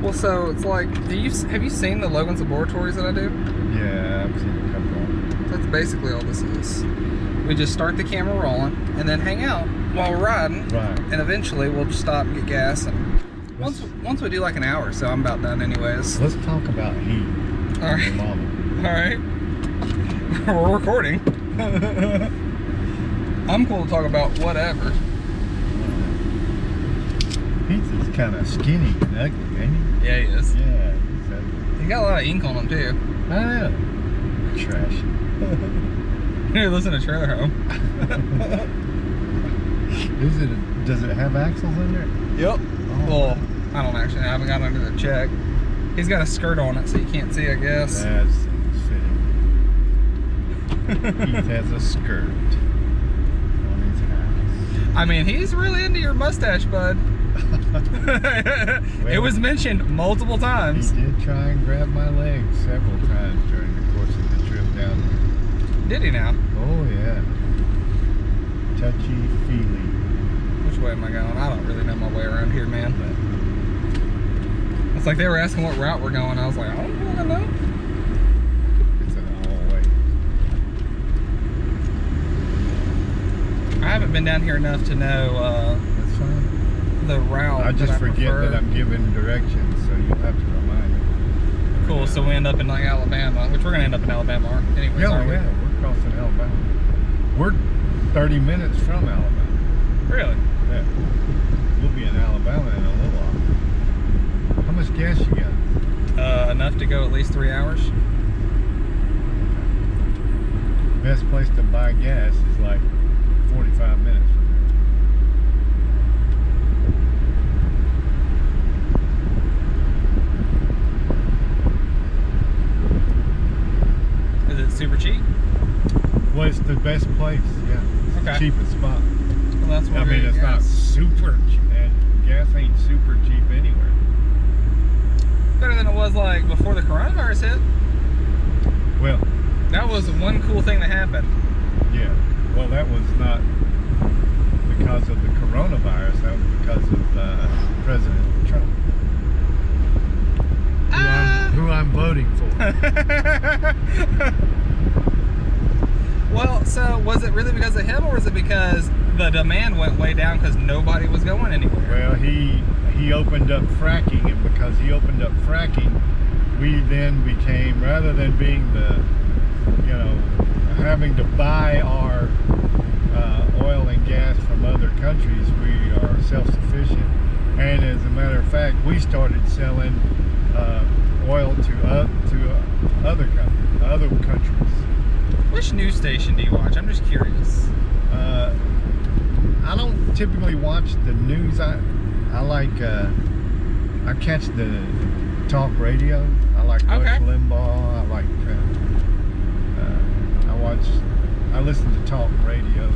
Well, so it's like, have you seen the Logan's Laboratories that I do? Yeah, I've seen a couple of them. That's basically all this is. We just start the camera rolling and then hang out while we're riding. Right. And eventually we'll just stop and get gas. And once we do like an hour, so I'm about done anyways. Let's talk about heat. All right. Mama. All right. We're recording. I'm cool to talk about whatever. He's kind of skinny and ugly, ain't he? Yeah, he is. Yeah, he's ugly. He got a lot of ink on him too. I know. Trash. You listen to Trailer Home. Does it have axles in there? Yep. Oh. Well, I don't actually. I haven't got under the check. He's got a skirt on it, so you can't see, I guess. That's fitting. He has a skirt on his house. I mean, he's really into your mustache, bud. Well, it was mentioned multiple times. He did try and grab my leg several times during the course of the trip down there. Did he now? Oh yeah. Touchy-feely. Which way am I going? I don't really know my way around here, man. It's like they were asking what route we're going. I was like, I don't really know. It's an all-way. I haven't been down here enough to know That's fine. the route. I just forget prefer. that I'm giving directions, so you'll have to remind me. Cool, so we end up in like Alabama, which we're gonna end up in Alabama anyways, Yeah, aren't we? yeah, we're crossing Alabama. We're 30 minutes from Alabama. Really? Yeah. We'll be in Alabama in a little while. How much gas you got? Enough to go at least 3 hours. Best place to buy gas is like 45 minutes from Is it super cheap? there. Well, it's the best place, yeah. It's Okay. the cheapest spot. Well, that's what I mean, it's not super cheap, and gas ain't super cheap anywhere. better than it was like before the coronavirus hit. Well, That was one cool thing that happened. yeah. Well, that was not because of the coronavirus. That was because of President Trump, who I'm voting for. Well, so was it really because of him, or was it because the demand went way down because nobody was going anywhere? Well, he opened up fracking, and because he opened up fracking, we then became, rather than being the, having to buy our oil and gas from other countries, we are self-sufficient. And as a matter of fact, we started selling oil to other countries. Which news station do you watch? I'm just curious. I don't typically watch the news. I catch the talk radio. I like Rush Limbaugh. I listen to talk radio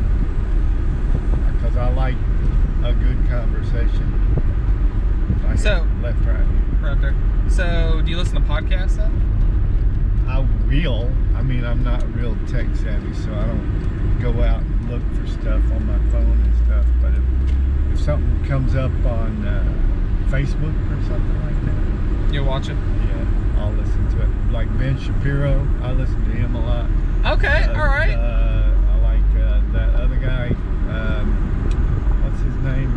because I like a good conversation. So left, right. Right there. So do you listen to podcasts then? I will. I mean, I'm not real tech savvy, so I don't go out and look for stuff on my phone and stuff. But if something comes up on Facebook or something like that, You watch it? yeah, I'll listen to it. Like Ben Shapiro, I listen to him a lot. Okay, all right. I like that other guy. What's his name?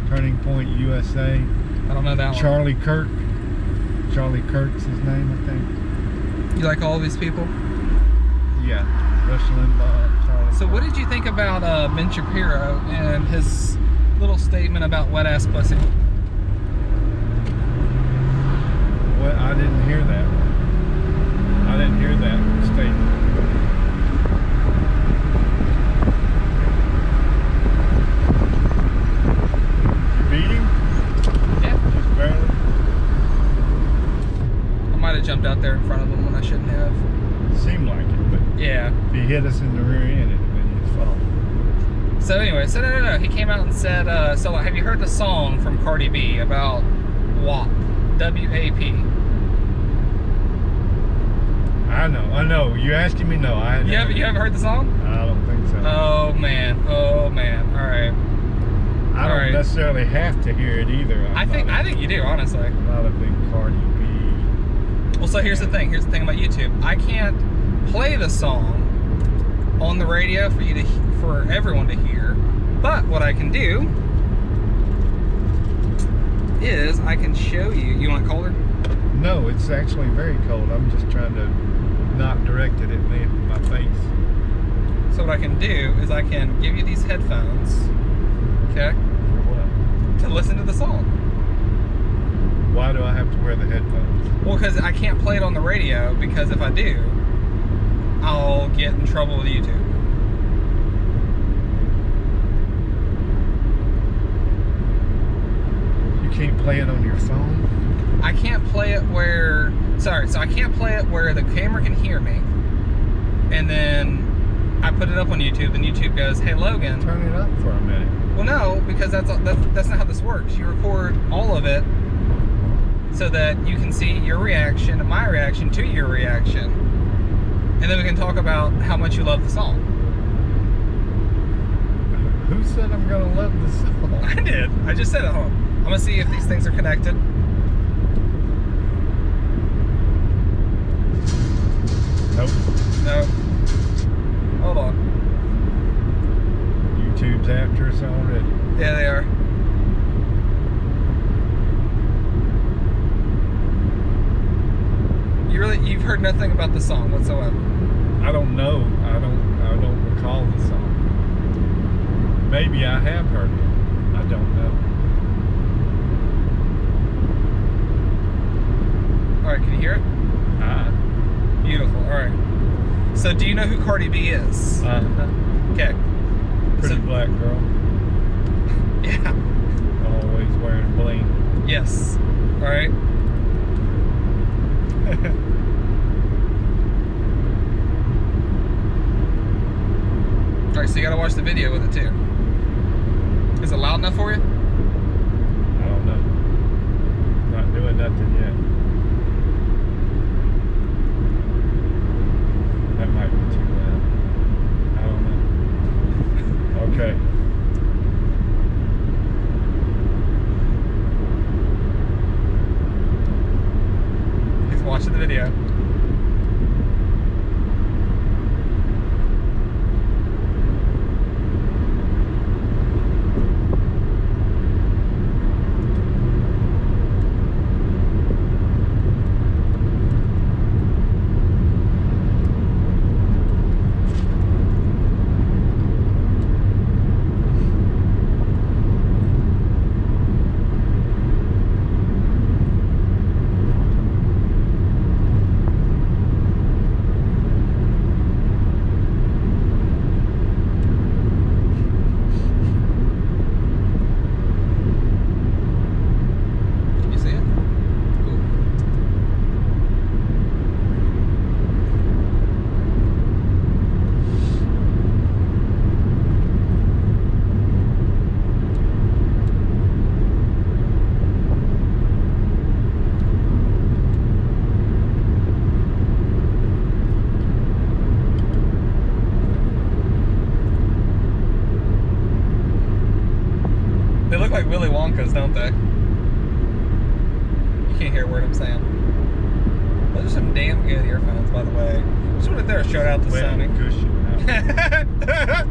Turning Point USA. I don't know that Charlie Kirk. Charlie Kirk's his name, I think. one. You like all these people? Yeah. Rush Limbaugh, Charlie So Kirk. what did you think about Ben Shapiro and his little statement about wet ass pussy? What? I didn't hear that. I didn't hear that statement. You beat him? Yeah. Just barely? I might have jumped out there in front of him when I shouldn't have. Seemed like it, but Yeah. if he hit us in the rear end, it'd have been his fault. So anyway, no. He came out and said, so have you heard the song from Cardi B about WAP? W-A-P. I know. You asking me? No, I You haven't heard the song? I don't think so. Oh man. All right. necessarily have to hear it either. I think you do, honestly. I'm not a big Cardi B. Well, so here's the thing. Here's the thing about YouTube. I can't play the song on the radio for everyone to hear. But what I can do is I can show you. You want it colder? No, it's actually very cold. I'm just trying to not direct it at me, my face. So what I can do is I can give you these headphones, okay? For what? To listen to the song. Why do I have to wear the headphones? Well, because I can't play it on the radio, because if I do, I'll get in trouble with YouTube. You can't play it on your phone? I can't play it where, so I can't play it where the camera can hear me, and then I put it up on YouTube, and YouTube goes, "Hey Logan, turn it up for a minute." Well, no, because that's not how this works. You record all of it so that you can see your reaction and my reaction to your reaction, and then we can talk about how much you love the song. Who said I'm gonna love the song? I did. I just said it. Hold on. I'm gonna see if these things are connected. Nope. No. Hold on. YouTube's after us already. Yeah, they are. You've heard nothing about the song whatsoever. I don't know. I don't recall the song. Maybe I have heard it. I don't know. All right, can you hear it? Beautiful. All right. So, do you know who Cardi B is? Okay. Pretty black girl. Yeah. Always wearing bling. Yes. All right. All right. So you gotta watch the video with it too. Is it loud enough for you? I don't know. Not doing nothing yet. That might be too loud. I don't know. Okay. He's watching the video. They look like Willy Wonkas, don't they? You can't hear a word I'm saying. Those are some damn good earphones, by the way. Just wanted to throw a shout out to Sony. Cushion.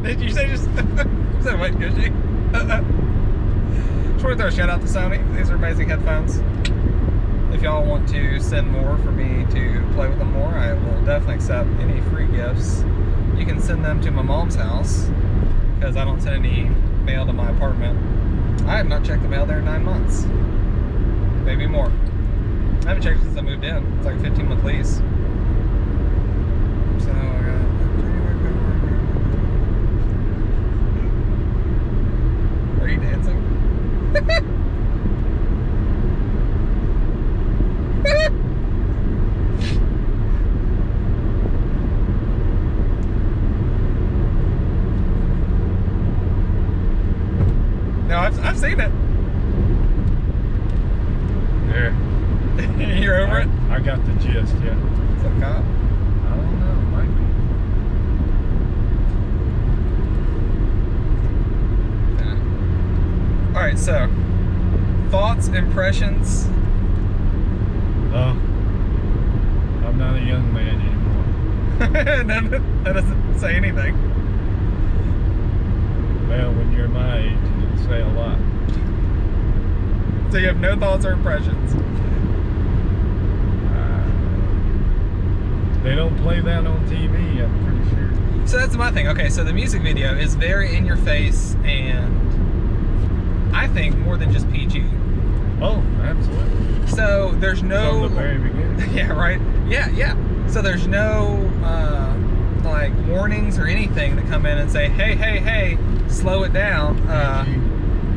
Did you say just was that wet gushy? Just wanted to throw a shout out to Sony. These are amazing headphones. If y'all want to send more for me to play with them more, I will definitely accept any free gifts. You can send them to my mom's house because I don't send any mail to my apartment. I have not checked the mail there in 9 months. Maybe more. I haven't checked since I moved in. It's like a 15-month lease. So I got... Are you dancing? No, I've seen it. There. You're over it? I got the gist, yeah. Is that a cop? I don't know, might be. Yeah. Alright, right, so thoughts, impressions. I'm not a young man anymore. That doesn't say anything. Well, when you're my age, it doesn't say a lot. So you have no thoughts or impressions. They don't play that on TV, I'm pretty sure. So that's my thing. Okay, so the music video is very in your face, and I think more than just PG. Oh, absolutely. So there's no... From the very beginning. Yeah, right? Yeah. So there's no like warnings or anything that come in and say, hey, slow it down. PG.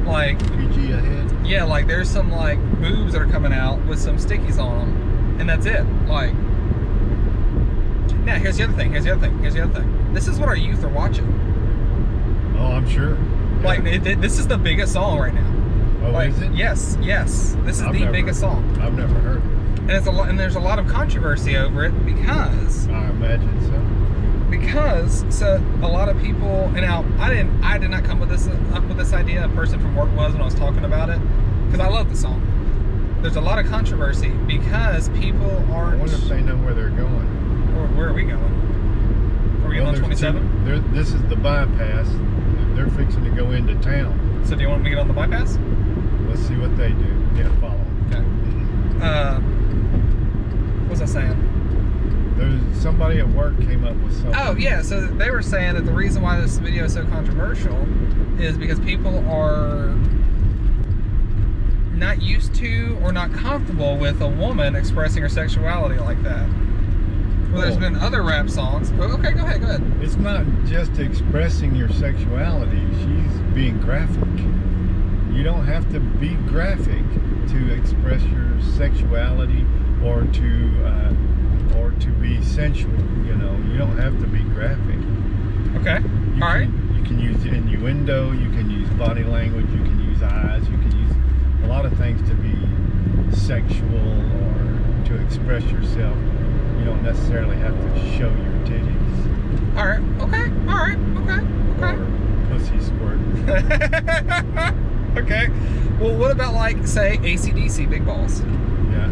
Like PG ahead. Yeah, like there's some like boobs that are coming out with some stickies on them, and that's it. Like, now here's the other thing. This is what our youth are watching. Oh, I'm sure. Yeah. Like this is the biggest song right now. Oh, like, is it? Yes. This is the biggest song. I've never heard it. And it's and there's a lot of controversy over it because I imagine so. So a lot of people, and now I did not come up with this idea. A person from work was when I was talking about it, because I love the song. There's a lot of controversy because people aren't. I wonder if they know where they're going. Where are we going? Are we on 27? This is the bypass. They're fixing to go into town. So do you want me to get on the bypass? Let's see what they do. Yeah, follow. Okay. What was I saying? There's somebody at work came up with something. Oh yeah, so they were saying that the reason why this video is so controversial is because people are not used to or not comfortable with a woman expressing her sexuality like that. Well, there's been other rap songs. Oh, okay, go ahead. It's not just expressing your sexuality. She's being graphic. You don't have to be graphic to express your sexuality or to be sensual. You know, you don't have to be graphic. Okay. All right. You can use innuendo. You can use body language. You can use eyes. You can use a lot of things to be sexual or to express yourself. You don't necessarily have to show your titties. All right. Okay. Or pussy squirt. Okay. Well, what about like, say, AC/DC, Big Balls? Yeah.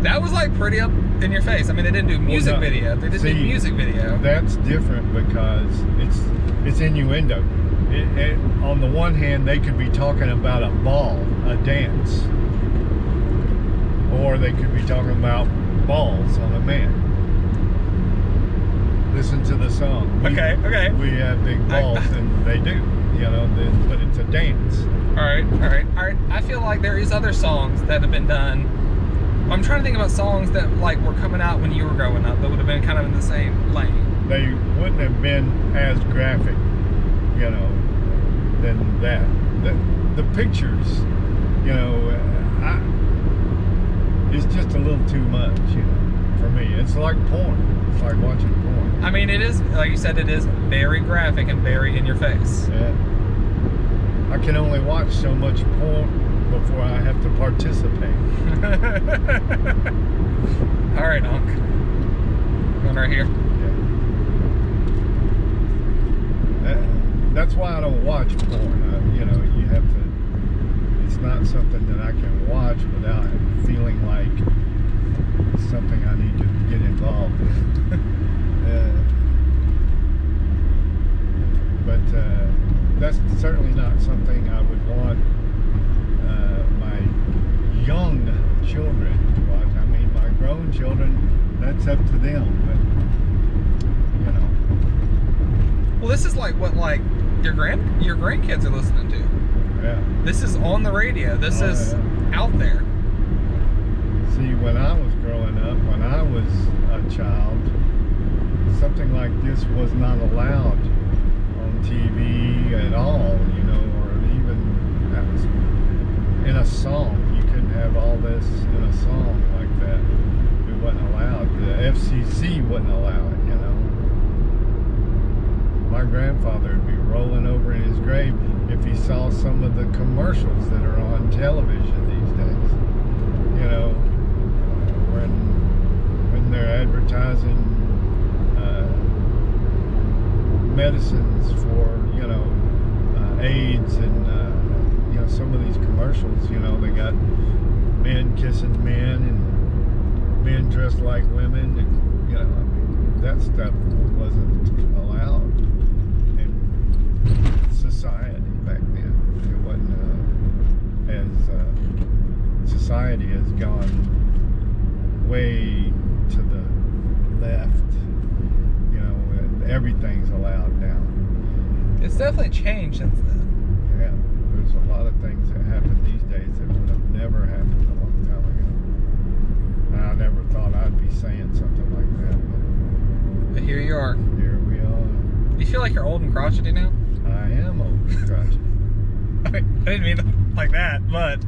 That was like pretty up in your face. I mean, they didn't do music video. They didn't do music video. That's different because it's innuendo. On the one hand, they could be talking about a ball, a dance, or they could be talking about balls on a man. Listen to the song. Okay. We have big balls, and they do. You know, but it's a dance. All right. I feel like there is other songs that have been done. I'm trying to think about songs that like were coming out when you were growing up that would have been kind of in the same lane. They wouldn't have been as graphic, you know, than that. The pictures, you know, it's just a little too much, you know, for me. It's like porn. It's like watching porn. I mean, it is, like you said, it is very graphic and very in your face. Yeah. I can only watch so much porn before I have to participate. All right, Unc. Going right here. Yeah. That's why I don't watch porn. You know, you have to. It's not something that I can watch without feeling like it's something I need to get involved in. But that's certainly not something I would want my young children to watch. I mean, my grown children, that's up to them. But you know. Well, this is like what like your grandkids are listening to. Yeah. This is on the radio. This is out there. See, when I was growing up, when I was a child, something like this was not allowed on TV at all, you know, or even in a song. You couldn't have all this in a song like that. It wasn't allowed. The FCC wouldn't allow it, you know. My grandfather would be rolling over in his grave if he saw some of the commercials that are on television these days. You know, when they're advertising medicines for, you know, AIDS and, you some of these commercials, you know, they got men kissing men and men dressed like women, and you know, I mean, that stuff wasn't allowed in society back then. It wasn't as society has gone way to the left. You know, and everything's allowed now. It's definitely changed since then. Yeah, there's a lot of things that happen these days that would have never happened a long time ago. And I never thought I'd be saying something like that. But here you are. Here we are. Do you feel like you're old and crotchety now? I am old and crotchety. I didn't mean it like that, but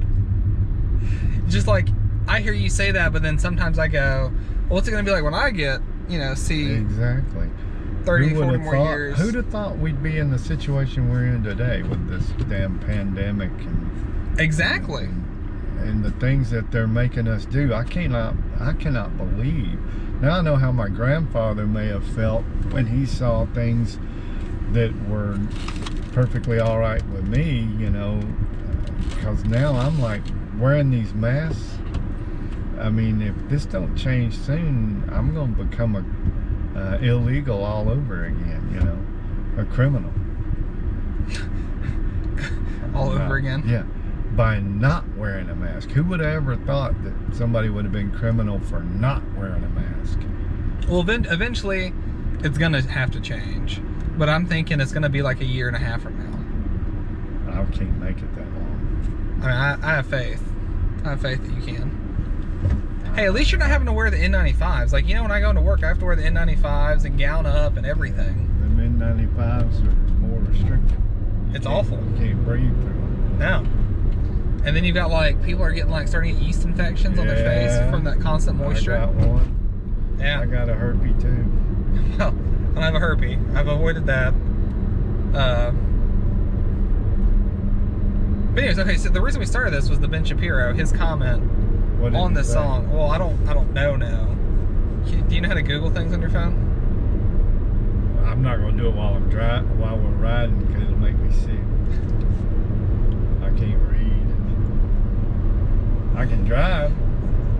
just like, I hear you say that, but then sometimes I go, well, what's it going to be like when I get, you know, see Exactly. 30, 40 more years? Who'd have thought we'd be in the situation we're in today with this damn pandemic and Exactly. and the things that they're making us do? I cannot believe. Now I know how my grandfather may have felt when he saw things that were perfectly all right with me, you know, because now I'm like wearing these masks. I mean, if this don't change soon, I'm going to become a illegal all over again, you know, a criminal. All over again? Yeah, by not wearing a mask. Who would have ever thought that somebody would have been criminal for not wearing a mask? Well, eventually, it's going to have to change. But I'm thinking it's going to be like a year and a half from now. I can't make it that long. I mean, I have faith. I have faith that you can. Hey, at least you're not having to wear the N95s. Like, you know, when I go into work, I have to wear the N95s and gown up and everything. The N95s are more restricted. It's awful. You can't breathe through them. No. And then you've got, like, people are getting, like, starting to get yeast infections on their face from that constant moisture. I got one. Yeah. I got a herpes too. Well, I don't have a herpes. I've avoided that. But anyways, okay, so the reason we started this was the Ben Shapiro, his comment on this song. Well, I don't know now. Do you know how to Google things on your phone? I'm not gonna do it while we're riding because it'll make me sick. I can't read. I can drive.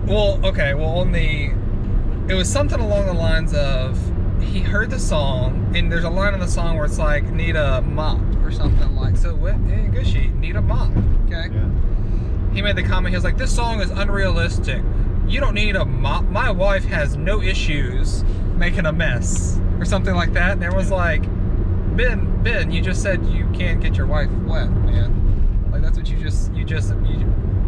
Well, okay. Well, it was something along the lines of he heard the song, and there's a line in the song where it's like, need a mop or something like. So what? Gushy, need a mop. Okay. Yeah. He made the comment. He was like, "This song is unrealistic. You don't need a mop. My wife has no issues making a mess," or something like that. And everyone's like, Ben, you just said you can't get your wife wet, man. Like that's what you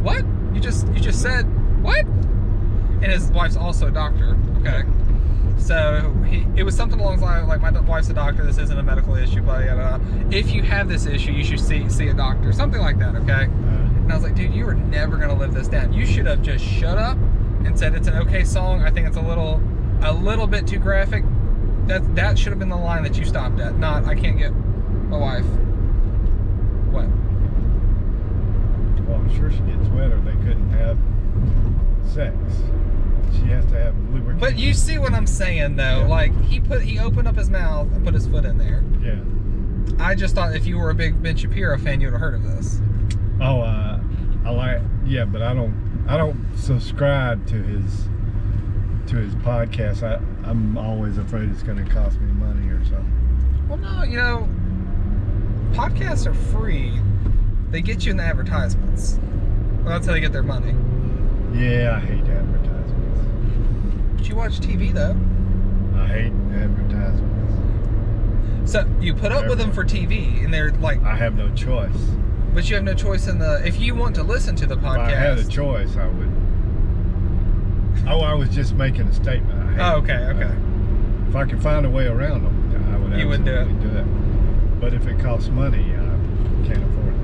what? You just said what? And his wife's also a doctor. Okay. So it was something along the lines like, my wife's a doctor. This isn't a medical issue. Blah, blah, blah. If you have this issue, you should see a doctor. Something like that. Okay. And I was like, dude, you are never gonna live this down. You should have just shut up and said it's an okay song. I think it's a little bit too graphic. That should have been the line that you stopped at. Not, I can't get my wife wet. Well, I'm sure she gets wet or they couldn't have sex. She has to have lubrication. But you see what I'm saying, though. Yeah. Like he opened up his mouth and put his foot in there. Yeah. I just thought if you were a big Ben Shapiro fan, you would have heard of this. Oh, but I don't subscribe to his podcast. I'm always afraid it's going to cost me money or something. Well, no, you know, podcasts are free. They get you in the advertisements. Well, that's how they get their money. Yeah, I hate advertisements. But you watch TV, though. I hate advertisements. So you put up with them for TV, and they're like... I have no choice. But you have no choice in the... If you want to listen to the podcast... If I had a choice, I would... Oh, I was just making a statement. Oh, okay. If I could find a way around them, I would absolutely do it. But if it costs money, I can't afford it.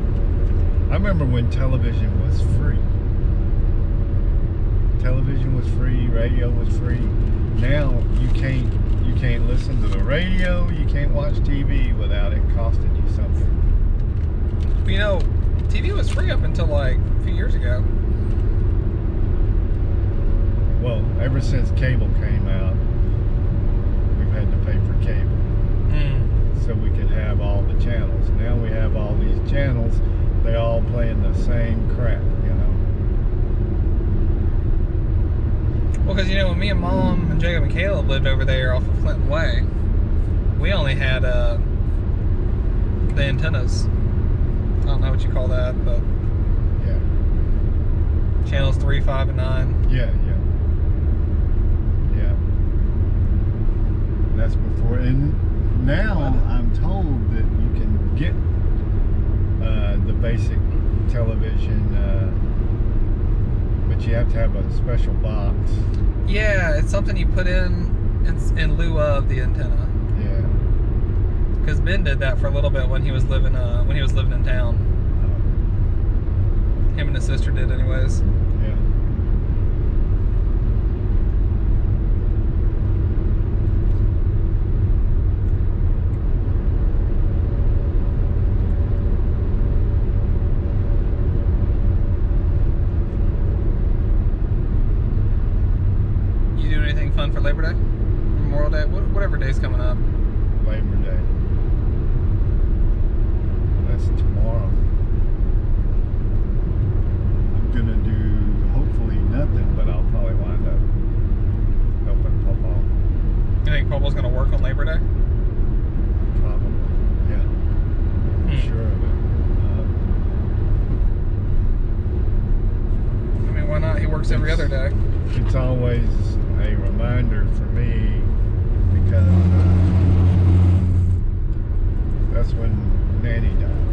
I remember when television was free. Television was free, radio was free. Now you can't listen to the radio, you can't watch TV without it costing you something. You know, TV was free up until like a few years ago. Well, ever since cable came out, we've had to pay for cable. So we could have all the channels. Now we have all these channels. They all all playing the same crap, you know. Well, because, when me and Mom and Jacob and Caleb lived over there off of Clinton Way, we only had the antennas. I don't know what you call that, but yeah, channels 3, 5, and 9. Yeah. That's before, and now I'm told that you can get the basic television, but you have to have a special box. Yeah, it's something you put in lieu of the antenna. Yeah. Because Ben did that for a little bit when he was living in town. Him and his sister did, anyways. Yeah. You doing anything fun for Labor Day? Memorial Day? Whatever day's coming up. Labor Day. That's tomorrow. I'm gonna do hopefully nothing, but I'll probably wind up helping Papa. You think Papa's gonna work on Labor Day? Probably. Yeah. I'm sure of it. I mean, why not? He works every other day. It's always a reminder for me because that's when Nanny died.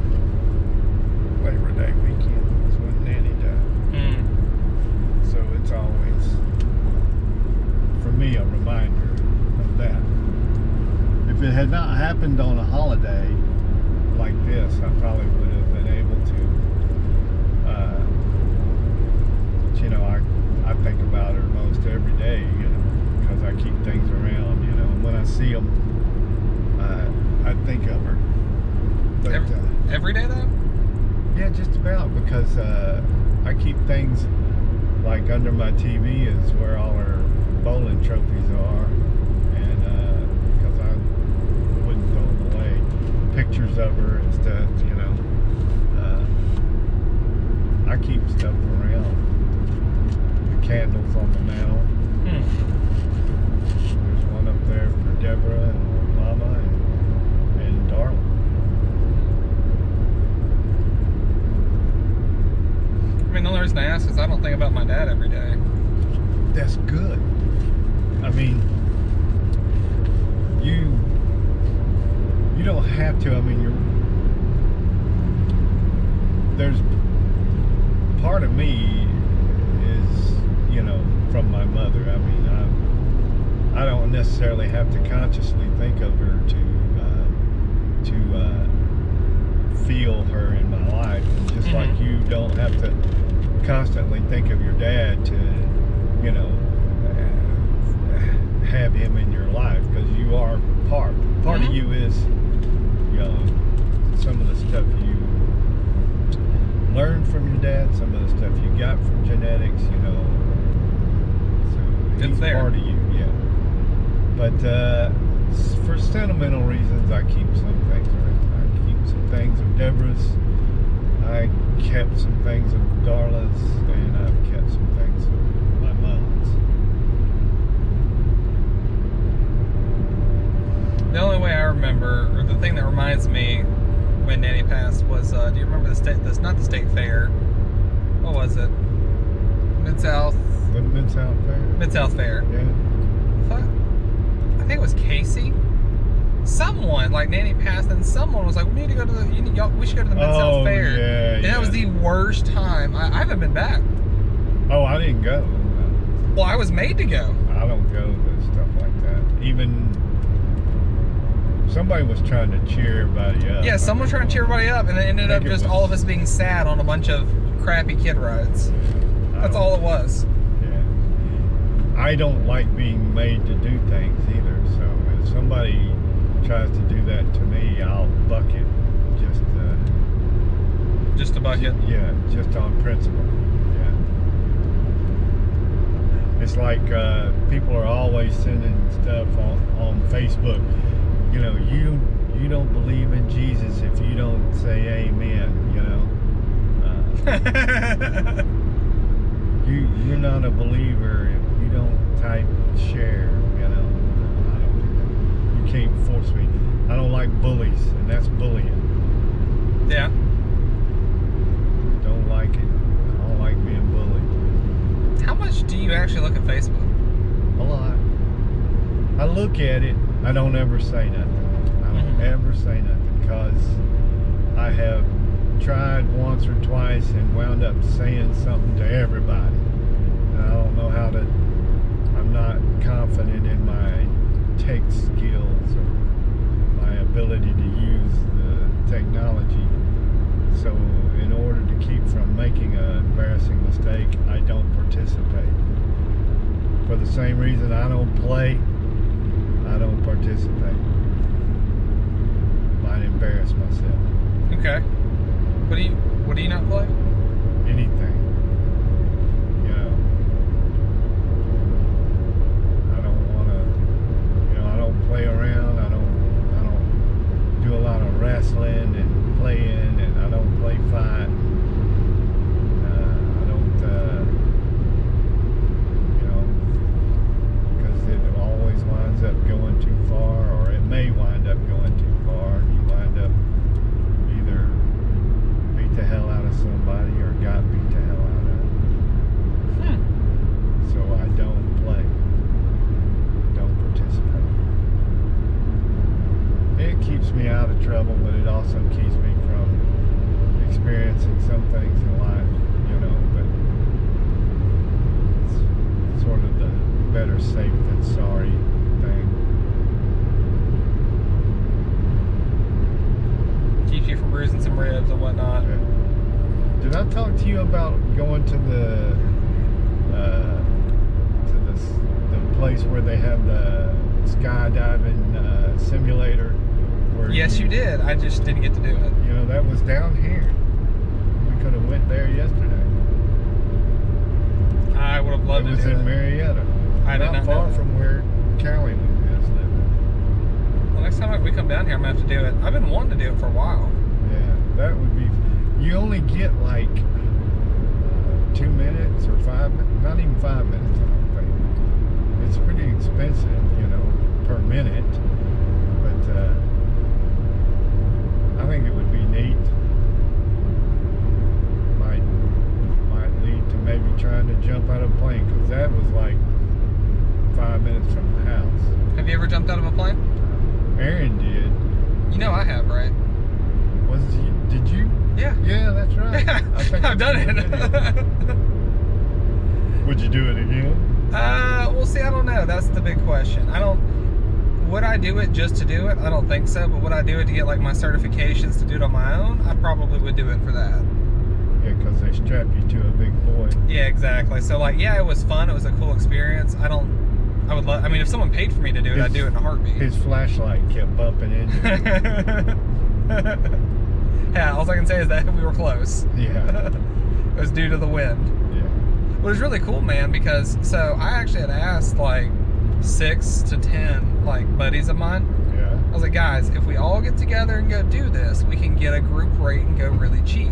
Labor Day weekend was when Nanny died. So it's always, for me, a reminder of that. If it had not happened on a holiday like this, I probably would have been able to, I think about her most every day, because I keep things around, and when I see them, I think of her. But, every day, though? Yeah, just about, because I keep things like under my TV is where all her bowling trophies are, and because I wouldn't throw them away. Pictures of her and stuff, I keep stuff around. The candles on the mantle. There's one up there for Deborah and Mama and Darla. I mean, the only reason I ask is I don't think about my dad every day. That's good. I mean, you don't have to. I mean, there's part of me is, from my mother. I mean, I don't necessarily have to consciously think of her to feel her in my life. And just like you don't have to constantly think of your dad to, have him in your life, because you are part of you is, some of the stuff you learned from your dad, some of the stuff you got from genetics, so he's part of you, yeah. But for sentimental reasons, I keep some things around. I keep some things of Deborah's, I kept some things of Darla's, and I've kept some things of my mom's. The only way I remember, or the thing that reminds me when Nanny passed was, do you remember not the state fair? What was it? Mid-South? The Mid-South Fair? Mid-South Fair. Yeah. I think it was Casey. Someone, like Nanny passed, and someone was like, we should go to the Mid-South Fair. Yeah, and that was the worst time. I haven't been back. Oh, I didn't go. Well, I was made to go. I don't go to stuff like that. Even somebody was trying to cheer everybody up. Yeah, someone was trying to cheer everybody up, and it ended up just all of us being sad on a bunch of crappy kid rides. That's all it was. Yeah. I don't like being made to do things either, so if somebody tries to do that to me, I'll buck it. Just a bucket? Yeah, just on principle. Yeah. It's like people are always sending stuff on Facebook. You don't believe in Jesus if you don't say amen, You're not a believer if you don't type share, you know. I don't do that. You can't force me. I don't like bullies, and that's bullying. Yeah. Don't like it. I don't like being bullied. How much do you actually look at Facebook? A lot. I look at it. I don't ever say nothing. I don't ever say nothing because I have tried once or twice and wound up saying something to everybody. And I don't know how to. I'm not confident in my tech skills or my ability to use the technology. So in order to keep from making an embarrassing mistake, I don't participate. For the same reason I don't play, I don't participate. Might embarrass myself. Okay. What do you not play? Anything. You know. I don't wanna, you know, I don't play around. I don't do a lot of wrestling and playing, and I don't play fight. I don't, you know, because it always winds up going too far, or it may wind up going too far, and you wind up either beat the hell out of somebody or got beat the hell out of. So I don't play. Don't participate. It keeps me out of trouble, but it also keeps me from experiencing some things in life, you know, but it's sort of the better safe than sorry thing. Keeps you from bruising some ribs and whatnot. Yeah. Did I talk to you about going to the place where they have the skydiving simulator? Where Yes, you did. I just didn't get to do it. You know, that was down here. We could have went there yesterday. I would have loved it to was do in it. Marietta. I did not far know that. from where Callie is living. Well, next time we come down here, I'm going to have to do it. I've been wanting to do it for a while. Yeah, that would be. You only get like 2 minutes or 5 minutes, not even 5 minutes, I don't think. It's pretty expensive, you know, per minute. But I think it would be neat. Might lead to maybe trying to jump out of a plane, because that was like 5 minutes from the house. Have you ever jumped out of a plane? Aaron did. You know I have, right? Did you? Yeah. Yeah, that's right. I think I've done it. Would you do it again? Well, see, I don't know. That's the big question. Would I do it just to do it? I don't think so. But would I do it to get like my certifications to do it on my own? I probably would do it for that. Yeah, because they strap you to a big boy. Yeah, exactly. So like, yeah, it was fun. It was a cool experience. I would love, I mean, if someone paid for me to do it, I'd do it in a heartbeat. His flashlight kept bumping into you. Yeah, all I can say is that we were close. Yeah. It was due to the wind. Yeah. Well, it was really cool, man, because so I actually had asked like 6 to 10 like buddies of mine. Yeah. I was like, guys, if we all get together and go do this, we can get a group rate and go really cheap.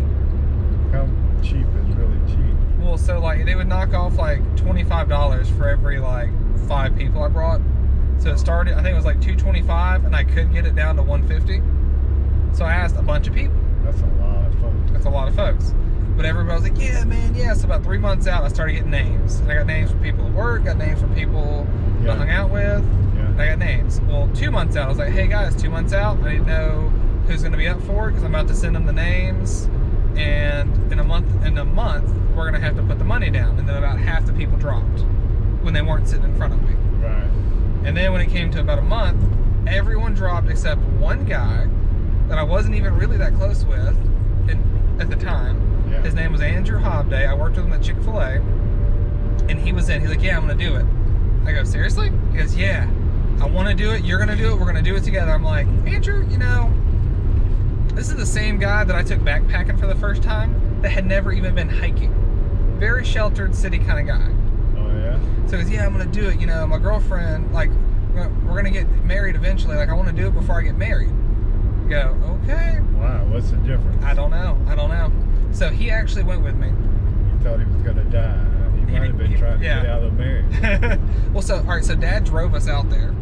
How cheap is really cheap? Well, so like they would knock off like $25 for every like 5 people I brought. So it started, I think it was like $225, and I could get it down to $150. So I asked a bunch of people. That's a lot of folks. That's a lot of folks. But everybody was like, yeah, man, yeah. So about 3 months out, I started getting names. And I got names from people at work, got names from people I hung out with. Yeah. I got names. Well, 2 months out, I was like, hey guys, 2 months out, I need to know who's going to be up for it, because I'm about to send them the names. And in a month, we're going to have to put the money down. And then about half the people dropped when they weren't sitting in front of me. Right. And then when it came to about a month, everyone dropped except one guy that I wasn't even really that close with at the time. Yeah. His name was Andrew Hobday. I worked with him at Chick-fil-A. And he was in. He's like, yeah, I'm going to do it. I go, seriously? He goes, yeah. I want to do it. You're going to do it. We're going to do it together. I'm like, Andrew, you know, this is the same guy that I took backpacking for the first time that had never even been hiking. Very sheltered city kind of guy. Oh, yeah? So he goes, yeah, I'm going to do it. You know, my girlfriend, like, we're going to get married eventually. Like, I want to do it before I get married. You go, okay. Wow, what's the difference? I don't know. So he actually went with me. He thought he was going to die. He might have been trying to get out of the marriage. Well, so, all right, so Dad drove us out there.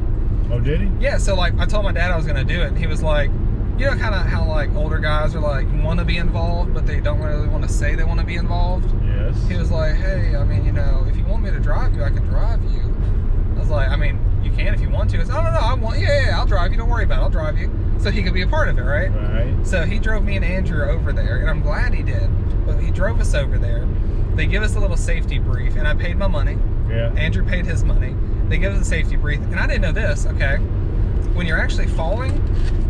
Oh, did he? Yeah, so, like, I told my dad I was going to do it, and he was like, you know kind of how, like, older guys are, like, want to be involved, but they don't really want to say they want to be involved? Yes. He was like, hey, I mean, you know, if you want me to drive you, I can drive you. I was like, I mean, you can if you want to. He goes, oh, no, I want, yeah, I'll drive you. Don't worry about it. I'll drive you. So he could be a part of it, right? Right. So he drove me and Andrew over there, and I'm glad he did. But he drove us over there. They give us a little safety brief, and I paid my money. Yeah. Andrew paid his money. They give us a safety brief, and I didn't know this, okay? When you're actually falling,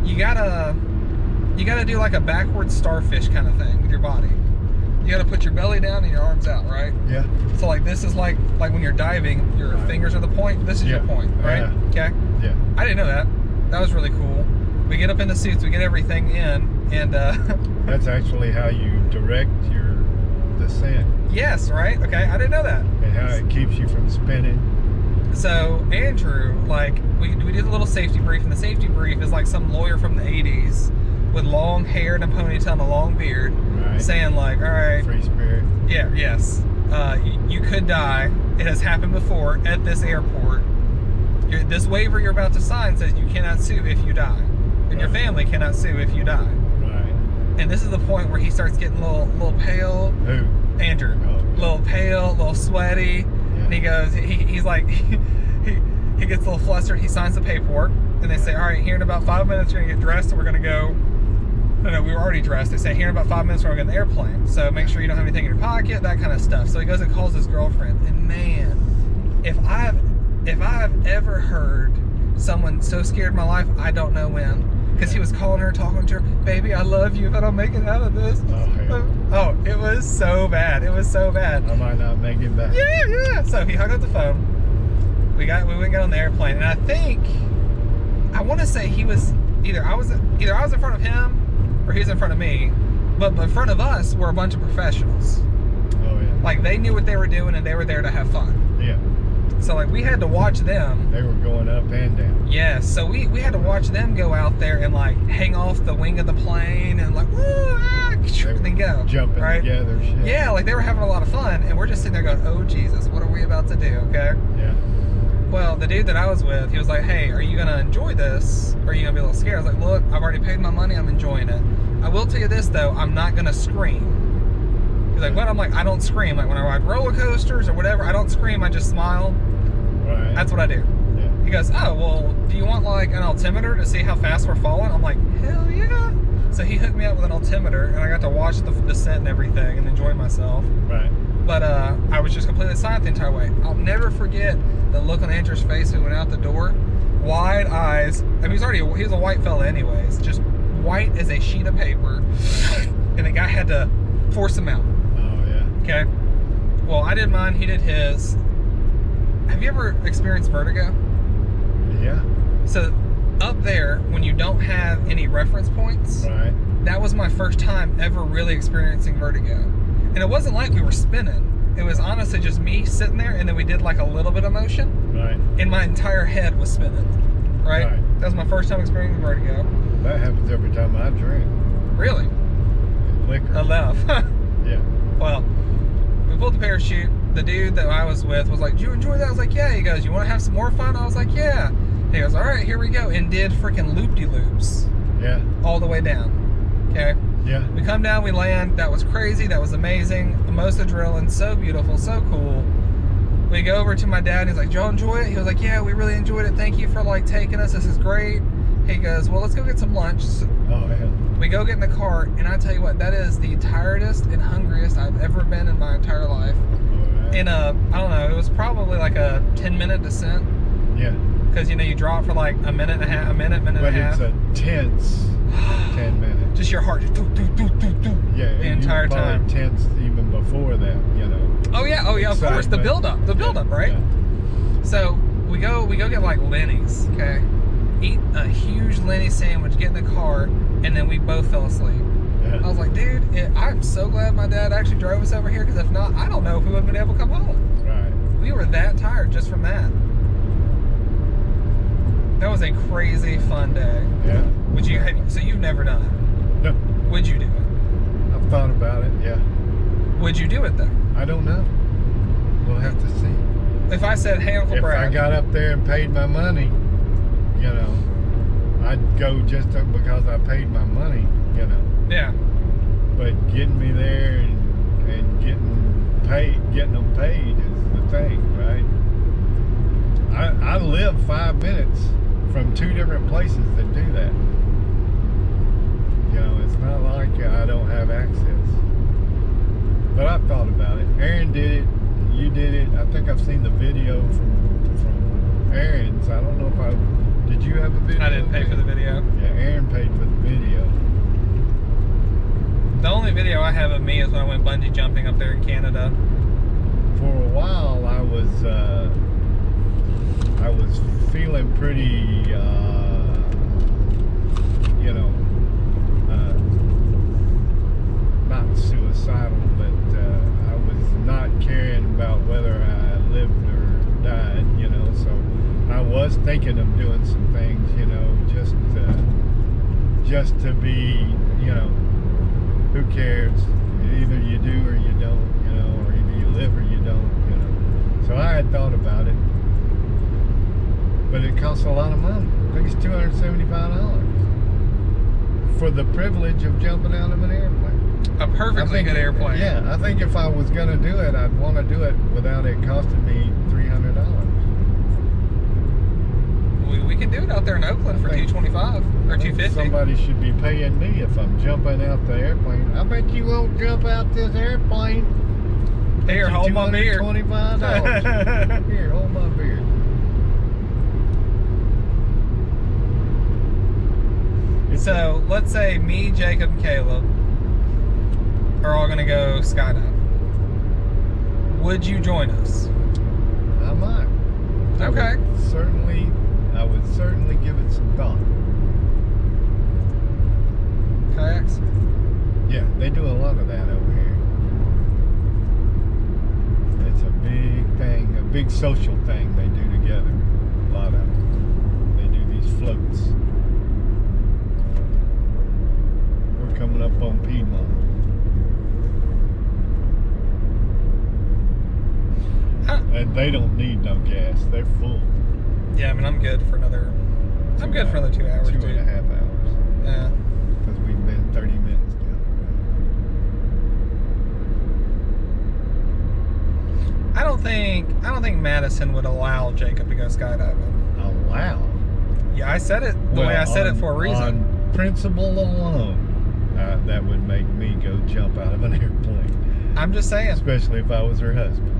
you gotta do like a backward starfish kind of thing with your body. You gotta put your belly down and your arms out, right? Yeah. So like this is like when you're diving, your fingers are the point. This is your point, right? Okay. Yeah. I didn't know that. That was really cool. We get up in the suits, we get everything in, and that's actually how you direct your descent. Yes, right? Okay, I didn't know that. And how it keeps you from spinning. So Andrew, like, we did a little safety brief, and the safety brief is like some lawyer from the 80s with long hair and a ponytail and a long beard, right, saying like, all right, free spirit. Yeah, yes. You could die. It has happened before at this airport. This waiver you're about to sign says you cannot sue if you die. And your family cannot sue if you die. Right. And this is the point where he starts getting a little pale. Who? Andrew. Oh, a little pale, a little sweaty. Yeah. And he goes, he's like, he gets a little flustered. He signs the paperwork. And they say, all right, here in about 5 minutes, you're going to get dressed and we're going to go. No, we were already dressed. They say, here in about 5 minutes, we're going to get in the airplane. So make sure you don't have anything in your pocket, that kind of stuff. So he goes and calls his girlfriend. And man, if I've ever heard someone so scared in my life, I don't know when. Because he was calling her, talking to her, baby, I love you if I don't make it out of this. Oh, it was so bad. It was so bad. I might not make it back. Yeah. So he hung up the phone. We went and got on the airplane, and I want to say he was either I was in front of him or he was in front of me, but in front of us were a bunch of professionals. Oh yeah. Like they knew what they were doing and they were there to have fun. Yeah. So like we had to watch them. They were going up and down. Yes, so we had to watch them go out there and like hang off the wing of the plane and like and then go. Jumping together, shit. Yeah, like they were having a lot of fun and we're just sitting there going, oh Jesus, what are we about to do, okay? Yeah. Well, the dude that I was with, he was like, hey, are you gonna enjoy this? Or are you gonna be a little scared? I was like, look, I've already paid my money, I'm enjoying it. I will tell you this though, I'm not gonna scream. He's like, what? I'm like, I don't scream. Like when I ride roller coasters or whatever, I don't scream, I just smile. Right. That's what I do. Yeah. He goes, oh, well, do you want like an altimeter to see how fast we're falling? I'm like, hell yeah. So he hooked me up with an altimeter and I got to watch the descent and everything and enjoy myself. Right. But I was just completely silent the entire way. I'll never forget the look on Andrew's face when we went out the door. Wide eyes. I mean, he was a white fella anyways. Just white as a sheet of paper. And the guy had to force him out. Oh, yeah. Okay. Well, I did mine. He did his. Have you ever experienced vertigo? Yeah. So up there, when you don't have any reference points, right, that was my first time ever really experiencing vertigo. And it wasn't like we were spinning. It was honestly just me sitting there, and then we did like a little bit of motion. Right. And my entire head was spinning. Right? That was my first time experiencing vertigo. That happens every time I drink. Really? Liquor. Enough. Yeah. Well, we pulled the parachute. The dude that I was with was like, did you enjoy that? I was like, yeah. He goes, you want to have some more fun? I was like, yeah. He goes, all right, here we go. And did freaking loop-de-loops. Yeah. All the way down. Okay? Yeah. We come down, we land. That was crazy. That was amazing. Most adrenaline. So beautiful. So cool. We go over to my dad and he's like, did y'all enjoy it? He was like, yeah, we really enjoyed it. Thank you for like taking us. This is great. He goes, well, let's go get some lunch. Oh, yeah. We go get in the car, and I tell you what, that is the tiredest and hungriest I've ever been in my entire life. Right. In I don't know, it was probably like a 10-minute descent. Yeah. Because, you know, you drop for like a minute and a half, minute and a half. But it's a tense 10 minutes. Just your heart just yeah, the entire time. Tense even before that, you know. Oh yeah, of course, the build-up, right? Yeah. So we go get like Lenny's, okay? Eat a huge Lenny sandwich, get in the car, and then we both fell asleep. Yeah. I was like, dude, I'm so glad my dad actually drove us over here, because if not, I don't know if we would have been able to come home. Right. We were that tired just from that. That was a crazy fun day. Yeah. Would you have? So you've never done it? No. Would you do it? I've thought about it. Yeah. Would you do it though? I don't know. We'll have to see. If I said, "Hey, Uncle Brad," if I got up there and paid my money, you know, I'd go just because I paid my money, you know. Yeah. But getting me there and getting them paid is the thing, right? I live 5 minutes from 2 different places that do that. You know, it's not like I don't have access. But I've thought about it. Aaron did it. You did it. I think I've seen the video from Aaron's. I don't know if did you have a video? I didn't pay for the video. Yeah, Aaron paid for the video. The only video I have of me is when I went bungee jumping up there in Canada. For a while, I was feeling pretty, you know, not suicidal, but I was not caring about whether I lived or died, you know. So I was thinking of doing some things, you know, just to be, you know, who cares? Either you do or you don't, you know, or either you live or you don't, you know. So I had thought about it, but it costs a lot of money. I think it's $275 for the privilege of jumping out of an airplane. A perfectly good airplane. Yeah, I think if I was going to do it, I'd want to do it without it costing me $300. We can do it out there in Oakland for $225 or $250. Somebody should be paying me if I'm jumping out the airplane. I bet you won't jump out this airplane. Here, hold my beer. $225. Here, hold my beer. So let's say me, Jacob, and Caleb are all gonna go skydive. Would you join us? I might. Okay. I would certainly give it some thought. Kayaks? Yeah, they do a lot of that over here. It's a big thing, a big social thing they do together. A lot of them. They do these floats. We're coming up on Piedmont. And they don't need no gas. They're full. Yeah, I mean, I'm good for another 2 hours. 2.5 hours. Yeah. Because we've been 30 minutes down the road. I don't think Madison would allow Jacob to go skydiving. Allow? Yeah, I said it the way I said it for a reason. On principle alone, that would make me go jump out of an airplane. I'm just saying. Especially if I was her husband.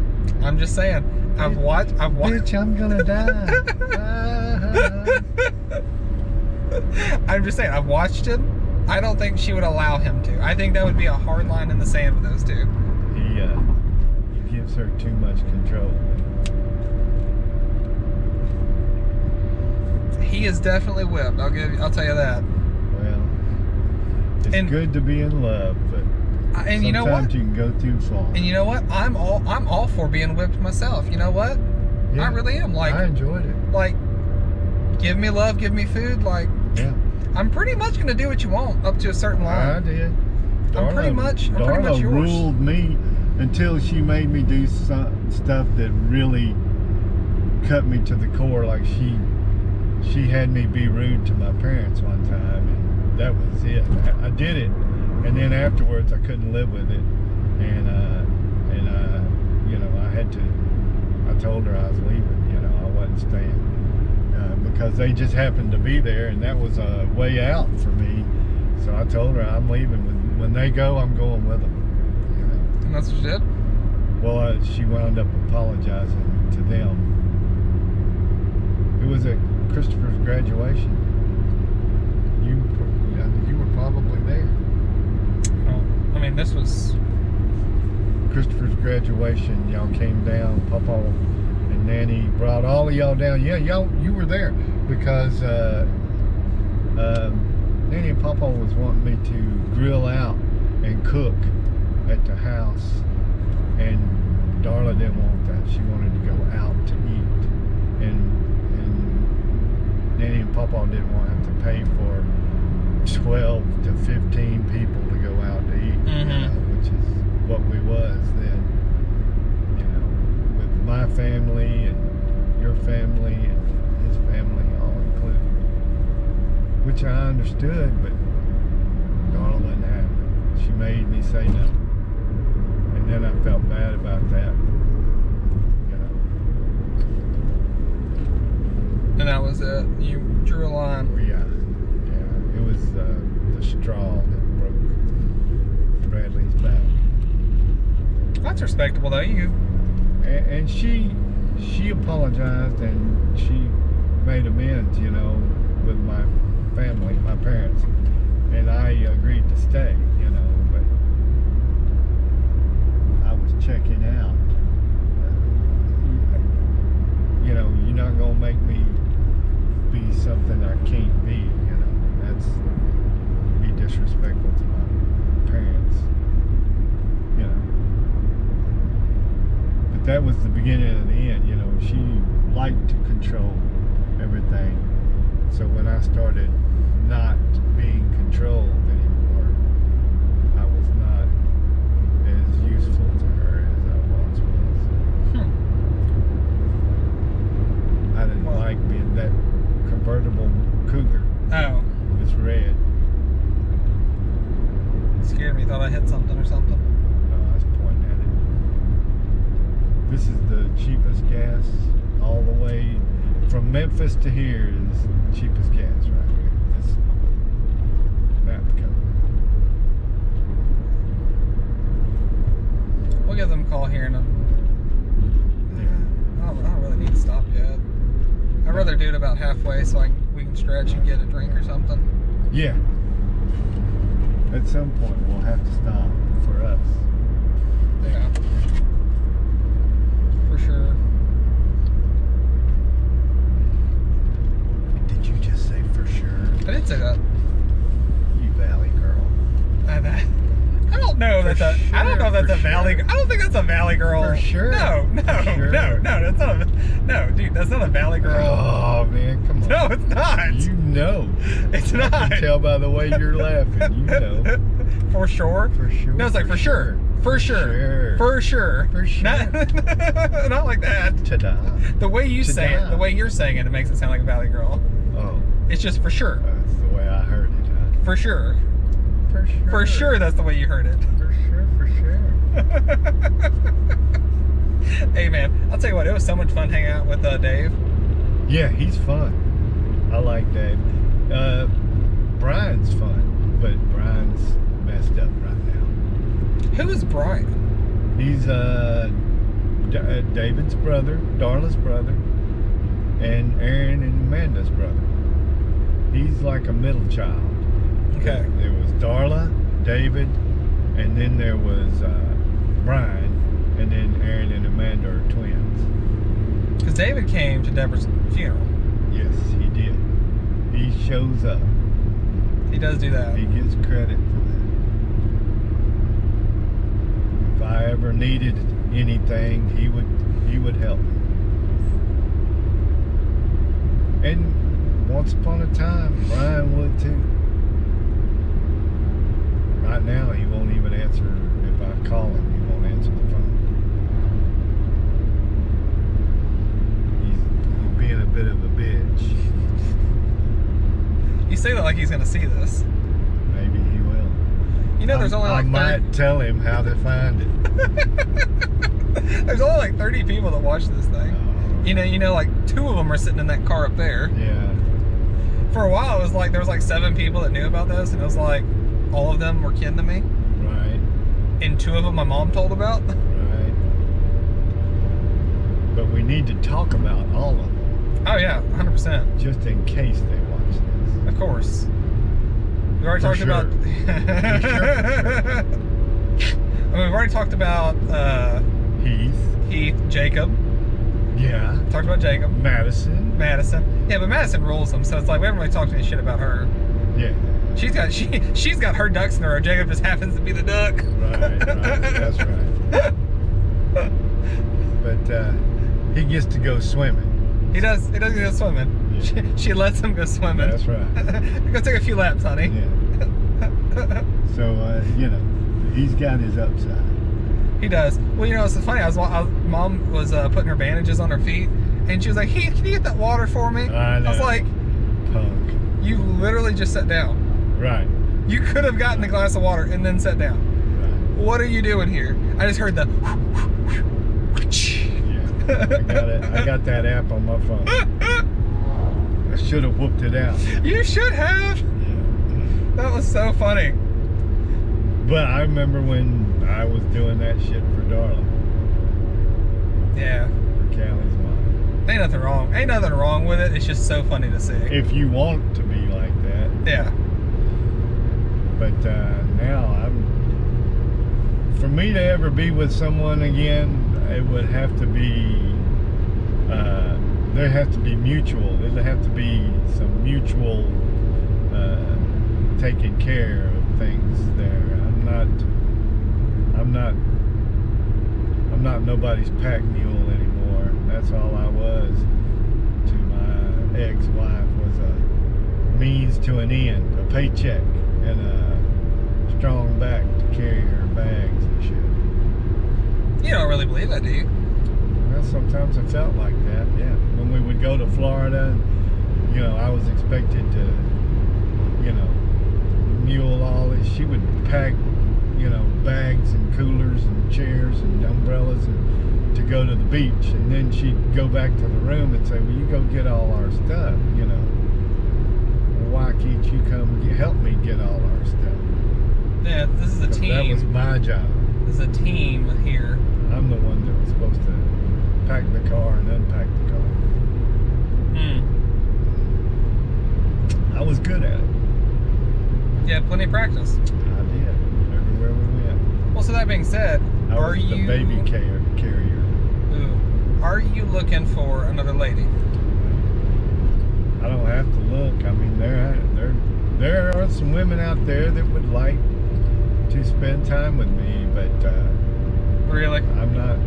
I'm just saying. I've watched. Bitch, I'm gonna die. I'm just saying. I've watched him. I don't think she would allow him to. I think that would be a hard line in the sand with those two. He gives her too much control. He is definitely whipped. I'll tell you that. Well, it's good to be in love, but and you know what? Sometimes you can go too far. And you know what? I'm all for being whipped myself. You know what? Yeah, I really am. Like, I enjoyed it. Like, give me love, give me food. Like, yeah. I'm pretty much gonna do what you want up to a certain line. I did. I'm pretty much yours. Darla ruled me until she made me do some stuff that really cut me to the core. Like she had me be rude to my parents one time, and that was it. I did it, and then afterwards I couldn't live with it, and you know, I told her I was leaving. You know, I wasn't staying because they just happened to be there, and that was a way out for me. So I told her I'm leaving. When they go, I'm going with them. You know? And that's what you did? Well, she wound up apologizing to them. It was at Christopher's graduation. You were probably there. Oh, I mean, this was Christopher's graduation. Y'all came down. Papa and Nanny brought all of y'all down. Yeah, you were there because Nanny and Papa was wanting me to grill out and cook at the house, and Darla didn't want that. She wanted to go out to eat, and Nanny and Papa didn't want to have to pay for 12 to 15 people to go out to eat, you know, which is what we was then. You know, with my family and your family and his family all included, which I understood, but Darla wouldn't have it. She made me say no, and then I felt bad about that. You know. And that was it. You drew a line. Yeah. It was the straw that broke Bradley's back. That's respectable, though. And she apologized and she made amends, you know, with my family, my parents, and I agreed to stay, you know, but I was checking out. You know, you're not gonna make me be something I can't be, you know. That's be disrespectful to my parents, you know. But that was the beginning of the end, you know. She liked to control everything. So when I started not being controlled anymore, I was not as useful to her as I once was. I didn't like being that convertible cougar. Oh. It's red. It scared me. Thought I hit something or something. No, I was pointing at it. This is the cheapest gas all the way from Memphis to here is the cheapest gas right here. This map cover. We'll give them a call here in a... I don't really need to stop yet. I'd rather do it about halfway so we can stretch and get a drink or something. Yeah. At some point we'll have to stop for us. Yeah. For sure. Did you just say for sure? I did say that. You valley girl. I don't know that's a. I don't know if that's a valley. I don't think that's a valley girl. For sure. No, Sure. no, that's not a. No, dude, that's not a valley girl. Oh man, come on. No, it's not. You know. It's I not. can tell by the way you're laughing. You know. For sure. For sure. No, it's like for sure. For sure. For sure. For sure. Not like that. Ta-da. The way you say it, Ta-da. the way you're saying it, it makes it sound like a valley girl. Oh. It's just for sure. That's the way I heard it, huh? For sure. For sure. For sure, that's the way you heard it. For sure, for sure. Hey man, I'll tell you what, it was so much fun hanging out with Dave. Yeah, he's fun. I like Dave. Brian's fun, but Brian's messed up right now. Who is Brian? He's David's brother, Darla's brother, and Aaron and Amanda's brother. He's like a middle child. Okay. There was Darla, David, and then there was Brian, and then Aaron and Amanda are twins. Because David came to Deborah's funeral. Yes, he did. He shows up. He does do that. He gets credit for that. If I ever needed anything, he would help me. And once upon a time, Brian would too. Right now, he won't even answer. If I call him, he won't answer the phone. He's being a bit of a bitch. You say that like he's going to see this. Maybe he will. You know, there's only like I might tell him how to find it. There's only like 30 people that watch this thing. You know, like 2 of them are sitting in that car up there. Yeah. For a while, it was like there was like 7 people that knew about this, and it was like all of them were kin to me. Right. And 2 of them my mom told about. Right. But we need to talk about all of them. Oh yeah, 100%. Just in case they watch this. Of course. We've already talked about. For sure. I mean, we've already talked about Heath, Jacob. Yeah. Talked about Jacob. Madison. Yeah, but Madison rules them, so it's like we haven't really talked any shit about her. Yeah. She's got her ducks in a row. Jacob just happens to be the duck. Right. That's right. But he gets to go swimming. He does go swimming. She lets him go swimming. That's right. Go take a few laps, honey. Yeah. So, he's got his upside. He does. Well, it's funny. Mom was putting her bandages on her feet, and she was like, "Hey, can you get that water for me?" I know. I was like, "Punk." You literally just sat down. Right. You could have gotten the glass of water and then sat down. Right. What are you doing here? I just heard the. Yeah. I got it. I got that app on my phone. I should have whooped it out. You should have. Yeah. That was so funny. But I remember when I was doing that shit for Darla. Yeah. For Callie's mom. Ain't nothing wrong. Ain't nothing wrong with it. It's just so funny to see. If you want to be like that. Yeah. But now for me to ever be with someone again, it would have to be, there has to be mutual. There'd have to be some mutual taking care of things there. I'm not nobody's pack mule anymore. That's all I was to my ex-wife, was a means to an end, a paycheck and a strong back to carry her bags and shit. You don't really believe that, do you? Well, sometimes I felt like that, yeah. When we would go to Florida, and, I was expected to, mule all this. She would pack, bags and coolers and chairs and umbrellas and to go to the beach, and then she'd go back to the room and say, "Well, you go get all our stuff, Why can't you come help me get all our stuff?" Yeah, this is a team. That was my job. This is a team here. I'm the one that was supposed to pack the car and unpack the car. I was good at it. You had plenty of practice. I did. Everywhere we went. Well, so that being said, I was the baby carrier. Ooh, are you looking for another lady? I don't have to look. I mean, there are some women out there that would like to spend time with me, but really, I'm not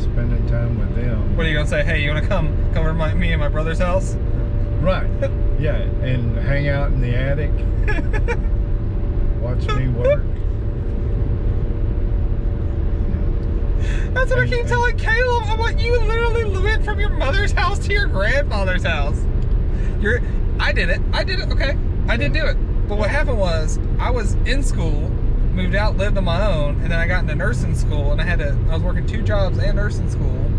spending time with them. What are you gonna say? Hey, you wanna come over to me and my brother's house? Right. Yeah, and hang out in the attic. Watch me work. That's what I keep telling Caleb. I'm like, you literally went from your mother's house to your grandfather's house. I did it. Okay, I did do it. But what happened was, I was in school, moved out, lived on my own, and then I got into nursing school, and I was working 2 jobs and nursing school.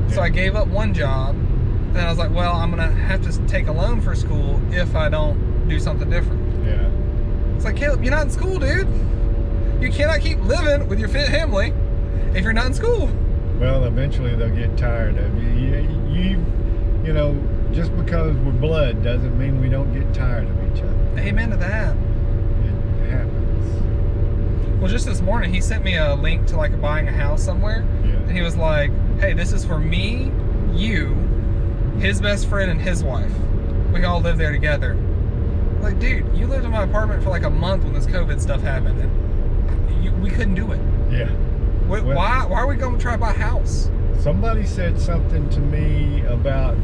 So I gave up one job, and I was like, well, I'm gonna have to take a loan for school if I don't do something different. Yeah. It's like, Caleb, you're not in school, dude. You cannot keep living with your fit family if you're not in school. Well, eventually they'll get tired of you. Just because we're blood doesn't mean we don't get tired of each other. Amen to that. It happens. Well, just this morning, he sent me a link to like buying a house somewhere. Yeah. And he was like, hey, this is for me, you, his best friend, and his wife. We all live there together. Like, dude, you lived in my apartment for like a month when this COVID stuff happened, and we couldn't do it. Yeah. Why are we going to try to buy a house? Somebody said something to me about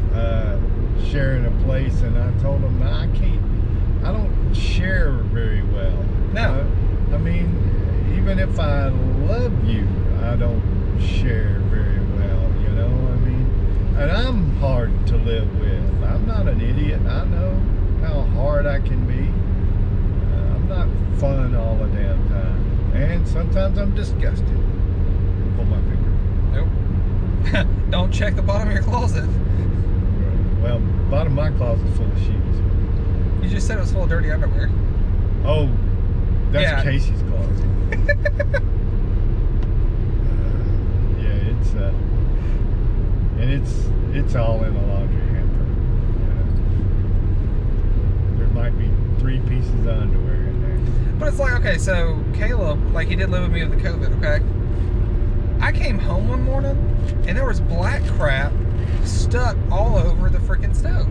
sharing a place, and I told them, I don't share very well. No. I mean, even if I love you, I don't share very well, I mean, and I'm hard to live with. I'm not an idiot. I know how hard I can be. I'm not fun all the damn time. And sometimes I'm disgusted. Pull my finger. Nope. Don't check the bottom of your closet. Well, bottom of my closet's full of shoes. You just said it was full of dirty underwear. Oh, that's Casey's closet. Yeah, it's all in a laundry hamper. There might be 3 pieces of underwear in there. But it's like, okay, so Caleb, like, he did live with me with the COVID, okay? I came home one morning, and there was black crap stuck all over the freaking stove.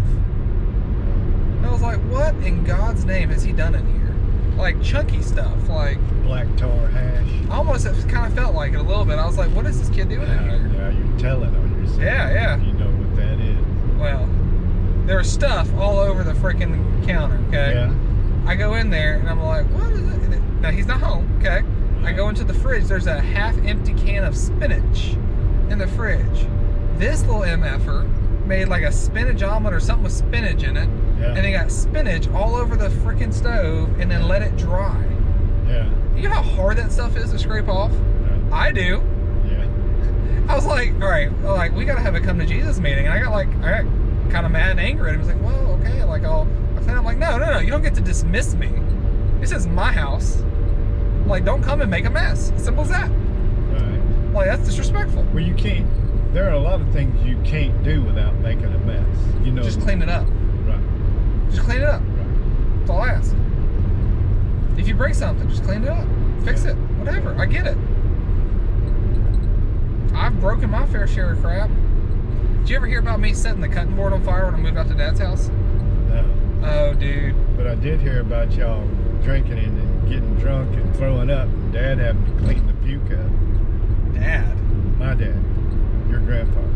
I was like, what in God's name has he done in here? Like, chunky stuff, like... Black tar hash. Almost, it kind of felt like it a little bit. I was like, what is this kid doing in here? Yeah, you're telling on yourself. Yeah. You know what that is. Well, there was stuff all over the freaking counter, okay? Yeah. I go in there and I'm like, what is it? Now he's not home, okay? I go into the fridge, there's a half-empty can of spinach in the fridge. This little MFer made like a spinach omelet or something with spinach in it, Yeah. and he got spinach all over the freaking stove and then let it dry. Yeah. You know how hard that stuff is to scrape off? Yeah. I do. Yeah. I was like, all right, well, like, we gotta have a come to Jesus meeting. And I got kind of mad and angry at him. He's like, well, okay, like I'll clean. I'm like, no, you don't get to dismiss me. This is my house. Like, don't come and make a mess. Simple as that. Right. Like, that's disrespectful. Well, you can't. There are a lot of things you can't do without making a mess. You know. Just clean it up. Right. Just clean it up. Right. That's all I ask. If you break something, just clean it up. Fix it. Whatever. I get it. I've broken my fair share of crap. Did you ever hear about me setting the cutting board on fire when I moved out to Dad's house? No. Oh, dude. But I did hear about y'all drinking and getting drunk and throwing up, and Dad having to clean the puke up. Dad? My dad. Your grandfather.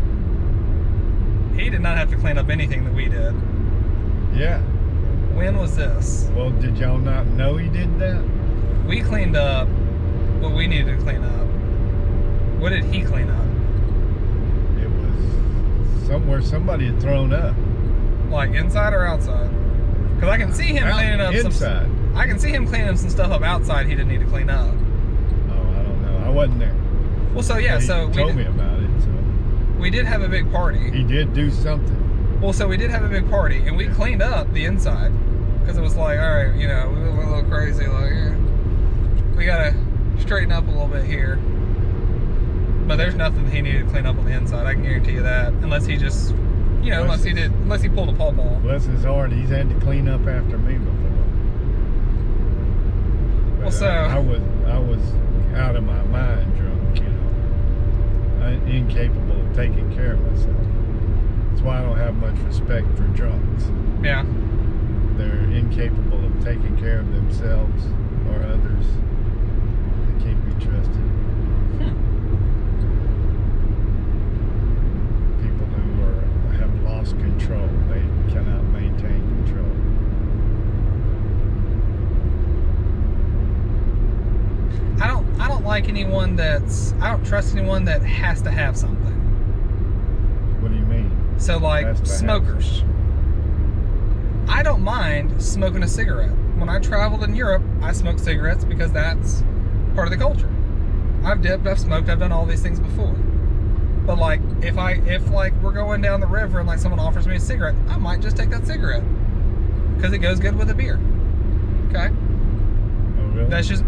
He did not have to clean up anything that we did. Yeah. When was this? Well, did y'all not know he did that? We cleaned up what we needed to clean up. What did he clean up? It was somewhere somebody had thrown up. Like inside or outside? Because I can see him cleaning up inside. I can see him cleaning some stuff up outside he didn't need to clean up. Oh, I don't know. I wasn't there. Well, so yeah, He so told me about it. So we did have a big party. he did do something. Well, so we did have a big party, and we cleaned up the inside because it was like, all right, you know, we went a little crazy. Like, we gotta straighten up a little bit here. But there's nothing he needed to clean up on the inside. I can guarantee you that, unless he just, you know, unless he pulled a pawpaw. Bless his heart, he's had to clean up after me before. But Well, so I was out of my mind drunk, you know, incapable of taking care of myself. That's why I don't have much respect for drunks. yeah. They're incapable of taking care of themselves or others. They can't be trusted. People who have lost control, they cannot maintain control. I don't like anyone I don't trust anyone that has to have something. What do you mean? So like Has to have smokers. I don't mind smoking a cigarette. When I traveled in Europe, I smoked cigarettes because that's part of the culture. I've dipped, I've smoked, I've done all these things before. But like if like we're going down the river and like someone offers me a cigarette, I might just take that cigarette because it goes good with a beer. Okay? Oh, really? That's just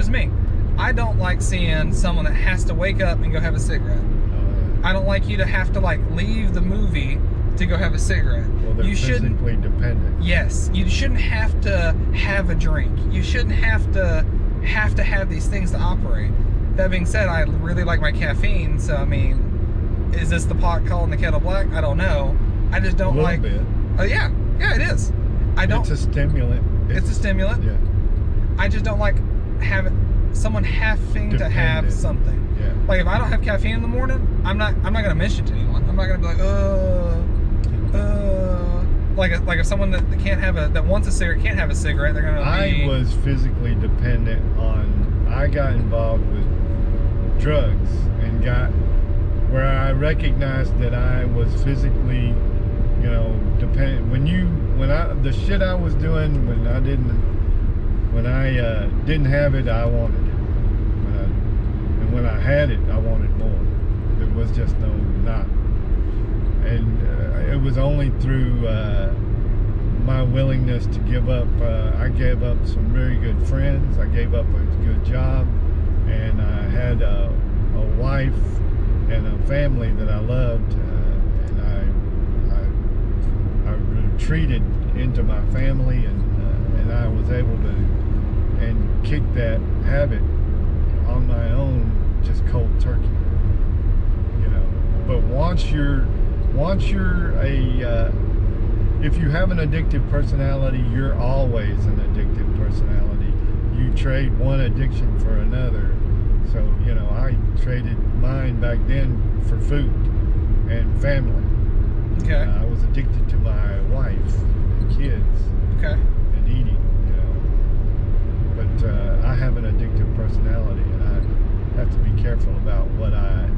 me. I don't like seeing someone that has to wake up and go have a cigarette. Oh, yeah. I don't like you to have to like leave the movie to go have a cigarette. Well, they're You shouldn't. physically dependent. Yes, you shouldn't have to have a drink. You shouldn't have to have these things to operate. That being said, I really like my caffeine, so I mean, is this the pot calling the kettle black? I don't know. I just don't like. A little bit. Oh yeah, it is. I don't. It's a stimulant. It's a stimulant. Yeah. I just don't like someone having to have Dependent. something. Yeah. Like if I don't have caffeine in the morning, I'm not gonna mention it to anyone. I'm not gonna be like, like if someone that can't have that wants a cigarette can't have a cigarette, they're gonna be. I was physically dependent on. I got involved with drugs and got where I recognized that I was physically, you know, dependent. The shit I was doing when I didn't have it, I wanted it. When I had it, I wanted more. There was just no not. And it was only through my willingness to give up. I gave up some very good friends. I gave up a good job, and I had a wife and a family that I loved, and I retreated into my family, and I was able to kick that habit on my own, just cold turkey. You know, but once you're if you have an addictive personality, you're always an addictive personality. You trade one addiction for another. So, you know, I traded mine back then for food and family. Okay. I was addicted to my wife and kids Okay. and eating, you know. But I have an addictive personality, and I have to be careful about what I,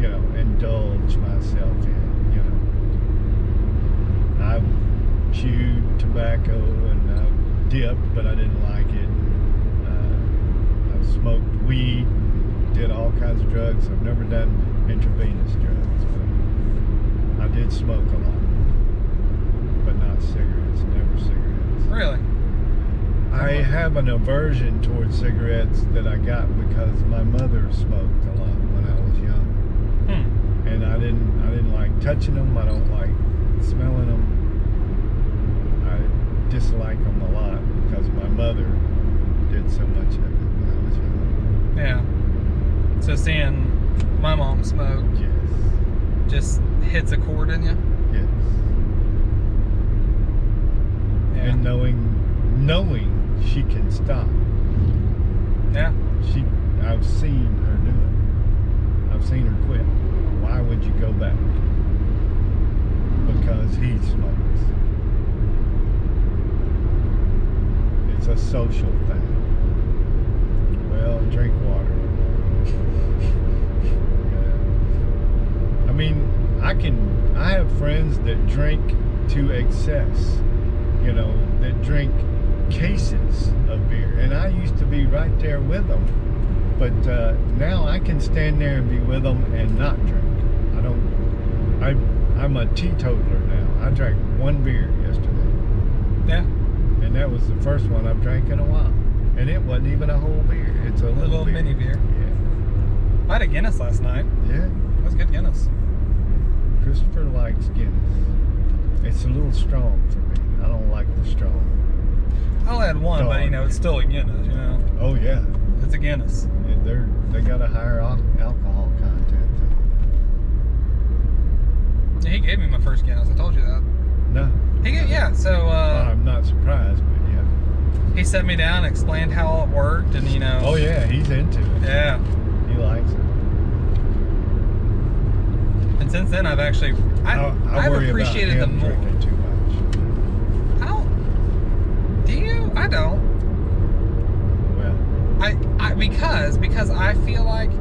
you know, indulge myself in, you know. I've chewed tobacco and I've dipped, but I didn't like it. I've smoked weed, did all kinds of drugs. I've never done intravenous drugs, but I did smoke a lot, but not cigarettes, never cigarettes. Really? I have an aversion towards cigarettes that I got because my mother smoked a lot when I was young. And I didn't like touching them. I don't like smelling them. I dislike them a lot because my mother did so much of it when I was young. Yeah. So seeing my mom smoke Yes. just hits a chord in you? Yes. Yeah. And knowing she can stop. Yeah. I've seen her do it. I've seen her quit. Why would you go back? Because he smokes. It's a social thing. Well, drink water. Yeah. I mean, I have friends that drink to excess, you know, that drink cases of beer, and I used to be right there with them, but now I can stand there and be with them and not drink. I'm a teetotaler now. I drank one beer yesterday. Yeah. And that was the first one I've drank in a while. And it wasn't even a whole beer. It's a little beer. mini beer. Yeah. I had a Guinness last night. Yeah. It was good Guinness. Christopher likes Guinness. It's a little strong for me. I don't like the strong. I only had one, but you know, it's still a Guinness, you know. Oh yeah. It's a Guinness. And they got a higher alcohol content. Yeah, he gave me my first Guinness. I told you that. No. So Well, I'm not surprised, but yeah. he set me down, explained how it worked, and you know. Oh yeah, he's into it. Yeah. He likes it. And since then, I've actually I've worry appreciated about him them more. drinking too much. I don't. Do you? I don't. Well, Because I feel like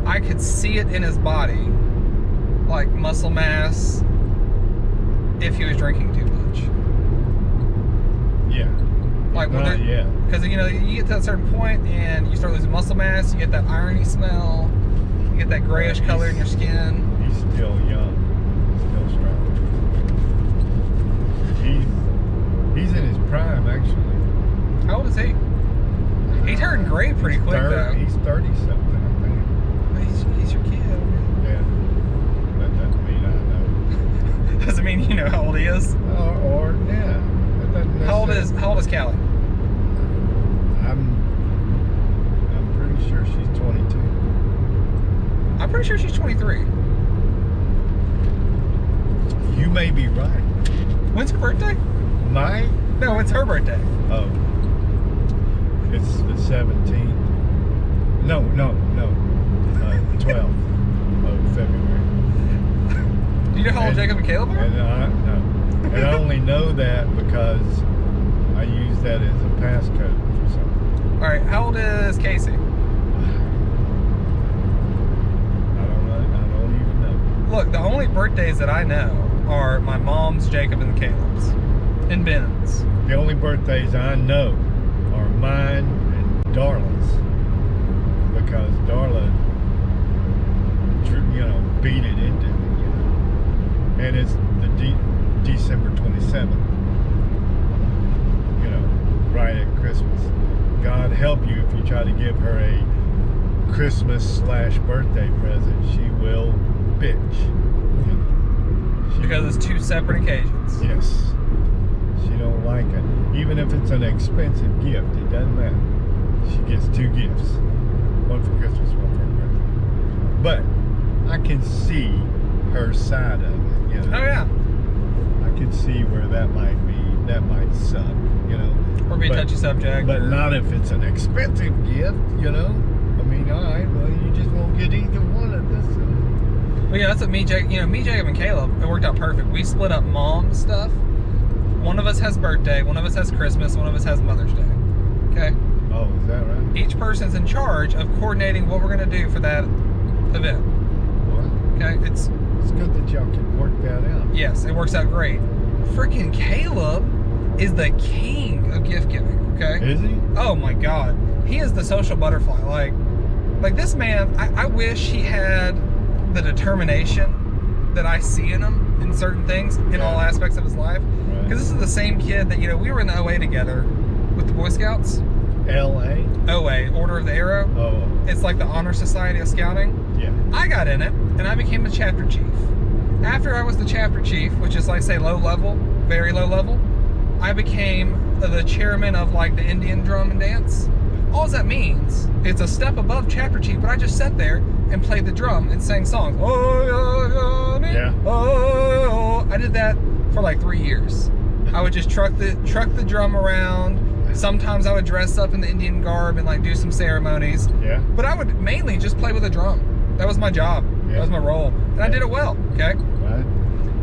I could see it in his body, like muscle mass, if he was drinking too much. yeah. Like Not yet. because you know you get to a certain point and you start losing muscle mass, you get that irony smell, you get that grayish color in your skin. He's still young, still strong. He's in his prime, actually. How old is he? He turned gray pretty quick though. He's 30-something, I think. He's your kid. Yeah. That doesn't mean I know. Doesn't mean you know how old he is. Or yeah. That doesn't How old necessarily- is Callie? I'm pretty sure she's 22. I'm pretty sure she's 23. You may be right. When's her birthday? Mine? No, it's her birthday. Oh. It's the 17th. No. 12th of February. Do you know how old Jacob and Caleb are? And I only know that because I use that as a passcode for something. All right, how old is Casey? I don't even know. Look, the only birthdays that I know are my mom's, Jacob, and Caleb's, and Ben's. The only birthdays I know are mine and Darla's, because Darla, you know, beat it into me, you know. And it's the December 27th, you know, right at Christmas. God help you if you try to give her a Christmas/birthday present, she will bitch. You know. Because it's two separate occasions. Yes. She don't like it. Even if it's an expensive gift, it doesn't matter. She gets two gifts. One for Christmas, one for her birthday. But I can see her side of it, you know. Oh yeah. I can see where that might suck, you know. Or be a touchy subject. But or... not if it's an expensive gift, you know. I mean, all right, well, you just won't get either one of this. Well, yeah, that's what me, Jacob, and Caleb, it worked out perfect. We split up mom stuff. One of us has birthday, one of us has Christmas, one of us has Mother's Day. Okay? Oh, is that right? Each person's in charge of coordinating what we're going to do for that event. What? Okay? It's good that y'all can work that out. Yes, it works out great. Freaking Caleb is the king of gift giving, okay? Is he? Oh my God. He is the social butterfly. Like this man, I wish he had the determination that I see in him in certain things, in all aspects of his life. Because this is the same kid that, we were in the OA together with the Boy Scouts. L.A.? OA, Order of the Arrow. Oh. It's like the Honor Society of Scouting. Yeah. I got in it, and I became the chapter chief. After I was the chapter chief, which is like, say, low level, very low level, I became the chairman of like the Indian drum and dance. All that means, it's a step above chapter chief, but I just sat there and played the drum and sang songs. Yeah. Oh, I did that for like 3 years. I would just truck the drum around. Sometimes I would dress up in the Indian garb and like do some ceremonies. Yeah. But I would mainly just play with a drum. That was my job. Yeah. That was my role. And I did it well, okay? Right.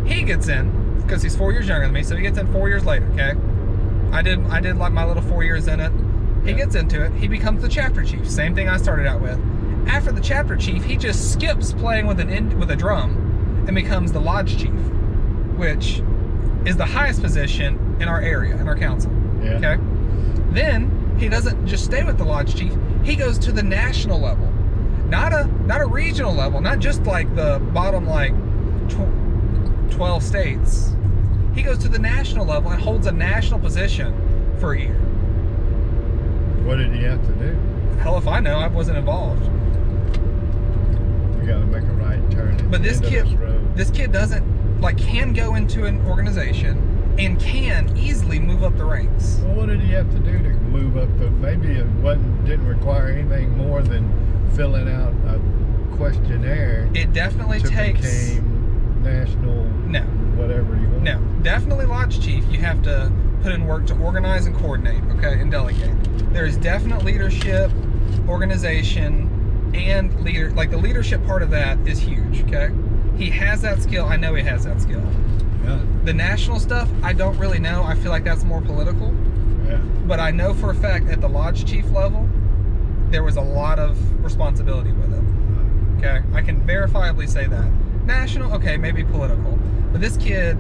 He gets in, because he's 4 years younger than me, so he gets in 4 years later, okay? I did like my little 4 years in it. He gets into it. He becomes the chapter chief. Same thing I started out with. After the chapter chief, he just skips playing with a drum and becomes the lodge chief, which is the highest position in our area, in our council. Yeah. Okay? Then he doesn't just stay with the lodge chief. He goes to the national level. Not a regional level, not just like the bottom 12 states. He goes to the national level and holds a national position for a year. What did he have to do? Hell if I know, I wasn't involved. You gotta make a right turn. But this kid doesn't, can go into an organization and can easily move up the ranks. Well, what did he have to do to move up maybe it didn't require anything more than filling out a questionnaire. It definitely takes national. No. Whatever you want. No, definitely lodge chief. You have to put in work to organize and coordinate, okay, and delegate. There's definite leadership, organization, and the leadership part of that is huge, okay? He has that skill. I know he has that skill. Yeah. The national stuff, I don't really know. I feel like that's more political. Yeah. But I know for a fact at the lodge chief level, there was a lot of responsibility with it. Okay? I can verifiably say that. National, okay, maybe political. But this kid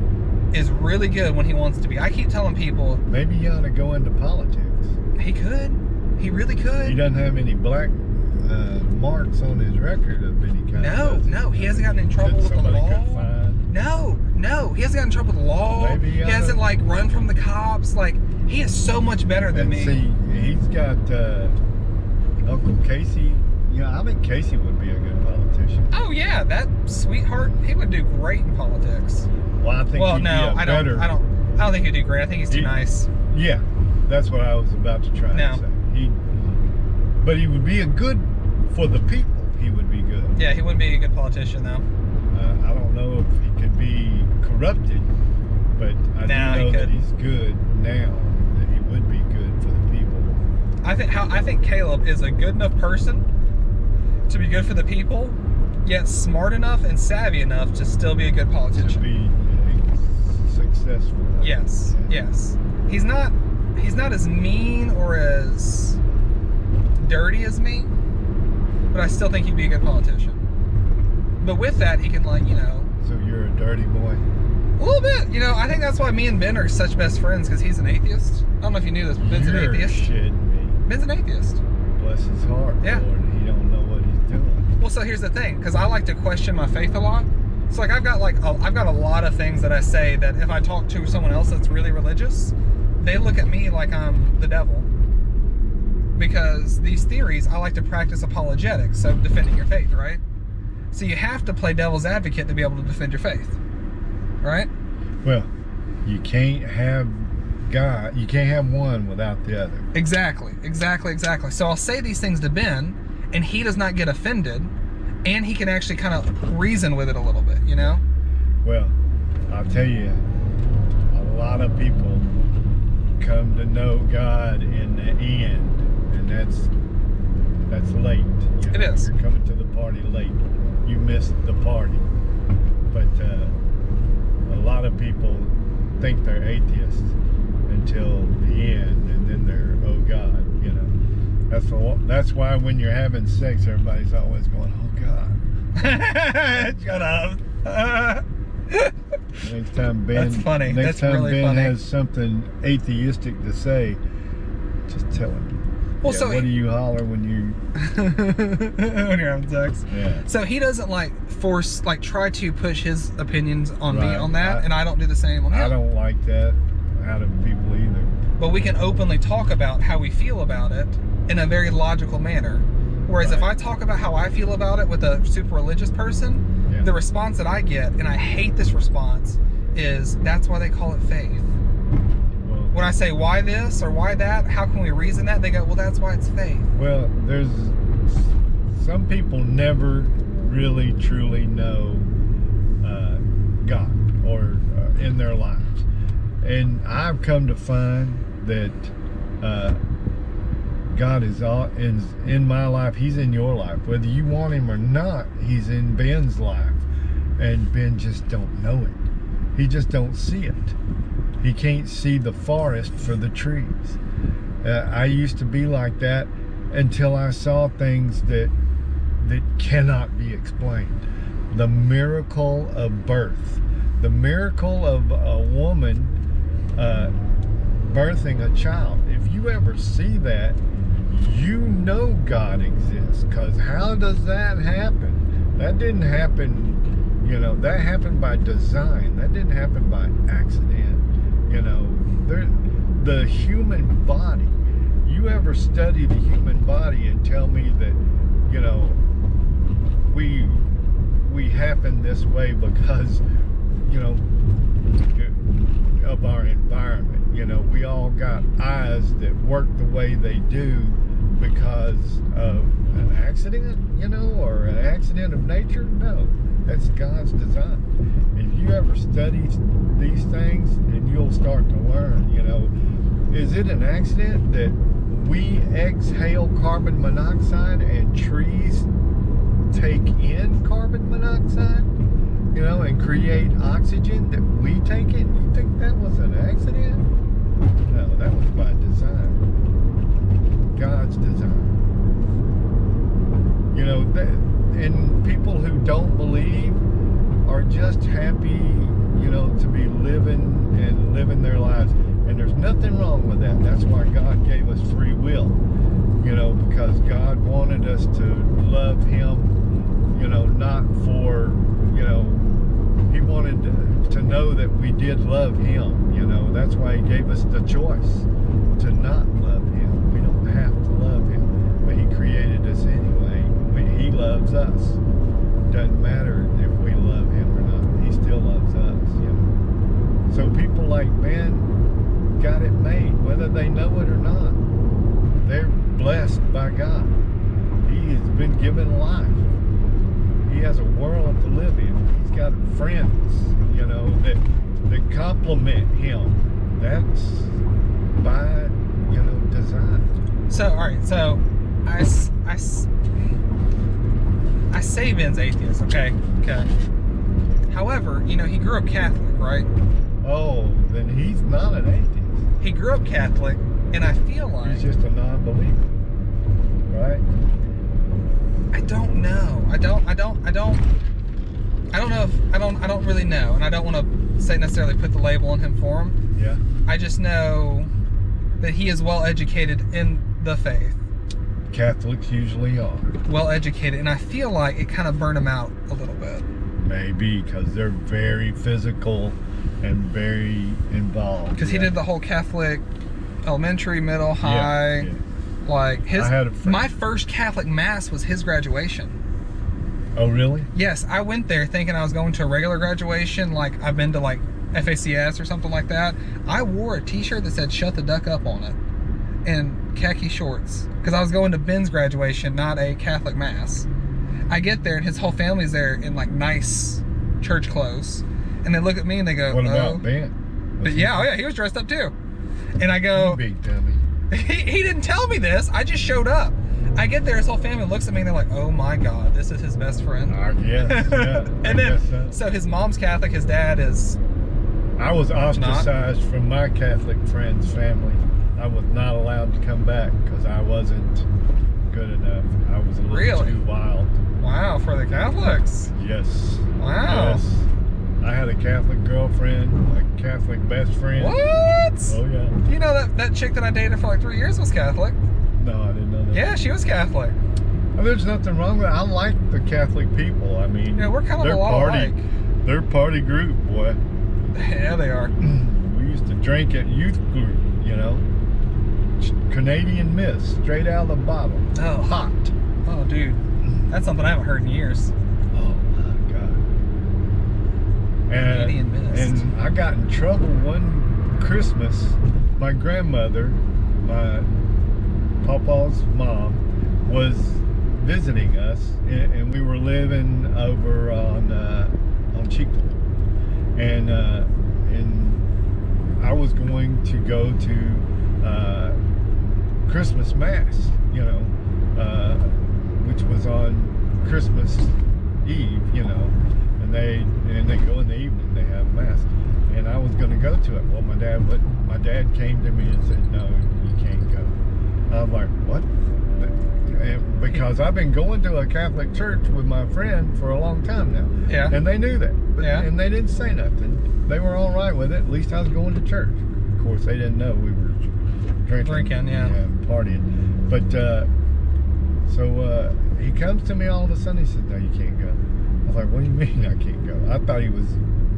is really good when he wants to be. I keep telling people... Maybe he ought to go into politics. He could. He really could. He doesn't have any black marks on his record of any kind. No. He hasn't gotten in trouble with the law. No. He hasn't gotten in trouble with the law. Maybe he hasn't, run from the cops. He is so much better than me. See, he's got Uncle Casey. I think Casey would be a good politician. Oh, yeah. That sweetheart, he would do great in politics. Well, I think he'd be a better... I don't think he'd do great. I think he's too nice. Yeah, that's what I was about to try to say. But he would be for the people. He would be good. Yeah, he wouldn't be a good politician, though. I don't know if he could be corrupted, but I do know that he's good now. That he would be good for the people. I think Caleb is a good enough person to be good for the people, yet smart enough and savvy enough to still be a good politician. To be successful. Yes. He's not as mean or as dirty as me, but I still think he'd be a good politician. But with that, he can So you're a dirty boy? A little bit. I think that's why me and Ben are such best friends, because he's an atheist. I don't know if you knew this, but Ben's an atheist. Shitting me. Ben's an atheist. Bless his heart, yeah. Lord. He don't know what he's doing. Well, so here's the thing, because I like to question my faith a lot. So I've got a lot of things that I say that if I talk to someone else that's really religious, they look at me like I'm the devil. Because these theories, I like to practice apologetics, so defending your faith, right? So you have to play devil's advocate to be able to defend your faith, right? Well, you can't have God, you can't have one without the other. Exactly. So I'll say these things to Ben, and he does not get offended, and he can actually kind of reason with it a little bit, Well, I'll tell you, a lot of people come to know God in the end, and that's late. It is. You're coming to the party late. You missed the party. But a lot of people think they're atheists until the end, and then they're, oh God, you know. That's why when you're having sex, everybody's always going, oh God. Shut up. Next time Ben, That's funny. Next That's time really Ben funny. has something atheistic to say, just tell him. Well, Yeah, so what do you holler when you? when you're having sex? Yeah. So he doesn't like force, like try to push his opinions on me Right. on that, and I don't do the same on him. I don't like that out of people either. But we can openly talk about how we feel about it in a very logical manner. Whereas if I talk about how I feel about it with a super religious person, Yeah. the response that I get, and I hate this response, is that's why they call it faith. Well, When I say why this or why that, how can we reason that? They go, well, that's why it's faith. well, there's some people never really truly know God or in their lives, and I've come to find that God is in my life. He's in your life, whether you want him or not. He's in Ben's life, and Ben just don't know it. He just don't see it. He can't see the forest for the trees. I used to be like that until I saw things that cannot be explained. The miracle of birth, the miracle of a woman birthing a child. If you ever see that, you know God exists. Because how does that happen? That didn't happen, you know, that happened by design. That didn't happen by accident. You know, the human body. You ever study the human body and tell me that, you know, we happen this way because, you know, of our environment. You know, we all got eyes that work the way they do because of an accident, you know, or an accident of nature. No, that's God's design. If you ever study these things, and you'll start to learn, you know, is it an accident that we exhale carbon monoxide and trees take in carbon monoxide, you know, and create oxygen that we take in? You think that was an accident? No, that was by design. God's design. You know, and people who don't believe are just happy, you know, to be living their lives. And there's nothing wrong with that. That's why God gave us free will, you know, because God wanted us to love him, you know, not for, you know, he wanted to know that we did love him, you know. That's why he gave us the choice to not love him. We don't have to love him, but he created us anyway. He loves us. Doesn't matter if we love him or not. He still loves us, you know. So people like Ben got it made, whether they know it or not. They're blessed by God. He has been given life. He has a world to live in. He's got friends, you know, that compliment him. That's by, you know, design. So, all right, so I say Ben's atheist, okay? However, you know, he grew up Catholic, right? Oh, then he's not an atheist. He grew up Catholic, and I feel like He's just a non-believer, right? I don't know. I don't really know, and I don't want to say necessarily put the label on him for him. Yeah. I just know that he is well educated in the faith. Catholics usually are. Well educated, and I feel like it kind of burned him out a little bit. Maybe because they're very physical and very involved. Because he did the whole Catholic elementary, middle, high. Yeah. Like I had a friend. my first Catholic mass was his graduation. Oh, really? Yes, I went there thinking I was going to a regular graduation, like I've been to like FACS or something like that. I wore a t-shirt that said "Shut the Duck Up" on it and khaki shorts because I was going to Ben's graduation, not a Catholic mass. I get there and his whole family's there in like nice church clothes, and they look at me and they go, What about "Oh." Ben? But yeah, oh yeah, he was dressed up too. And I go, You big dummy. he didn't tell me this. I just showed up. I get there, his whole family looks at me and they're like, "Oh my God, this is his best friend." Yes, yeah. And then, so his mom's Catholic, his dad is. I was ostracized from my Catholic friends' family. I was not allowed to come back because I wasn't good enough. I was a little too wild. Wow, for the Catholics. Yes. Wow. Yes. I had a Catholic girlfriend, a Catholic best friend. What? Oh yeah. You know that chick that I dated for like 3 years was Catholic? No, I didn't know that. Yeah, she was Catholic. Well, there's nothing wrong with it. I like the Catholic people. I mean, yeah, we're kind of a lot alike. They're party group, boy. Yeah, they are. We used to drink at youth group, you know. Canadian Mist, straight out of the bottle. Oh. Hot. Oh, dude. That's something I haven't heard in years. Oh, my God. Canadian Mist. And I got in trouble one Christmas. My grandmother, my Papa's mom, was visiting us, and we were living over on Chico. And I was going to go to Christmas Mass, you know, which was on Christmas Eve, you know, and they go in the evening, they have Mass, and I was going to go to it. Well, my dad came to me and said, "No, you can't go." I was like, "What?" And because I've been going to a Catholic church with my friend for a long time now. Yeah. And they knew that. Yeah. And they didn't say nothing. They were all right with it. At least I was going to church. Of course, they didn't know we were drinking, yeah. Partying. But so he comes to me all of a sudden. He says, "No, you can't go." I was like, "What do you mean I can't go?" I thought he was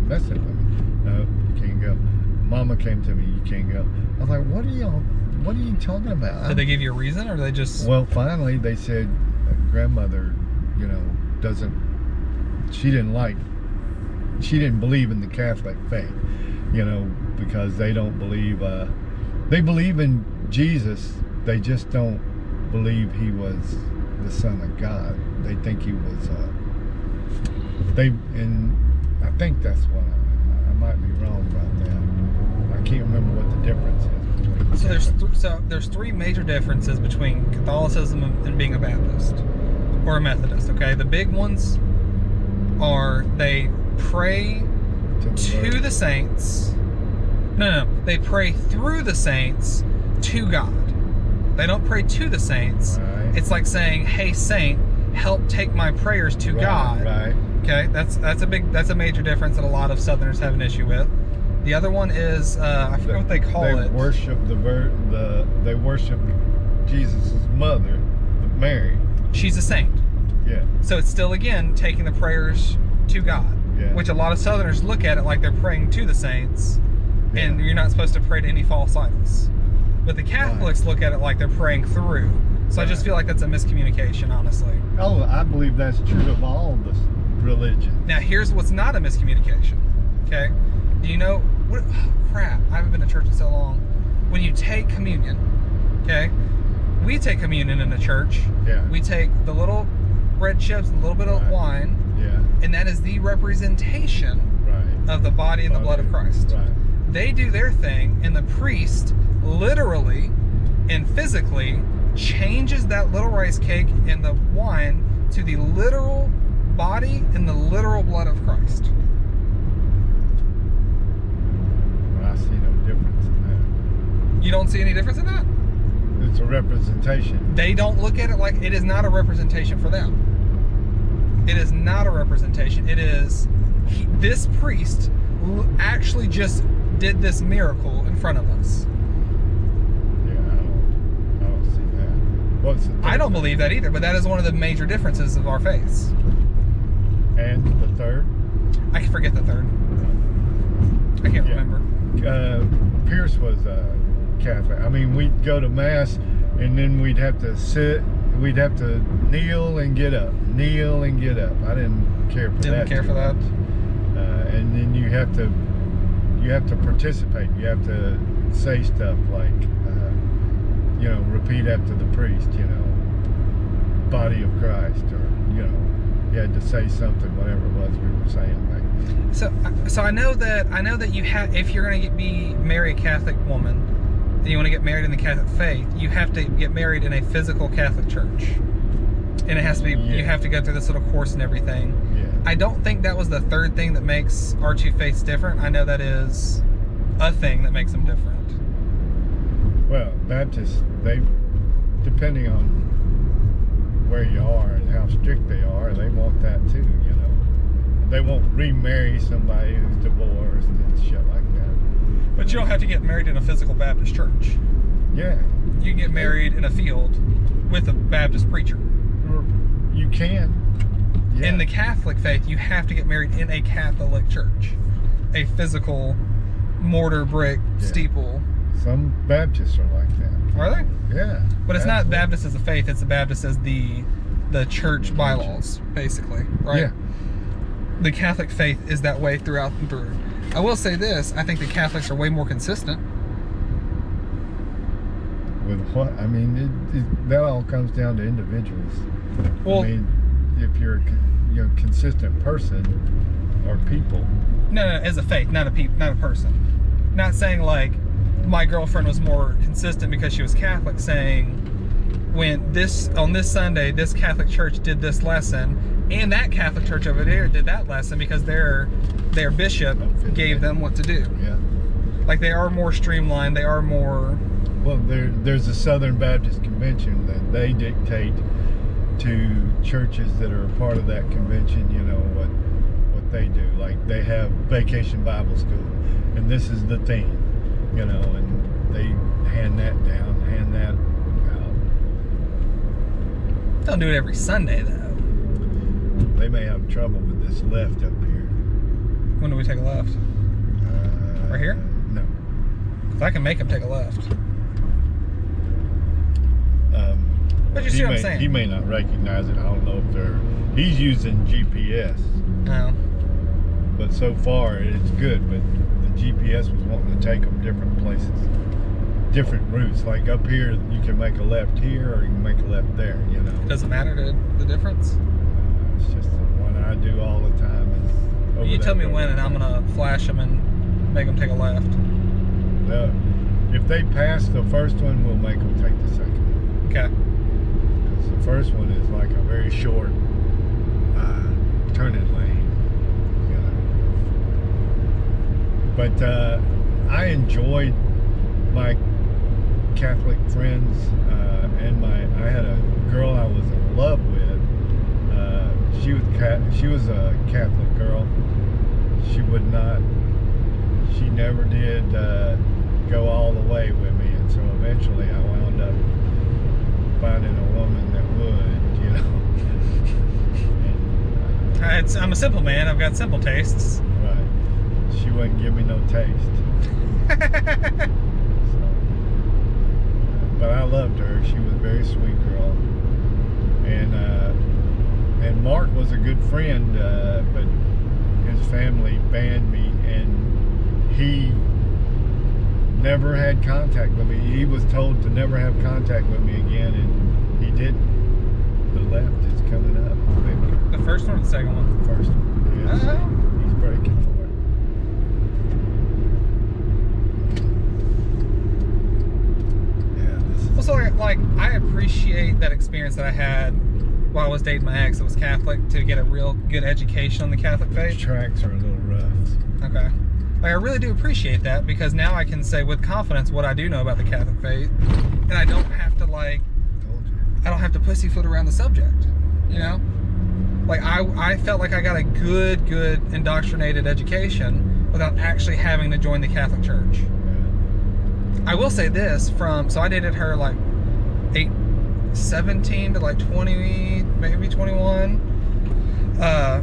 messing with me. "No, you can't go." Mama came to me, "You can't go." I was like, "What are you talking about?" Did they give you a reason, or they just? Well, finally they said, grandmother, you know, she didn't believe in the Catholic faith, you know, because they don't believe, they believe in Jesus, they just don't believe he was the Son of God. They think he was, and I think that's what, I might be wrong about that. I can't remember what the difference is. So there's three major differences between Catholicism and being a Baptist or a Methodist. Okay, the big ones are they pray to the saints. No, they pray through the saints to God. They don't pray to the saints. Right. It's like saying, "Hey, saint, help take my prayers to God." Right. Okay, that's a major difference that a lot of Southerners have an issue with. The other one is I forget what they call it. They worship they worship Jesus' mother, Mary. She's a saint. Yeah. So it's still again taking the prayers to God, yeah. Which a lot of Southerners look at it like they're praying to the saints, and you're not supposed to pray to any false idols. But the Catholics look at it like they're praying through. So I just feel like that's a miscommunication, honestly. Oh, I believe that's true of all the religions. Now here's what's not a miscommunication. Okay, do you know what? Oh, crap! I haven't been to church in so long. When you take communion, okay, we take communion in the church. Yeah. We take the little bread chips and a little bit of wine. Yeah. And that is the representation of the body and the blood of Christ. Right. They do their thing, and the priest literally and physically changes that little rice cake and the wine to the literal body and the literal blood of Christ. I see no difference in You don't see any difference in that? that. It's a representation. They don't look at it like it is not a representation for them. It is not a representation. It is this priest actually just did this miracle in front of us. Yeah, I don't see that. What's the I don't believe that either, but that is one of the major differences of our faiths. And the third? I can forget the third. I can't remember. Pierce was Catholic. I mean, we'd go to Mass, and then we'd have to sit. We'd have to kneel and get up. Kneel and get up. I didn't care for that. Didn't care for that. And then you have to participate. You have to say stuff like, you know, repeat after the priest. You know, body of Christ, or you know, you had to say something, whatever it was we were saying. Like, So I know that you have. If you're going to marry a Catholic woman, and you want to get married in the Catholic faith, you have to get married in a physical Catholic church. And it has to be, you have to go through this little course and everything. Yeah. I don't think that was the third thing that makes our two faiths different. I know that is a thing that makes them different. Well, Baptists, they, depending on where you are and how strict they are, they want that too, you know. They won't remarry somebody who's divorced and shit like that. But you don't have to get married in a physical Baptist church. Yeah. You can get married in a field with a Baptist preacher. You can. Yeah. In the Catholic faith, you have to get married in a Catholic church. A physical mortar brick steeple. Some Baptists are like that. Are they? Yeah. But it's not Baptist as a faith, it's the Baptist as the church bylaws, basically, right? Yeah. The Catholic faith is that way throughout and through. I will say this, I think the Catholics are way more consistent. With what? I mean, that all comes down to individuals. Well, I mean, if you're a consistent person or people. No, as a faith, not a person. Not saying like my girlfriend was more consistent because she was Catholic, saying when on this Sunday this Catholic church did this lesson and that Catholic church over there did that lesson because their bishop gave them what to do. Yeah. Like they are more streamlined, they are more. Well, there's a Southern Baptist Convention that they dictate to churches that are a part of that convention, you know, what they do. Like they have Vacation Bible School, and this is the theme, you know, and they hand that out. Don't do it every Sunday though. They may have trouble with this left up here. When do we take a left? Right here? No. If I can make them take a left. But you see what I'm saying? He may not recognize it. I don't know if he's using GPS. No. But so far it's good, but the GPS was wanting to take them different places, different routes. Like up here, you can make a left here or you can make a left there, you know. Does it matter the difference? It's just the one I do all the time. Is You tell me when and I'm going to flash them and make them take a left. If they pass the first one, we'll make them take the second. Okay. Because the first one is like a very short turning lane, you know. But I enjoyed my Catholic friends, and I had a girl I was in love with. She was a Catholic girl. She never did go all the way with me, and so eventually I wound up finding a woman that would, you know. And, I'm a simple man. I've got simple tastes. right. She wouldn't give me no taste. So, but I loved her. She was a very sweet girl. And Mark was a good friend, but his family banned me, and he never had contact with me. He was told to never have contact with me again, and he didn't. The left is coming up. Maybe. The first one or the second one? The first one. Yes. He's breaking for it. Yeah. Well, so like I appreciate that experience that I had while I was dating my ex that was Catholic to get a real good education on the Catholic faith. The tracks are a little rough. Okay. Like, I really do appreciate that because now I can say with confidence what I do know about the Catholic faith, and I don't have to I don't have to pussyfoot around the subject, you know? Like I felt like I got a good indoctrinated education without actually having to join the Catholic Church. I will say this so I dated her like 17 to like 20, maybe 21,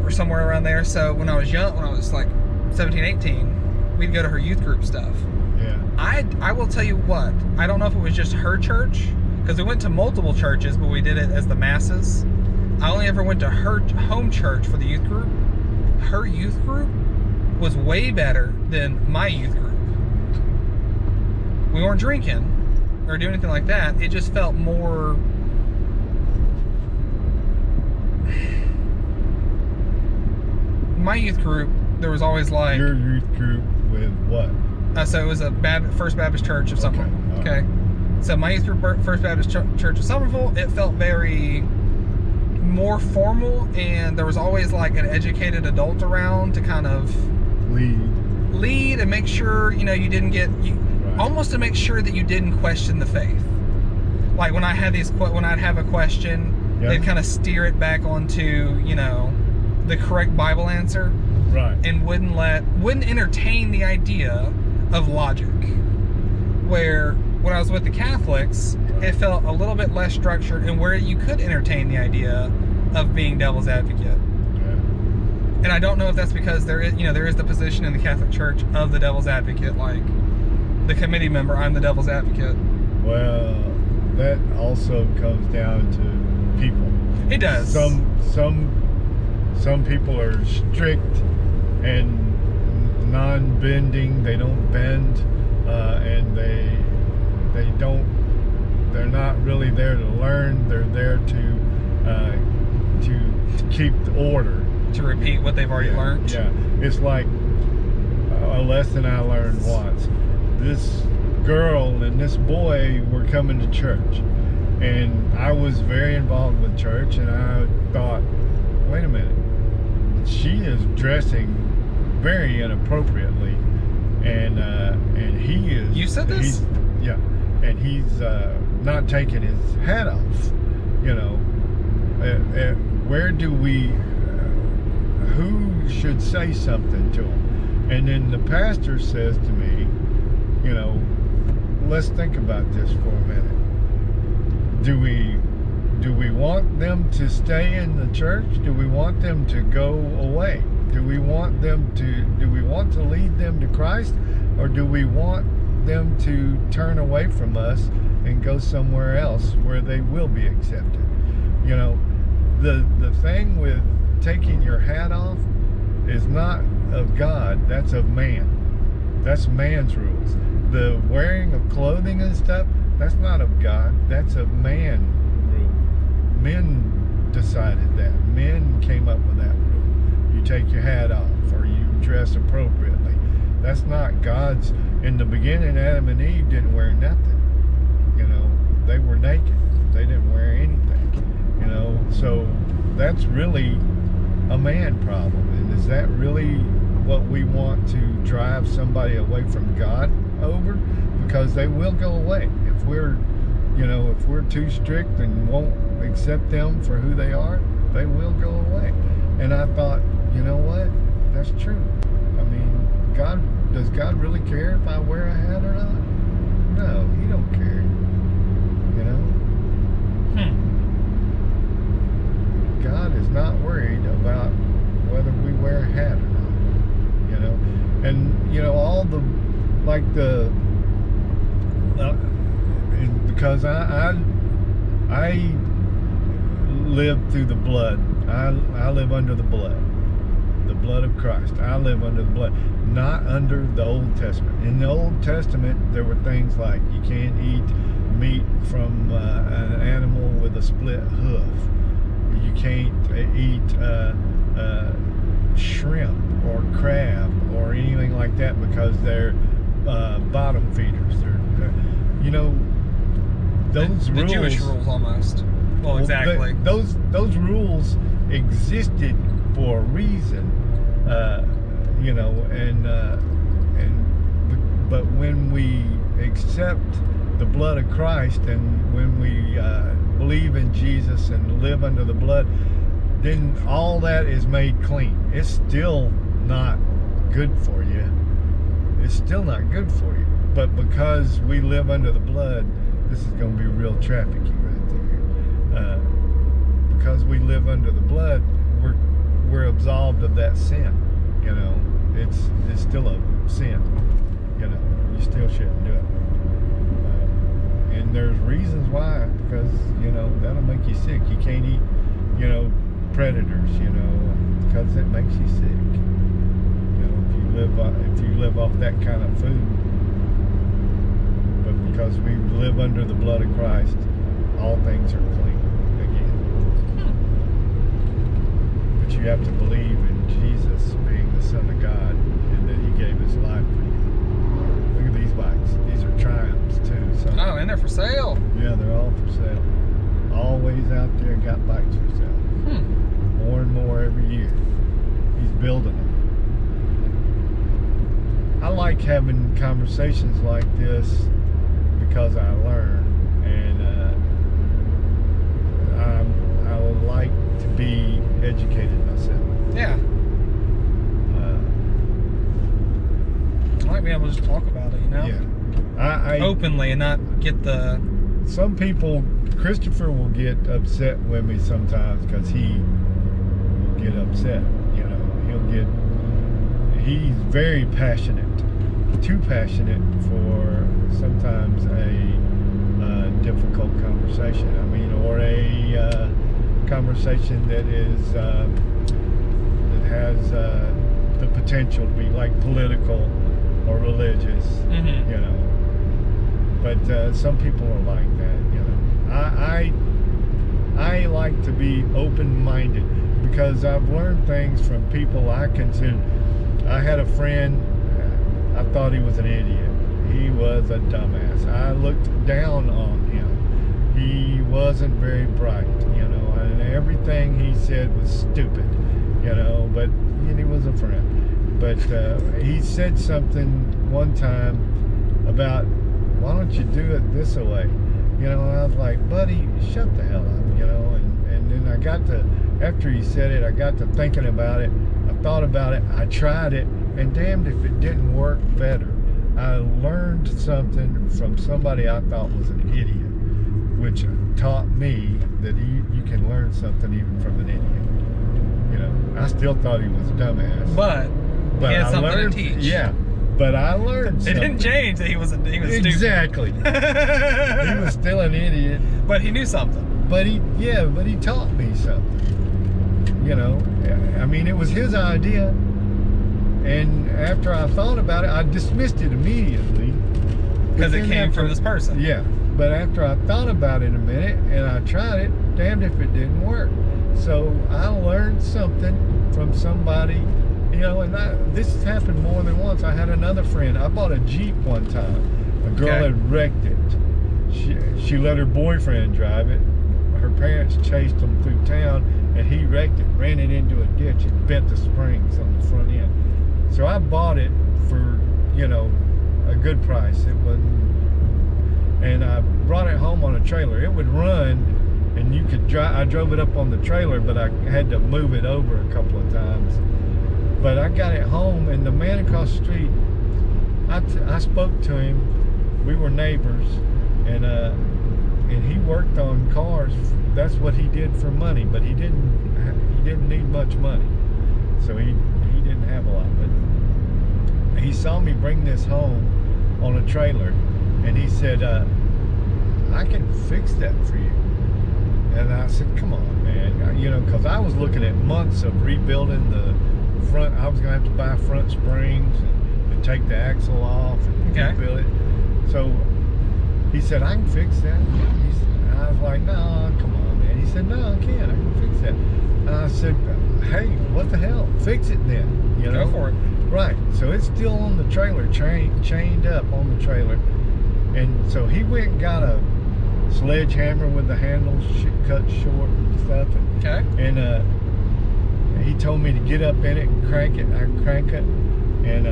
or somewhere around there. So when I was like 17, 18, we'd go to her youth group stuff. Yeah. I will tell you what, I don't know if it was just her church, because we went to multiple churches, but we did it as the masses. I only ever went to her home church for the youth group. Her youth group was way better than my youth group. We weren't drinking or doing anything like that. It just felt more... My youth group, there was always like... Your youth group with what? So it was a First Baptist Church of Somerville. Okay. Okay. So my youth group, First Baptist Church of Somerville, it felt very more formal, and there was always like an educated adult around to kind of lead and make sure, you know, you didn't get, almost to make sure that you didn't question the faith. Like when I'd have a question, they'd kind of steer it back onto, you know, the correct Bible answer. Right. And wouldn't entertain the idea of logic. Where when I was with the Catholics, it felt a little bit less structured, and where you could entertain the idea of being devil's advocate. Yeah. And I don't know if that's because there is the position in the Catholic Church of the devil's advocate, like the committee member, I'm the devil's advocate. Well, that also comes down to people. It does. Some people are strict and non-bending. They don't bend, and they're not really there to learn. They're there to keep the order. To repeat what they've already learned. Yeah, it's like a lesson I learned once. This girl and this boy were coming to church, and I was very involved with church, and I thought, wait a minute, she is dressing very inappropriately, and he is. You said this? Yeah, and he's not taking his hat off. You know, where do we? Who should say something to him? And then the pastor says to me, you know, let's think about this for a minute. Do we want them to stay in the church? Do we want them to go away? Do we want to lead them to Christ, or do we want them to turn away from us and go somewhere else where they will be accepted? You know, the thing with taking your hat off is not of God, that's of man. That's man's rules. The wearing of clothing and stuff, that's not of God, that's of man rule. Men decided that. Men came up with that rule. You take your hat off, or you dress appropriately. That's not God's. In the beginning, Adam and Eve didn't wear nothing. You know, they were naked. They didn't wear anything. You know, so that's really a man problem. And is that really what we want to drive somebody away from God over? Because they will go away if we're too strict and won't accept them for who they are. They will go away. And I thought, you know what? That's true. I mean, does God really care if I wear a hat or not? No, He don't care. You know. God is not worried about whether we wear a hat or not, you know. And you know, all the because I live through the blood. I live under the blood of Christ. I live under the blood, not under the Old Testament. In the Old Testament, there were things like you can't eat meat from an animal with a split hoof. You can't eat shrimp or crab or anything like that because they're bottom feeders. They're you know, those rules. The Jewish rules almost. Well, exactly. Those rules existed for a reason, you know, but when we accept the blood of Christ, and when we believe in Jesus and live under the blood, then all that is made clean. It's still not good for you. It's still not good for you. But because we live under the blood, this is going to be real trafficky right there. Because we live under the blood, we're absolved of that sin. You know, it's still a sin. You know, you still shouldn't do it. And there's reasons why, because, you know, that'll make you sick. You can't eat, you know, predators, you know, because it makes you sick. You know, if you live off that kind of food. But because we live under the blood of Christ, all things are clean again. But you have to believe in Jesus being the Son of God, and that He gave His life for you. these bikes. These are Triumphs too. So Oh, and they're for sale. yeah, they're all for sale. Always out there got bikes for sale. More and more every year. He's building them. I like having conversations like this because I learn, and I would like to be educated myself. Yeah. I like being able to just talk about it, you know? Yeah. I Openly and not get the... Some people, Christopher will get upset with me sometimes because he will get upset. You know, he's very passionate, too passionate for sometimes a difficult conversation. I mean, or a conversation that is that has the potential to be like political or religious. You know. But some people are like that, you know. I like to be open-minded because I've learned things from people I consider. I had a friend, I thought he was an idiot. He was a dumbass. I looked down on him. He wasn't very bright, you know, and everything he said was stupid, you know, but he was a friend. But he said something one time about, why don't you do it this way? You know, and I was like, buddy, shut the hell up, you know. And then I got to, after he said it, I got to thinking about it. I thought about it. I tried it. And damned if it didn't work better. I learned something from somebody I thought was an idiot, which taught me that you can learn something even from an idiot. You know, I still thought he was a dumbass. But he had something to teach. Yeah. But I learned something. It didn't change that he was stupid. Exactly. He was still an idiot. But he knew something. But he taught me something. You know, I mean, it was his idea. And after I thought about it, I dismissed it immediately. Because it came from this person. Yeah. But after I thought about it a minute and I tried it, damned if it didn't work. So I learned something from somebody. You know, and this has happened more than once. I had another friend. I bought a Jeep one time. A girl had wrecked it. She let her boyfriend drive it. Her parents chased them through town, and he wrecked it, ran it into a ditch, and bent the springs on the front end. So I bought it for, you know, a good price. It wasn't, and I brought it home on a trailer. It would run, and you could drive. I drove it up on the trailer, but I had to move it over a couple of times. But I got it home, and the man across the street, I spoke to him. We were neighbors, and he worked on cars. That's what he did for money, but he didn't need much money, so he didn't have a lot. But he saw me bring this home on a trailer, and he said, "I can fix that for you." And I said, "Come on, man," you know, because I was looking at months of rebuilding the front. I was gonna have to buy front springs and take the axle off and rebuild it. So he said, "I can fix that." I was like, "No, come on, man." He said, "No, I can't. I can fix that." And I said, "Hey, what the hell? Fix it then." You know? Go for it. Right. So it's still on the trailer, chained up on the trailer. And so he went and got a sledgehammer with the handles cut short and stuff. And he told me to get up in it and crank it. I crank it, and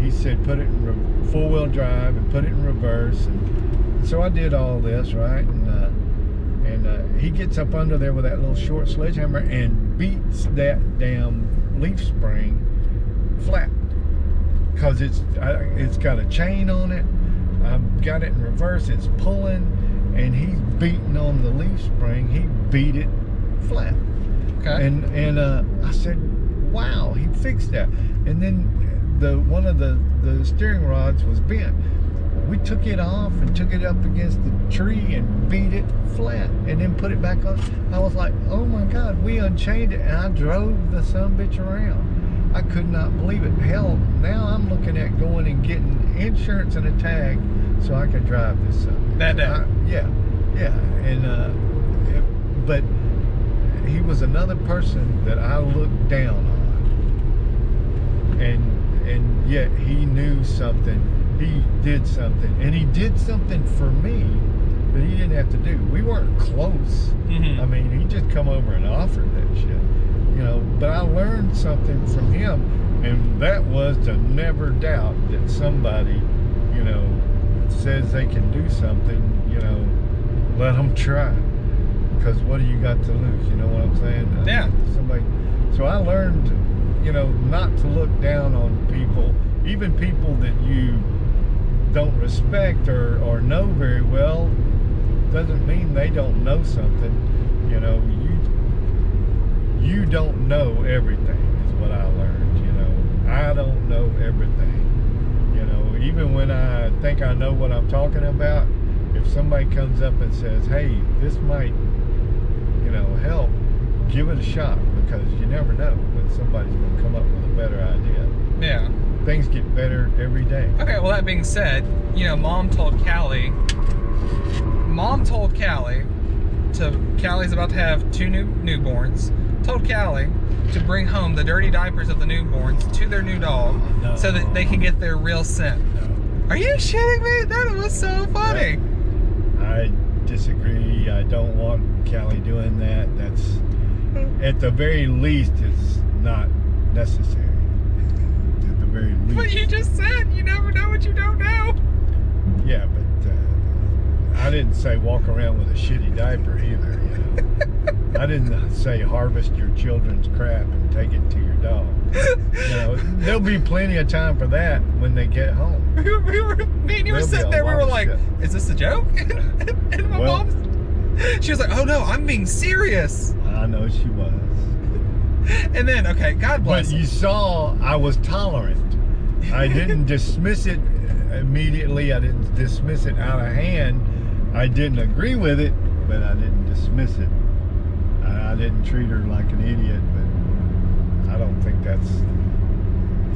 he said put it in four-wheel drive and put it in reverse. And so I did all this, right? And he gets up under there with that little short sledgehammer and beats that damn leaf spring flat, because it's got a chain on it. I've got it in reverse. It's pulling, and he's beating on the leaf spring. He beat it flat. Okay. And I said, "Wow, he fixed that." And then one of the steering rods was bent. We took it off and took it up against the tree and beat it flat, and then put it back on. I was like, "Oh my God!" We unchained it, and I drove the sumbitch around. I could not believe it. Hell, now I'm looking at going and getting insurance and a tag so I can drive this sucker. That day. Yeah. And but he was another person that I looked down on, and yet he knew something. he did something, and he did something for me that he didn't have to do. We weren't close. I mean, he just come over and offered that shit, you know. But I learned something from him, and that was to never doubt that somebody, you know, says they can do something, you know, let them try. Because what do you got to lose? You know what I'm saying? Yeah. Somebody. So I learned, you know, not to look down on people, even people that you don't respect or know very well. Doesn't mean they don't know something. You know, you don't know everything is what I learned. You know, I don't know everything. You know, even when I think I know what I'm talking about, if somebody comes up and says, hey, this might, you know, help, give it a shot, because you never know when somebody's going to come up with a better idea. Yeah. Things get better every day. Okay, well, that being said, you know, Mom told Callie Callie's about to have 2 newborns, told Callie to bring home the dirty diapers of the newborns to their new dog so that they can get their real scent. No. Are you shitting me? That was so funny. I disagree. I don't want Callie doing that. That's, at the very least, it's not necessary. At the very least. But you just said you never know what you don't know. Yeah, but I didn't say walk around with a shitty diaper either, you know. I didn't say harvest your children's crap and take it to your dog. You know, there'll be plenty of time for that when they get home. Me and you were sitting there, we were like, is this a joke? And my mom, she was like, oh no, I'm being serious. I know she was. And then, okay, God bless. But you saw I was tolerant. I didn't dismiss it immediately. I didn't dismiss it out of hand. I didn't agree with it, but I didn't dismiss it. I didn't treat her like an idiot, but I don't think that's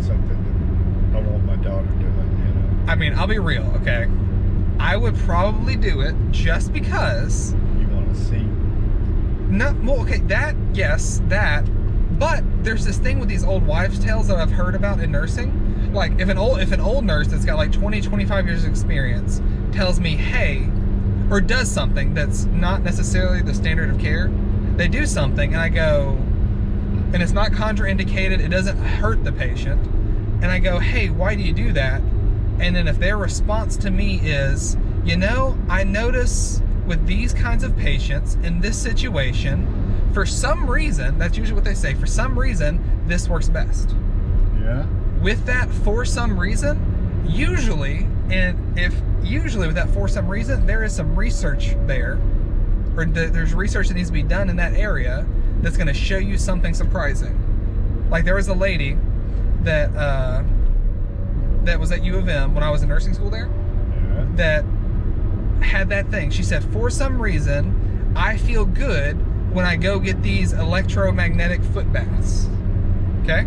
something that I want my daughter doing, you know. I mean, I'll be real, okay? I would probably do it just because... You want to see? No, well, okay, that, yes, that. But there's this thing with these old wives' tales that I've heard about in nursing. Like, if an old nurse that's got like 20, 25 years of experience tells me, hey, or does something that's not necessarily the standard of care, they do something and I go, and it's not contraindicated, it doesn't hurt the patient, and I go, hey, why do you do that? And then if their response to me is, you know, I notice with these kinds of patients in this situation, for some reason, that's usually what they say, for some reason, this works best. Yeah. With that, for some reason, usually with that for some reason, there is some research there, or there's research that needs to be done in that area that's going to show you something surprising. Like there was a lady that that was at U of M when I was in nursing school there, that had that thing. She said, for some reason, I feel good when I go get these electromagnetic foot baths. Okay?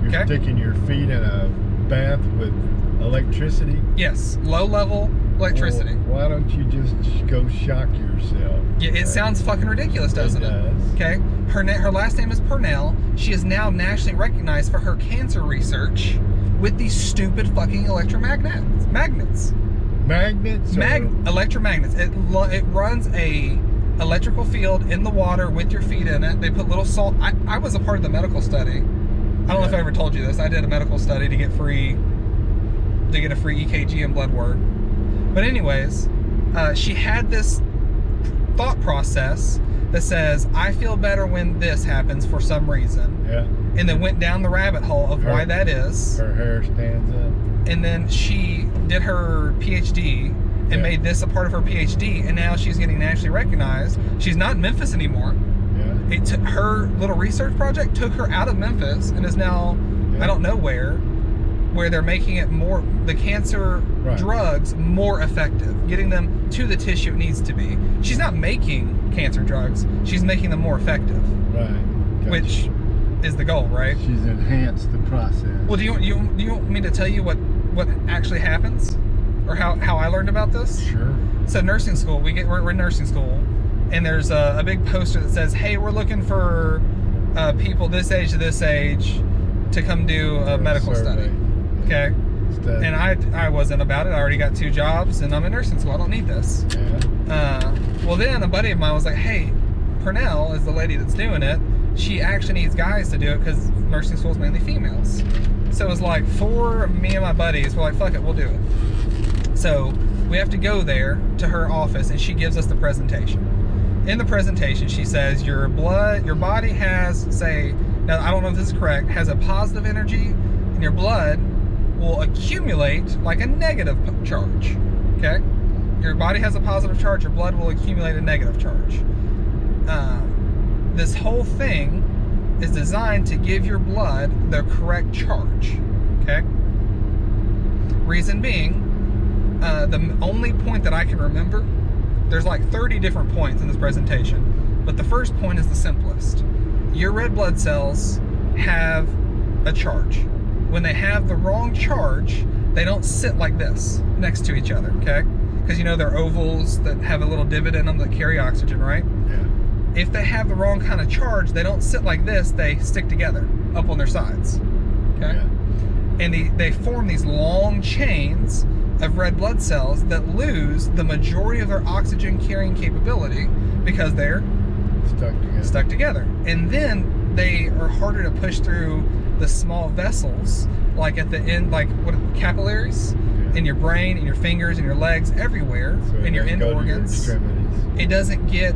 You're sticking your feet in a bath with electricity? Yes, low level electricity. Well, why don't you just go shock yourself? Yeah, it sounds fucking ridiculous, doesn't it? Okay. Her last name is Purnell. She is now nationally recognized for her cancer research with these stupid fucking electromagnets. Magnets? Electromagnets. It runs a electrical field in the water with your feet in it. They put little salt. I was a part of the medical study. I don't know if I ever told you this. I did a medical study to get a free EKG and blood work. But anyways, she had this thought process that says, I feel better when this happens for some reason. Yeah. And then went down the rabbit hole of why that is. Her hair stands up. And then she did her PhD and made this a part of her PhD, and now she's getting nationally recognized. She's not in Memphis anymore. Yeah. It took her little research project took her out of Memphis and is now I don't know where they're making it more, the cancer drugs more effective, getting them to the tissue it needs to be. She's not making cancer drugs, she's making them more effective. Right. Gotcha. Which is the goal, right? She's enhanced the process. Well, do you want me to tell you what actually happens? Or how I learned about this? Sure. So nursing school, we're in nursing school, and there's a big poster that says, hey, we're looking for people this age to this age to come do a medical study. Okay? Study. And I wasn't about it. I already got 2 jobs and I'm in nursing school. I don't need this. Yeah. Well, then a buddy of mine was like, hey, Purnell is the lady that's doing it. She actually needs guys to do it because nursing school is mainly females. So it was like 4 of me and my buddies were like, fuck it, we'll do it. So we have to go there to her office and she gives us the presentation. In the presentation, she says your body has, say, now I don't know if this is correct, has a positive energy and your blood will accumulate like a negative charge, okay? Your body has a positive charge, your blood will accumulate a negative charge. This whole thing is designed to give your blood the correct charge, okay? Reason being, the only point that I can remember, there's like 30 different points in this presentation, but the first point is the simplest. Your red blood cells have a charge. When they have the wrong charge, they don't sit like this next to each other, okay? Because you know they're ovals that have a little divot in them that carry oxygen, right? Yeah. If they have the wrong kind of charge, they don't sit like this, they stick together up on their sides, okay? Yeah. And they form these long chains of red blood cells that lose the majority of their oxygen carrying capability because they're stuck together. And then they are harder to push through the small vessels, like at the end, like what capillaries, in your brain, in your fingers, in your legs, everywhere, So in your end organs. Extremities. It doesn't get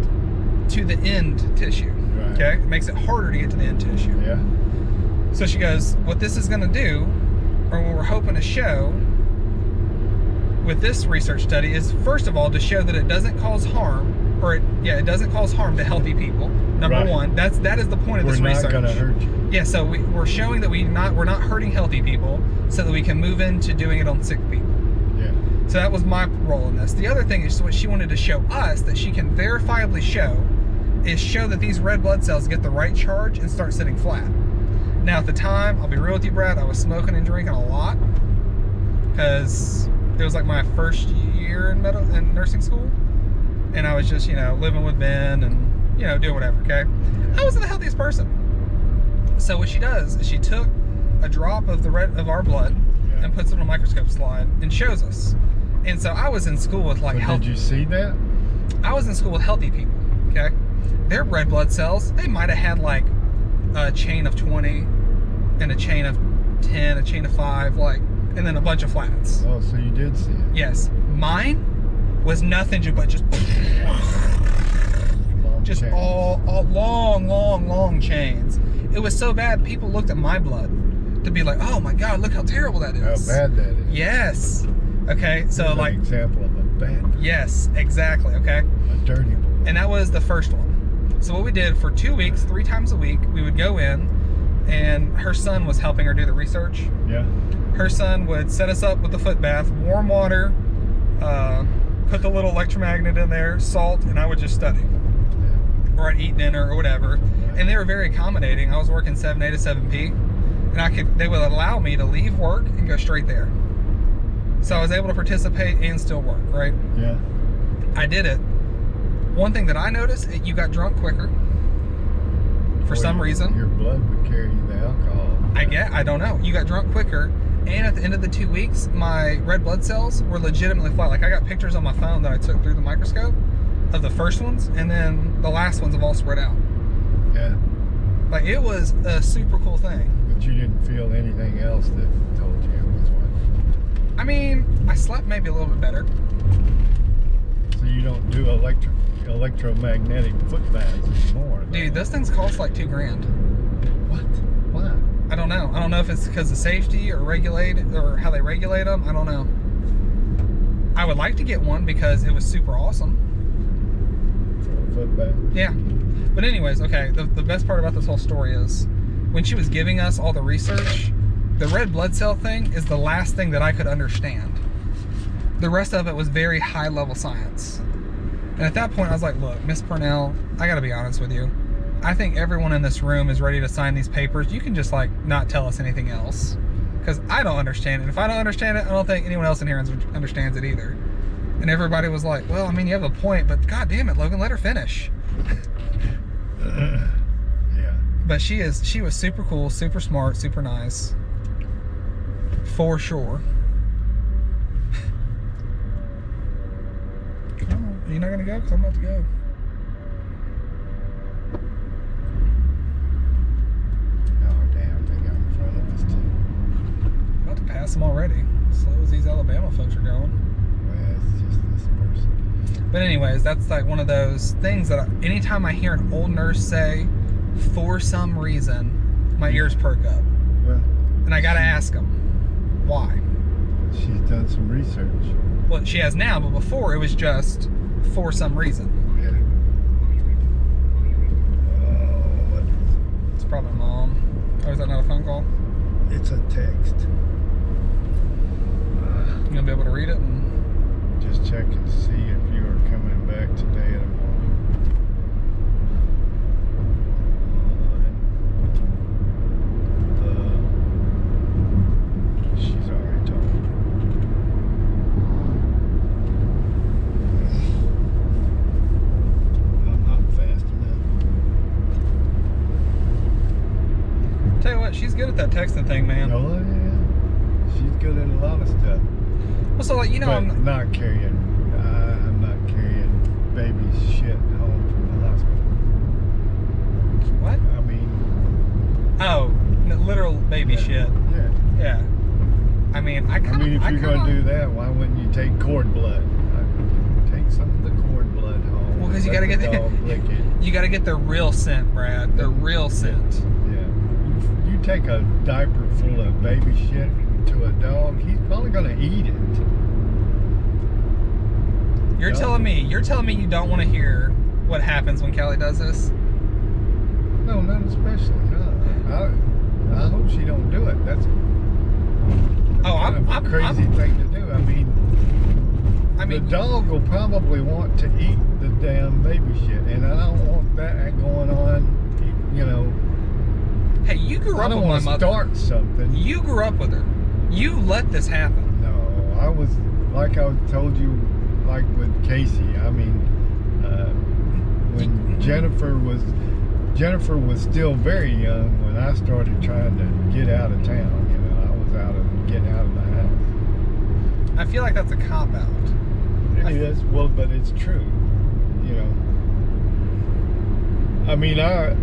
to the end tissue. Right. Okay, it makes it harder to get to the end tissue. Yeah. So she goes, what this is going to do, or what we're hoping to show with this research study, is first of all to show that it doesn't cause harm, or it doesn't cause harm to healthy people. Number Right. one, that is the point of this research. We're not going to hurt you. Yeah, so we're showing that we're not hurting healthy people, so that we can move into doing it on sick people. Yeah. So that was my role in this. The other thing is what she wanted to show us that she can verifiably show that these red blood cells get the right charge and start sitting flat. Now at the time, I'll be real with you, Brad, I was smoking and drinking a lot because it was like my first year in nursing school, and I was just, living with Ben and, doing whatever, okay? I wasn't the healthiest person. So what she does is she took a drop of our blood and puts it on a microscope slide and shows us. And so I was in school with like Did you see that? I was in school with healthy people, okay? Their red blood cells, they might have had like a chain of 20 and a chain of 10, a chain of 5, like, and then a bunch of flats. Oh, so you did see it? Yes. Mine was nothing but just Chains. all long chains. It was so bad, people looked at my blood to be like, oh my God, look how terrible that is. How bad that is. Yes. Okay, so That's like. an example of a bad one. Yes, exactly, okay? A dirty one. And that was the first one. So what we did for 2 weeks, 3 times a week, we would go in, and her son was helping her do the research. Yeah. Her son would set us up with the foot bath, warm water, put the little electromagnet in there, salt, and I would just study. Yeah. Or I'd eat dinner or whatever. And they were very accommodating. I was working 7A to 7P, and they would allow me to leave work and go straight there. So I was able to participate and still work, right? Yeah. I did it. One thing that I noticed, you got drunk quicker for some reason. Your blood would carry the alcohol. I don't know. You got drunk quicker, and at the end of the 2 weeks, my red blood cells were legitimately flat. Like I got pictures on my phone that I took through the microscope of the first ones, and then the last ones have all spread out. Yeah. Like it was a super cool thing. But you didn't feel anything else that told you it was one. I mean, I slept maybe a little bit better. So you don't do electromagnetic foot baths anymore. Dude, those things cost like $2,000. What? Why? I don't know. I don't know if it's because of safety or or how they regulate them. I don't know. I would like to get one because it was super awesome. For a foot bath? Yeah. But anyways, okay, the best part about this whole story is when she was giving us all the research, the red blood cell thing is the last thing that I could understand. The rest of it was very high level science. And at that point I was like, look, Miss Purnell, I gotta be honest with you. I think everyone in this room is ready to sign these papers. You can just like not tell us anything else. Because I don't understand it. If I don't understand it, I don't think anyone else in here understands it either. And everybody was like, well, I mean, you have a point, but God damn it, Logan, let her finish. Yeah. But she was super cool, super smart, super nice. For sure. Are you not gonna go? Because I'm about to go. Oh, damn, they got in front of us, too. About to pass them already. Slow as these Alabama folks are going. Well, it's just this person. But anyways, that's like one of those things that anytime I hear an old nurse say, for some reason, my ears perk up. Well, And I gotta ask them, why? she's done some research. Well, she has now, but before it was just for some reason. Yeah. Oh, what is It's probably mom. Or is that not a phone call? it? It's a text. You gonna be able to read it? And Just check and see if you are coming back today or tomorrow. She's already told me. I'm not fast enough. tell you what, she's good at that texting thing, man. Oh yeah, she's good at a lot of stuff. Well, so like, you know, But I'm not carrying. I'm not carrying baby's shit home from the hospital. what? I mean, Oh, literal baby yeah, shit. Yeah. Yeah. I mean, I I mean, if you're kinda, gonna do that, why wouldn't you take cord blood? Take some of the cord blood home. Well, 'cause you let gotta get the the- dog lick it. you got to get the real scent, Brad. The real scent. Yeah. You take a diaper full of baby shit to a dog, he's probably gonna eat it. You're No. telling me you don't want to hear what happens when Callie does this? No, not especially. No. I hope she don't do it. That's Oh, kind of a crazy thing to do. I mean, the dog will probably want to eat the damn baby shit, and I don't want that going on. You know, hey, you grew I up don't with my want to mother. start something. You grew up with her. You let this happen. No, I was like I told you, like with Casey. I mean, when Jennifer was still very young when I started trying to get out of town. You know, I was getting out of the house. I feel like that's a cop out. It is, well, but it's true. You know, I mean, I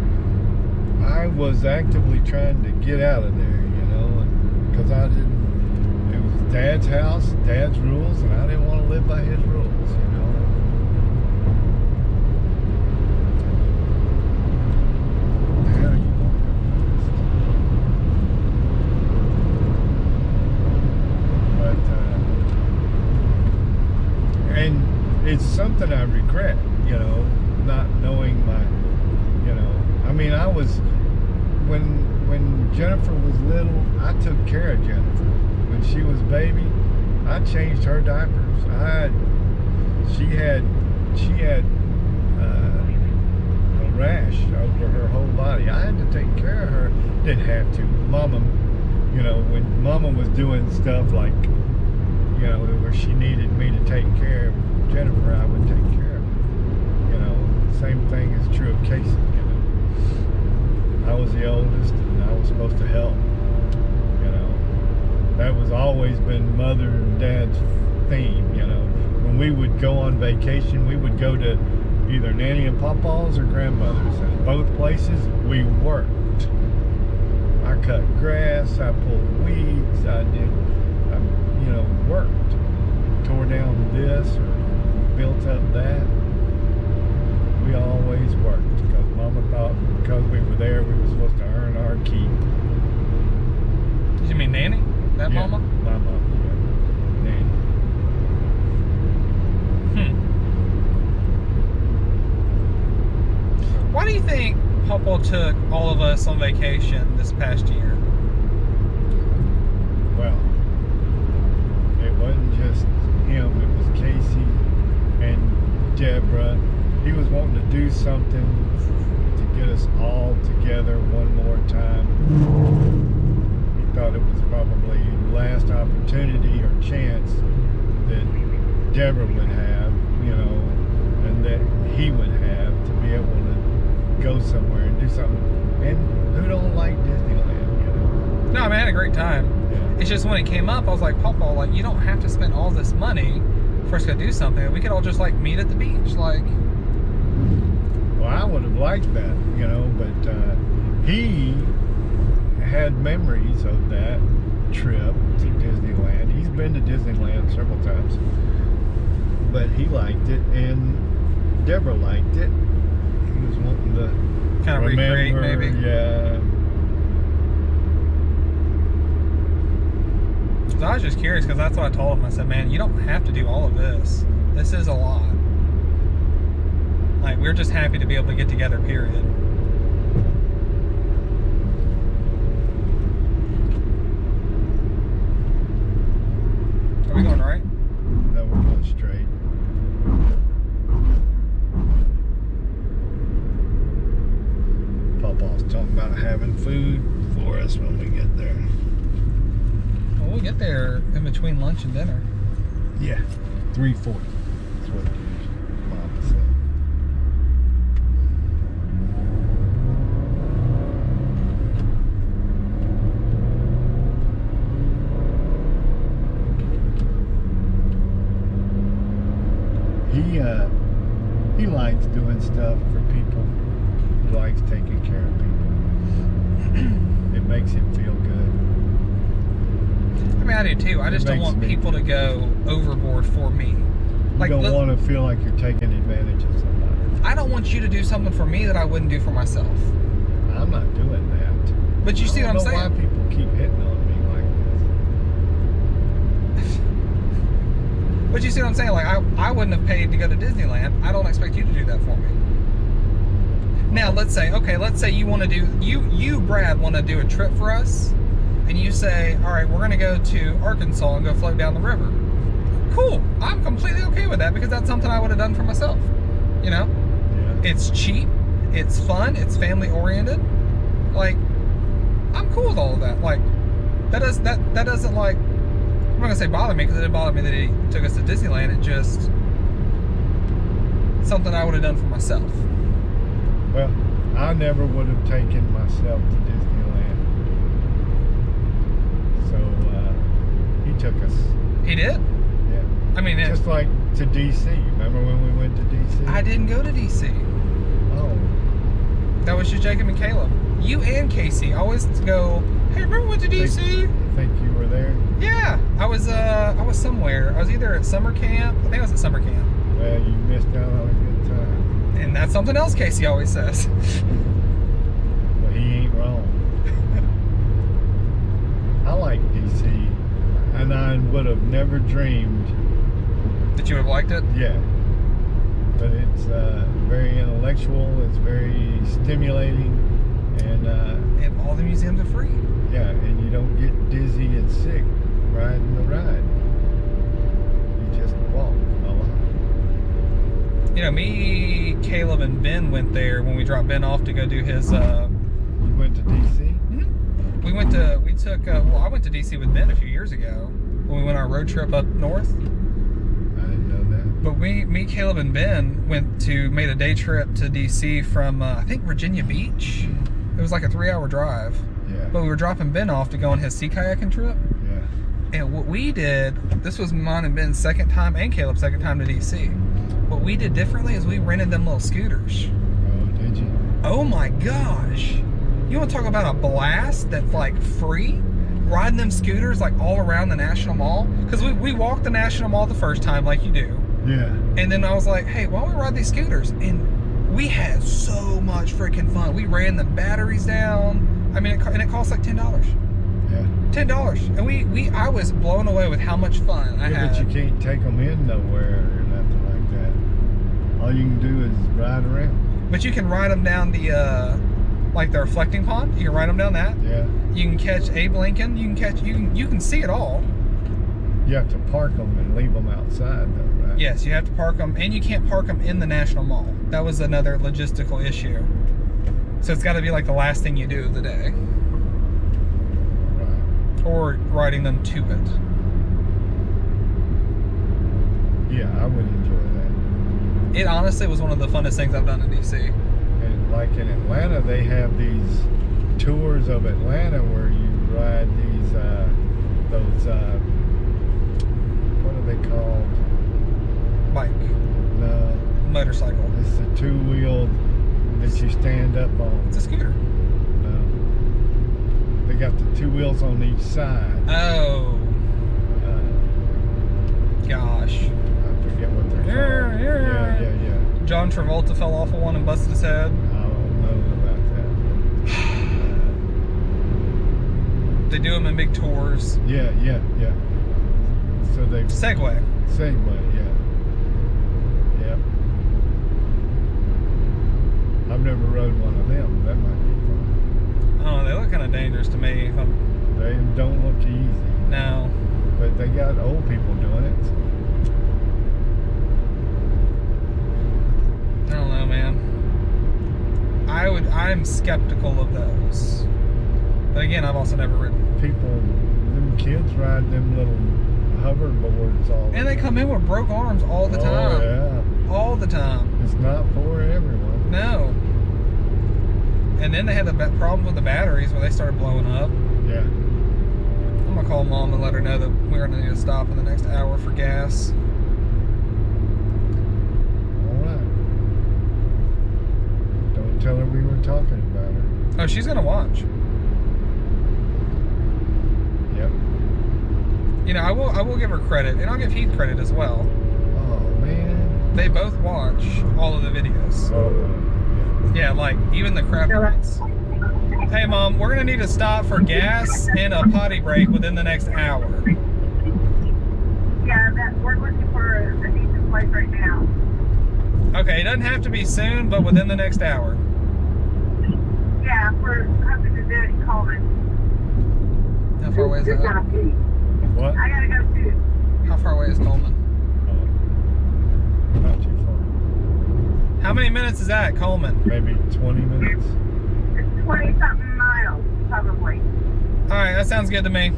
was actively trying to get out of there. You know, because I didn't. It was Dad's house, Dad's rules, and I didn't want to live by his rules. You know. Hell, you won't go fast. But and it's something I regret. You know, not knowing my. You know, I mean, I was when Jennifer was little, I took care of Jennifer. When she was baby, I changed her diapers. She had a rash over her whole body. I had to take care of her. Didn't have to. Mama, you know, when Mama was doing stuff like, you know, where she needed me to take care of Jennifer, I would take care of her. You know, same thing is true of Casey. You know, I was the oldest, and I was supposed to help. You know, that was always been Mother and Dad's theme. You know, when we would go on vacation, we would go to either Nanny and Papa's or grandmother's, and both places we worked. I cut grass, I pulled weeds, I you know, worked. Tore down this or built up that. We always worked because Mama thought because we were there, we were supposed to earn our keep. Did you mean Nanny? That Yeah, mama? my mama, yeah. Nanny. Why do you think Papa took all of us on vacation this past year? Well, it wasn't just him, it was Casey and Deborah. He was wanting to do something to get us all together one more time. He thought it was probably the last opportunity or chance that Deborah would have, you know, and that he would have to be able to go somewhere and do something. And who don't like Disneyland, you know? No, I mean, I had a great time. Yeah. It's just when it came up, I was like, Papa, like, you don't have to spend all this money. for us to do something. We could all just like meet at the beach, like. Well, I would have liked that, you know, but he had memories of that trip to Disneyland. He's been to Disneyland several times, but he liked it, and Deborah liked it. He was wanting to kind of recreate, maybe. Yeah. So I was just curious because that's what I told him. I said, man, you don't have to do all of this. This is a lot. Like, we're just happy to be able to get together, period. Are we going right? No, we're going straight. Papa's talking about having food for us when we get there. Well, we'll get there in between lunch and dinner. Yeah, 3:40. That's what Mom said. He likes doing stuff for people. He likes taking care of people. It makes him feel good. I mean, I do too. I just don't want people to go overboard for me. You don't want to feel like you're taking advantage of somebody. I don't want you to do something for me that I wouldn't do for myself. I'm not doing that. But you see what I'm saying? I don't know why people keep hitting on me like this. But you see what I'm saying? Like, I wouldn't have paid to go to Disneyland. I don't expect you to do that for me. Now, let's say you want to do, you, Brad, want to do a trip for us, and you say, all right, we're going to go to Arkansas and go float down the river. Cool. I'm completely okay with that because that's something I would have done for myself. You know? Yeah. It's cheap. It's fun. It's family oriented. Like, I'm cool with all of that. Like, that doesn't like, I'm not gonna say bother me because it didn't bother me that he took us to Disneyland. It just something I would have done for myself. Well, I never would have taken myself to Disneyland. So he took us. He did? Yeah. I mean, just like to DC. Remember when we went to DC? I didn't go to DC. Oh. That was just Jacob and Caleb. You and Casey always go, hey, remember we went to DC? I think you were there? Yeah. I was somewhere. I was either at summer camp. I think I was at summer camp. Well, you missed out on a good time. And that's something else Casey always says. Well, he ain't wrong. I like DC, and I would have never dreamed that you would have liked it. Yeah, but it's very intellectual. It's very stimulating, and all the museums are free. Yeah, and you don't get dizzy and sick riding the ride. You just walk a lot. You know, me, Caleb, and Ben went there when we dropped Ben off to go do his. You went to DC? Mm-hmm. I went to DC with Ben a few years ago when we went on our road trip up north. I didn't know that. But me, Caleb, and Ben made a day trip to DC from I think Virginia Beach. It was like a 3-hour drive. Yeah. But we were dropping Ben off to go on his sea kayaking trip. Yeah. And what we did, this was mine and Ben's second time and Caleb's second time to DC. What we did differently is we rented them little scooters. Oh, did you? Oh my gosh. You want to talk about a blast that's like free? Riding them scooters like all around the National Mall. Because we walked the National Mall the first time like you do. Yeah. And then I was like, hey, why don't we ride these scooters? And we had so much freaking fun. We ran the batteries down. I mean, it cost like $10. Yeah. $10. And I was blown away with how much fun I had. But you can't take them in nowhere or nothing like that. All you can do is ride around. But you can ride them down the, like the reflecting pond. You can ride them down that. Yeah. You can catch Abe Lincoln. You can see it all. You have to park them and leave them outside though, right? Yes, you have to park them, and you can't park them in the National Mall. That was another logistical issue. So it's got to be like the last thing you do of the day. Right. Or riding them to it. Yeah, I would enjoy that. It honestly was one of the funnest things I've done in DC. And like in Atlanta, they have these tours of Atlanta where you ride these, what are they called? bike? No, Motorcycle. it's the two-wheeled that you stand up on. It's a scooter. No. They got the two wheels on each side. Oh. Gosh. I forget what they're called. Yeah. John Travolta fell off of one and busted his head. I don't know about that. They do them in big tours. Yeah. So they Segway. Segway, yeah. I've never rode one of them. That might be fun. I don't know, they look kind of dangerous to me. They don't look easy. No. But they got old people doing it. I don't know, man. I'm skeptical of those. But again, I've also never ridden. Them kids ride them little hoverboards all the And they time. come in with broke arms all the time. Oh, yeah. All the time. It's not for everyone. No. And then they had the problem with the batteries when they started blowing up. Yeah. I'm gonna call Mom and let her know that we're gonna need to stop in the next hour for gas. All right. Don't tell her we were talking about her. Oh, she's gonna watch. Yep. You know, I will give her credit, and I'll give Heath credit as well. Oh, man. They both watch all of the videos. Oh, Yeah, like even the crap ones. Hey, Mom, we're gonna need to stop for gas and a potty break within the next hour. Yeah, we're looking for a decent place right now. Okay, it doesn't have to be soon, but within the next hour. Yeah, we're hoping to do it in Coleman. How far away is You're that? gonna pee. What? I gotta go too. How far away is Coleman? Oh, not too far. How many minutes is that, Coleman? Maybe 20 minutes. It's 20-something miles, probably. All right, that sounds good to me.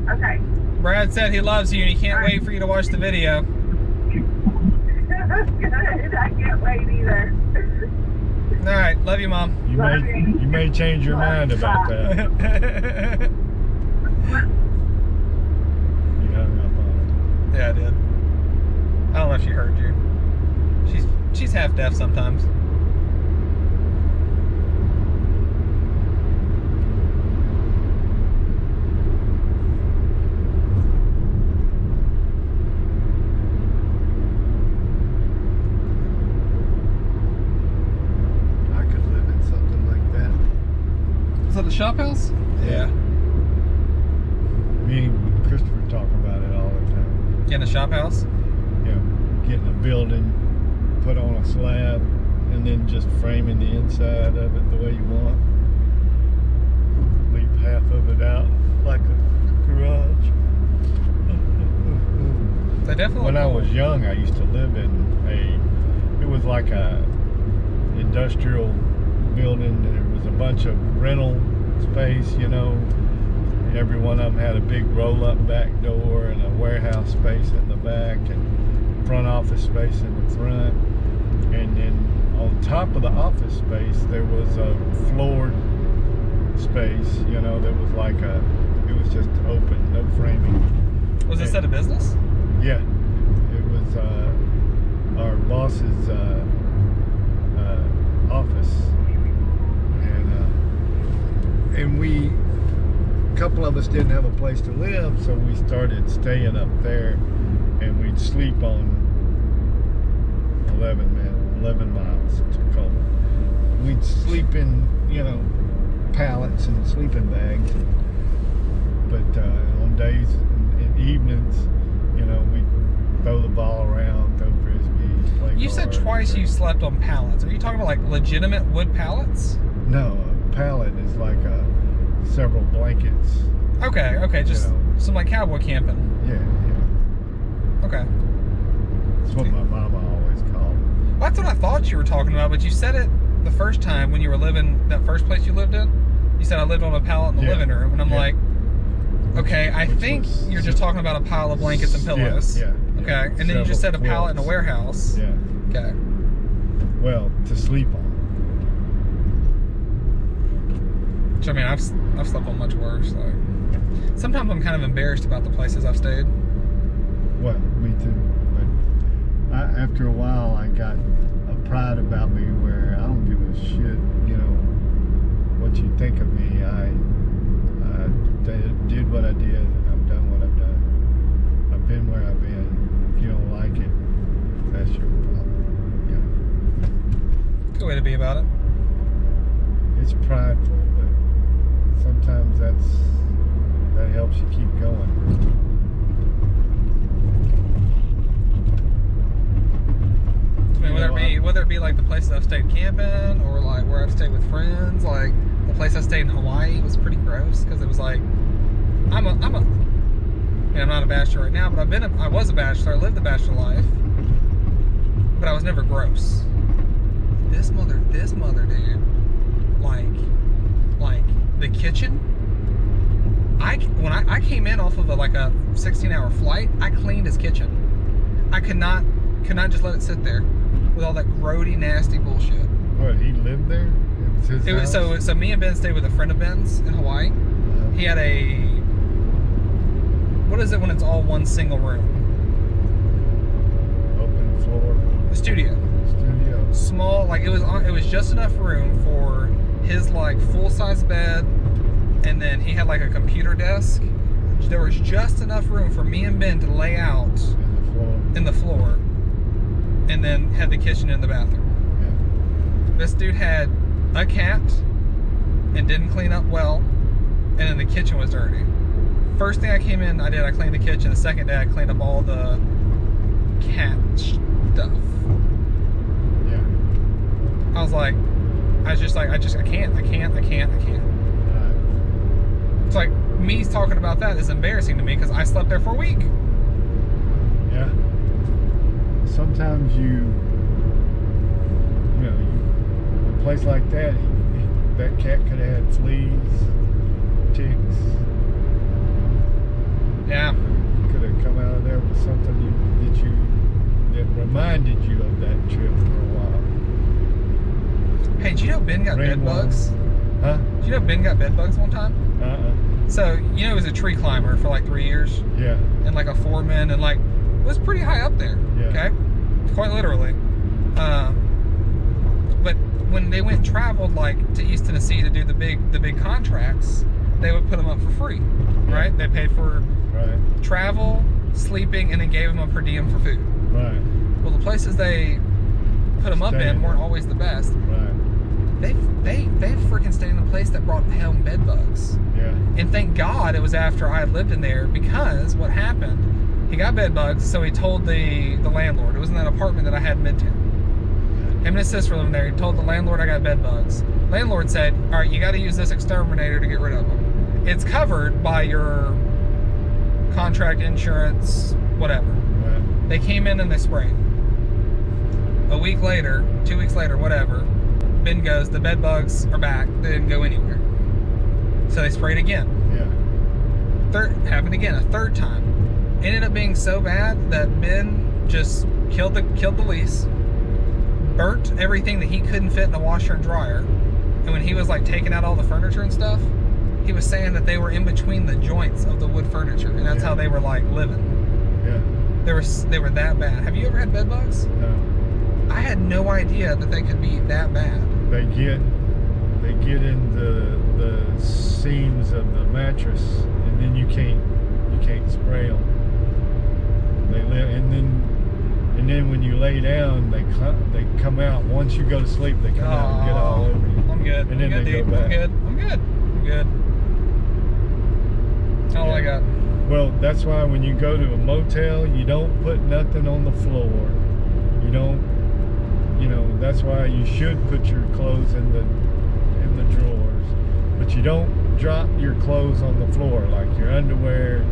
Okay. Brad said he loves you and he can't wait for you to watch the video. That's good. I can't wait either. All right, love you, Mom. You may change your mind about that. You hung up on Yeah, I did. I don't know if she heard you. She's half deaf sometimes. it. I could live in something like that. Is that the shop house? Yeah. Me and Christopher talk about it all the time. In the shop house? You know, getting a building, put on a slab, and then just framing the inside of it the way you want. Leave half of it out like a garage. They definitely. When I was young, I used to live in it was like a industrial building. There was a bunch of rental space, you know. Every one of them had a big roll-up back door and a warehouse space in the back and front office space in the front. And then on top of the office space, there was a floored space, you know, that was like it was just open, no framing. Was this at a business? Yeah, it was our boss's office, and a couple of us didn't have a place to live, so we started staying up there, and we'd sleep on 11 miles to Coleman. We'd sleep in, you know, pallets and sleeping bags, but on days and evenings, you know, we'd throw the ball around, throw frisbees, play You said cards. twice you slept on pallets. Are you talking about like legitimate wood pallets? No, a pallet is like several blankets. Okay, just You know. some like cowboy camping. Yeah. Okay. That's what my mama always called it. Well, that's what I thought you were talking about, but you said it the first time when you were living, that first place you lived in. You said I lived on a pallet in the living room, and I'm like, okay, I think you're just talking about a pile of blankets and pillows. Yeah. Okay, and then you just said a pallet in a warehouse. Yeah. Okay. Well, to sleep on. Which, I mean, I've slept on much worse. Like, sometimes I'm kind of embarrassed about the places I've stayed. Well, me too. But after a while, I got a pride about me where I don't give a shit, you know, what you think of me. I did what I did, and I've done what I've done. I've been where I've been. If you don't like it, that's your problem. You know. Good way to be about it. It's prideful, but sometimes that helps you keep going. I mean, whether it be like the places I've stayed camping or like where I've stayed with friends, like the place I stayed in Hawaii was pretty gross because it was like I'm not a bachelor right now, but I was a bachelor. I lived the bachelor life, but I was never gross. This mother, dude, like the kitchen. When I came in off of a 16-hour flight, I cleaned his kitchen. I could not just let it sit there with all that grody, nasty bullshit. What, he lived there? It was his house? So me and Ben stayed with a friend of Ben's in Hawaii. He had what is it when it's all one single room? Open floor. A studio. Small, like it was just enough room for his full-size bed, and then he had like a computer desk. There was just enough room for me and Ben to lay out in the floor, and then had the kitchen in the bathroom. Yeah. This dude had a cat and didn't clean up well, and then the kitchen was dirty. First thing I came in, I cleaned the kitchen. The second day, I cleaned up all the cat stuff. Yeah. I was like, I can't. Right. It's like me talking about that is embarrassing to me because I slept there for a week. Yeah. Sometimes you know, a place like that cat could have had fleas, ticks. Yeah. Could have come out of there with something that reminded you of that trip for a while. Hey, did you know Ben got bed bugs? Huh? Did you know Ben got bed bugs one time? So, he was a tree climber for 3 years. Yeah. And a foreman, and was pretty high up there. Yeah. Okay? Quite literally. But when they went and traveled to East Tennessee to do the big contracts, they would put them up for free. Yeah. Right? They paid for travel, sleeping, and then gave them a per diem for food. Right. Well, the places they put them up in weren't always the best. Right. They freaking stayed in a place that brought home bed bugs. Yeah. And thank God it was after I had lived in there, because what happened, he got bed bugs, so he told the landlord. It was in that apartment that I had in Midtown. Him and his sister living there. He told the landlord I got bed bugs. Landlord said, all right, you got to use this exterminator to get rid of them. It's covered by your contract, insurance, whatever. Right. They came in and they sprayed. A week later, 2 weeks later, whatever, Ben goes, the bed bugs are back. They didn't go anywhere. So they sprayed again. Yeah. Happened again, a third time. Ended up being so bad that Ben just killed the lease, burnt everything that he couldn't fit in the washer and dryer. And when he was taking out all the furniture and stuff, he was saying that they were in between the joints of the wood furniture, and that's how they were living. Yeah. They were that bad. Have you ever had bed bugs? No. I had no idea that they could be that bad. They get in the seams of the mattress, and then you can't spray them. They live, and then when you lay down, they come out. Once you go to sleep, they come out and get all over you. I'm good. And then I'm good, they dude. go back. I'm good. That's all I got. Well, that's why when you go to a motel, you don't put nothing on the floor. You don't. That's why you should put your clothes in the drawers, but you don't drop your clothes on the floor, like your underwear,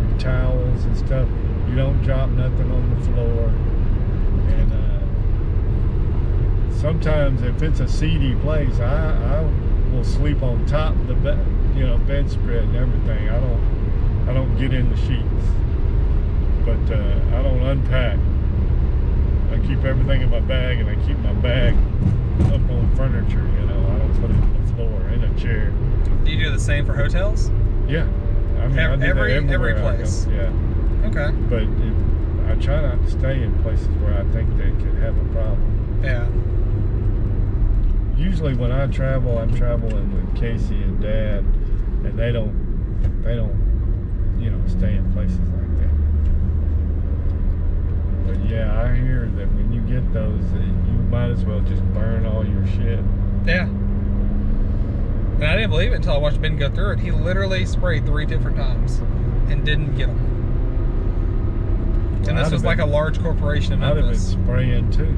your towels and stuff. You don't drop nothing on the floor. And sometimes if it's a seedy place, I will sleep on top of the bedspread and everything. I don't get in the sheets, but I don't unpack. I keep everything in my bag, and I keep my bag up on furniture. I don't put it on the floor, in a chair. Do you do the same for hotels? Yeah, I mean, I do every that everywhere place. I go. Yeah. Okay. But I try not to stay in places where I think they could have a problem. Yeah. Usually when I travel, I'm traveling with Casey and Dad, and they don't, stay in places like that. But yeah, I hear that when you get those, you might as well just burn all your shit. Yeah. And I didn't believe it until I watched Ben go through it. He literally sprayed 3 different times and didn't get them. And this was like a large corporation in I'd have been Memphis. spraying too.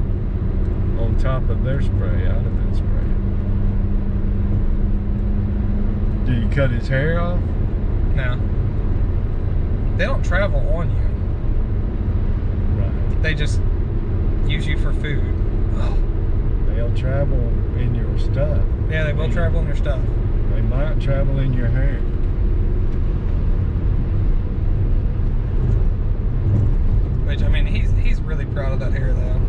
On top of their spray, I'd have been spraying. Did you cut his hair off? No. They don't travel on you. Right. They just use you for food. Oh. They'll travel in your stuff. Yeah, they will travel in your stuff. They might travel in your hair. Which, I mean, he's really proud of that hair, though.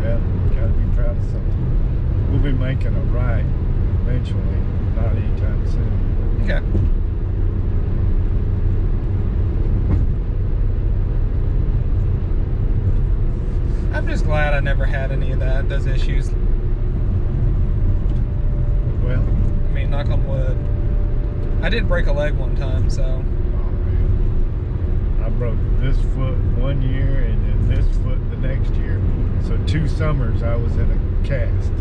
Yeah, gotta be proud of something. We'll be making a right eventually, not anytime soon. Okay. I'm just glad I never had any of those issues. Well, I mean, knock on wood. I did break a leg one time, so. oh man. I broke this foot one year and then this foot the next year. So 2 summers I was in a cast.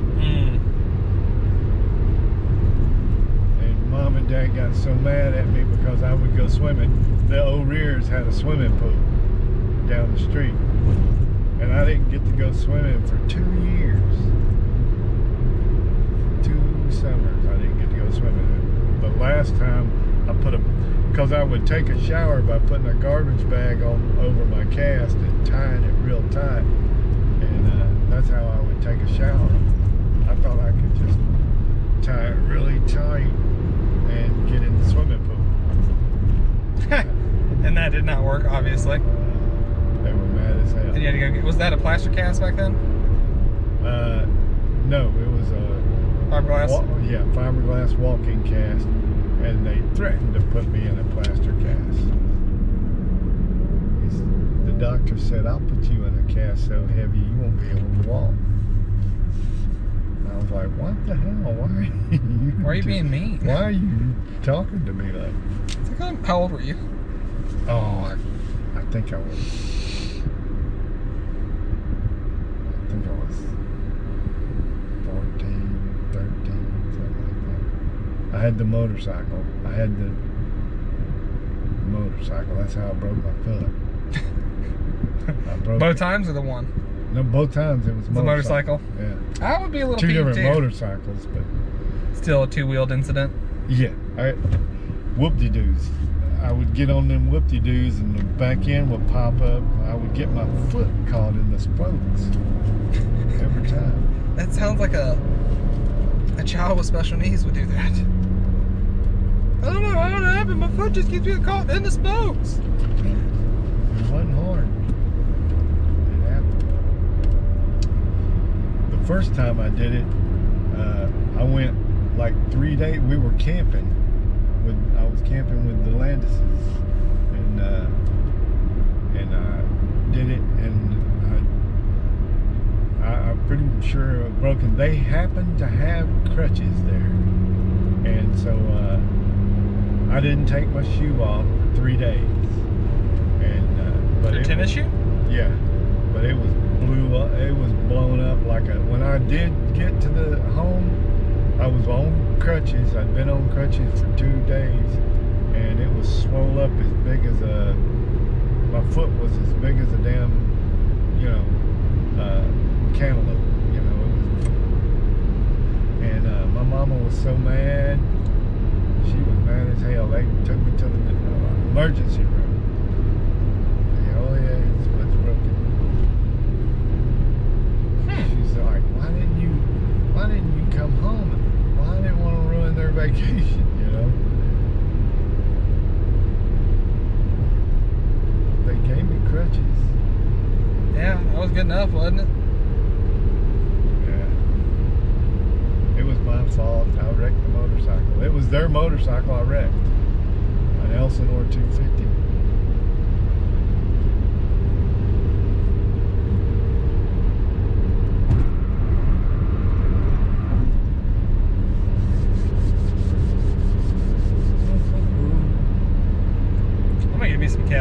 And Mom and Dad got so mad at me because I would go swimming. The O'Rears had a swimming pool down the street. And I didn't get to go swimming for 2 years. 2 summers I didn't get to go swimming. The last time I because I would take a shower by putting a garbage bag over my cast and tying it real tight. And that's how I would take a shower. I thought I could just tie it really tight and get in the swimming pool. And that did not work, obviously. They were mad as hell. And you had to go was that a plaster cast back then? No, it was a Fiberglass? Fiberglass walking cast, and they threatened to put me in a plaster cast. The doctor said, "I'll put you in a cast so heavy you won't be able to walk." And I was like, "What the hell? Why are you being mean? Why are you talking to me like?" It's like, how old were you? Oh, I think I was 14, 13, something like that. I had the motorcycle. That's how I broke my foot. I broke Both it. times or the one? No, both times it was The motorcycle? Yeah. I would be a little Two peeved different too. motorcycles, but Still a 2-wheeled incident. yeah. Whoop-de-doos. I would get on them whoop-de-doos and the back end would pop up. I would get my foot caught in the spokes every time. That sounds like a child with special needs would do that. I don't know how it happened. My foot just keeps getting caught in the spokes. It wasn't hard. It happened. The first time I did it, I went like 3 days. We were camping. I was camping with the Landises, and I did it, and I'm pretty sure it broken. They happened to have crutches there, and so I didn't take my shoe off 3 days. And but Your tennis shoe? Yeah, but it was blew up. It was blown up like a. When I did get to the home, I was on crutches. I'd been on crutches for 2 days, and it was swole up as big as a. My foot was as big as a damn, cantaloupe. It was. And my mama was so mad. She was mad as hell. They took me to the emergency room. Oh yeah, his foot's broken. She's like, why didn't you come home? Well, I didn't want to ruin their vacation, They gave me crutches. Yeah, that was good enough, wasn't it? Yeah. It was my fault. I wrecked the motorcycle. It was their motorcycle I wrecked. An Elsinore 250.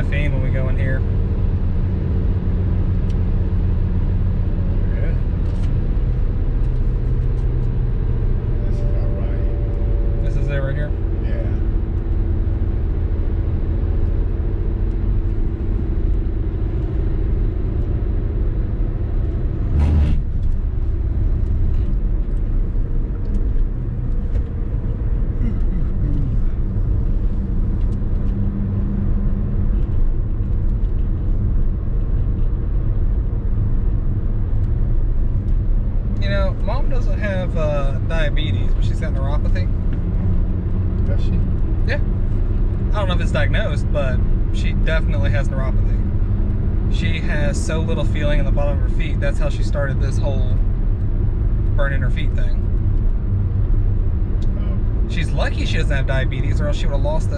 caffeine when we go in here. Yeah. This is all right. This is it right here. Yeah. You know, Mom doesn't have diabetes, but she's got neuropathy. Does she? Yeah. I don't know if it's diagnosed, but she definitely has neuropathy. She has so little feeling in the bottom of her feet. That's how she started this whole burning her feet thing. Oh, She's lucky she doesn't have diabetes, or else she would have lost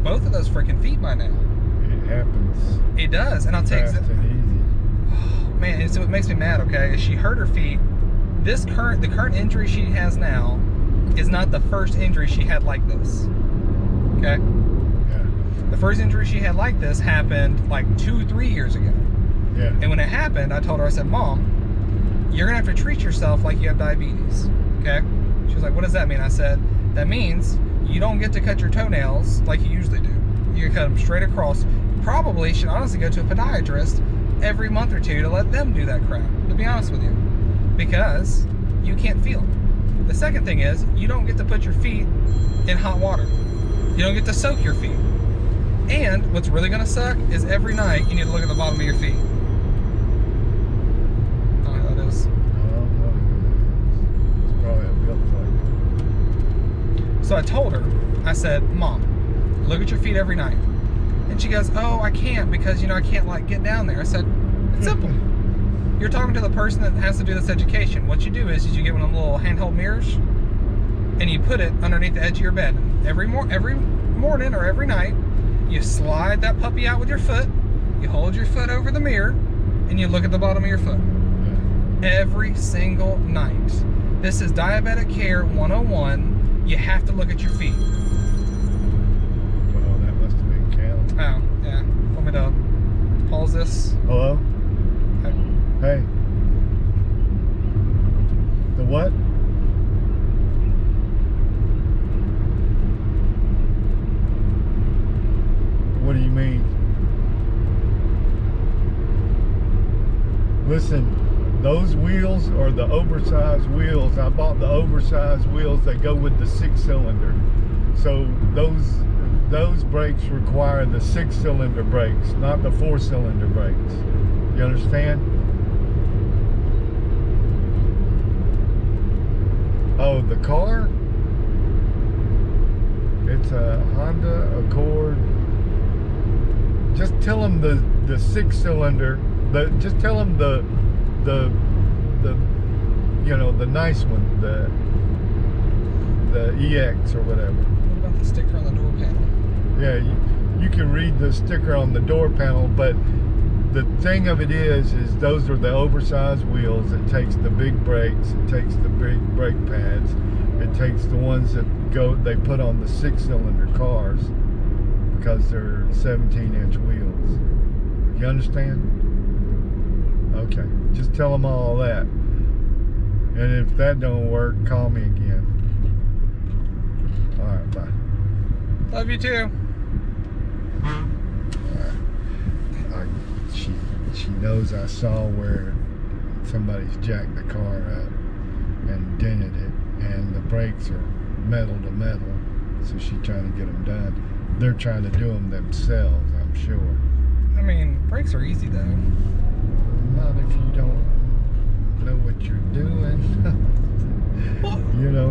both of those freaking feet by now. it happens. It does, and I'll tell you, Fast and easy. man, it's what makes me mad. Okay, is she hurt her feet. The current injury she has now is not the first injury she had like this. Okay, Yeah. the first injury she had like this happened like 2-3 years ago. Yeah. And when it happened, I told her, I said, Mom, you're gonna have to treat yourself like you have diabetes. Okay? She was like, what does that mean? I said, that means you don't get to cut your toenails like you usually do. You cut them straight across. Probably should honestly go to a podiatrist every month or two to let them do that crap, to be honest with you. Because you can't feel them. The second thing is, you don't get to put your feet in hot water. You don't get to soak your feet. And what's really gonna suck is every night you need to look at the bottom of your feet. I don't know how that is. Oh, well, it's probably a built like. So I told her, I said, Mom, look at your feet every night. And she goes, oh, I can't because, I can't like get down there. I said, it's simple. You're talking to the person that has to do this education. What you do is you get one of them little handheld mirrors and you put it underneath the edge of your bed. Every morning or every night, you slide that puppy out with your foot, you hold your foot over the mirror, and you look at the bottom of your foot. Every single night. This is Diabetic Care 101. You have to look at your feet. Well, that must have been counted. Oh, yeah. Want me to pause this? Hello? Okay. Hey. The what? What do you mean? Listen, those wheels are the oversized wheels. I bought the oversized wheels that go with the 6-cylinder. So those brakes require the 6-cylinder brakes, not the 4-cylinder brakes. You understand? Oh, the car? It's a Honda Accord. Just tell them the 6-cylinder. Just tell them the the nice one, the EX or whatever. What about the sticker on the door panel? Yeah, you can read the sticker on the door panel, but the thing of it is those are the oversized wheels. It takes the big brakes. It takes the big brake pads. It takes the ones that they put on the 6-cylinder cars because they're 17-inch wheels. You understand? Okay, just tell them all that. And if that don't work, call me again. All right, bye. Love you too. She knows I saw where somebody's jacked the car up and dented it, and the brakes are metal to metal, so she's trying to get them done. They're trying to do them themselves, I'm sure. I mean, brakes are easy though. Not if you don't know what you're doing. Well,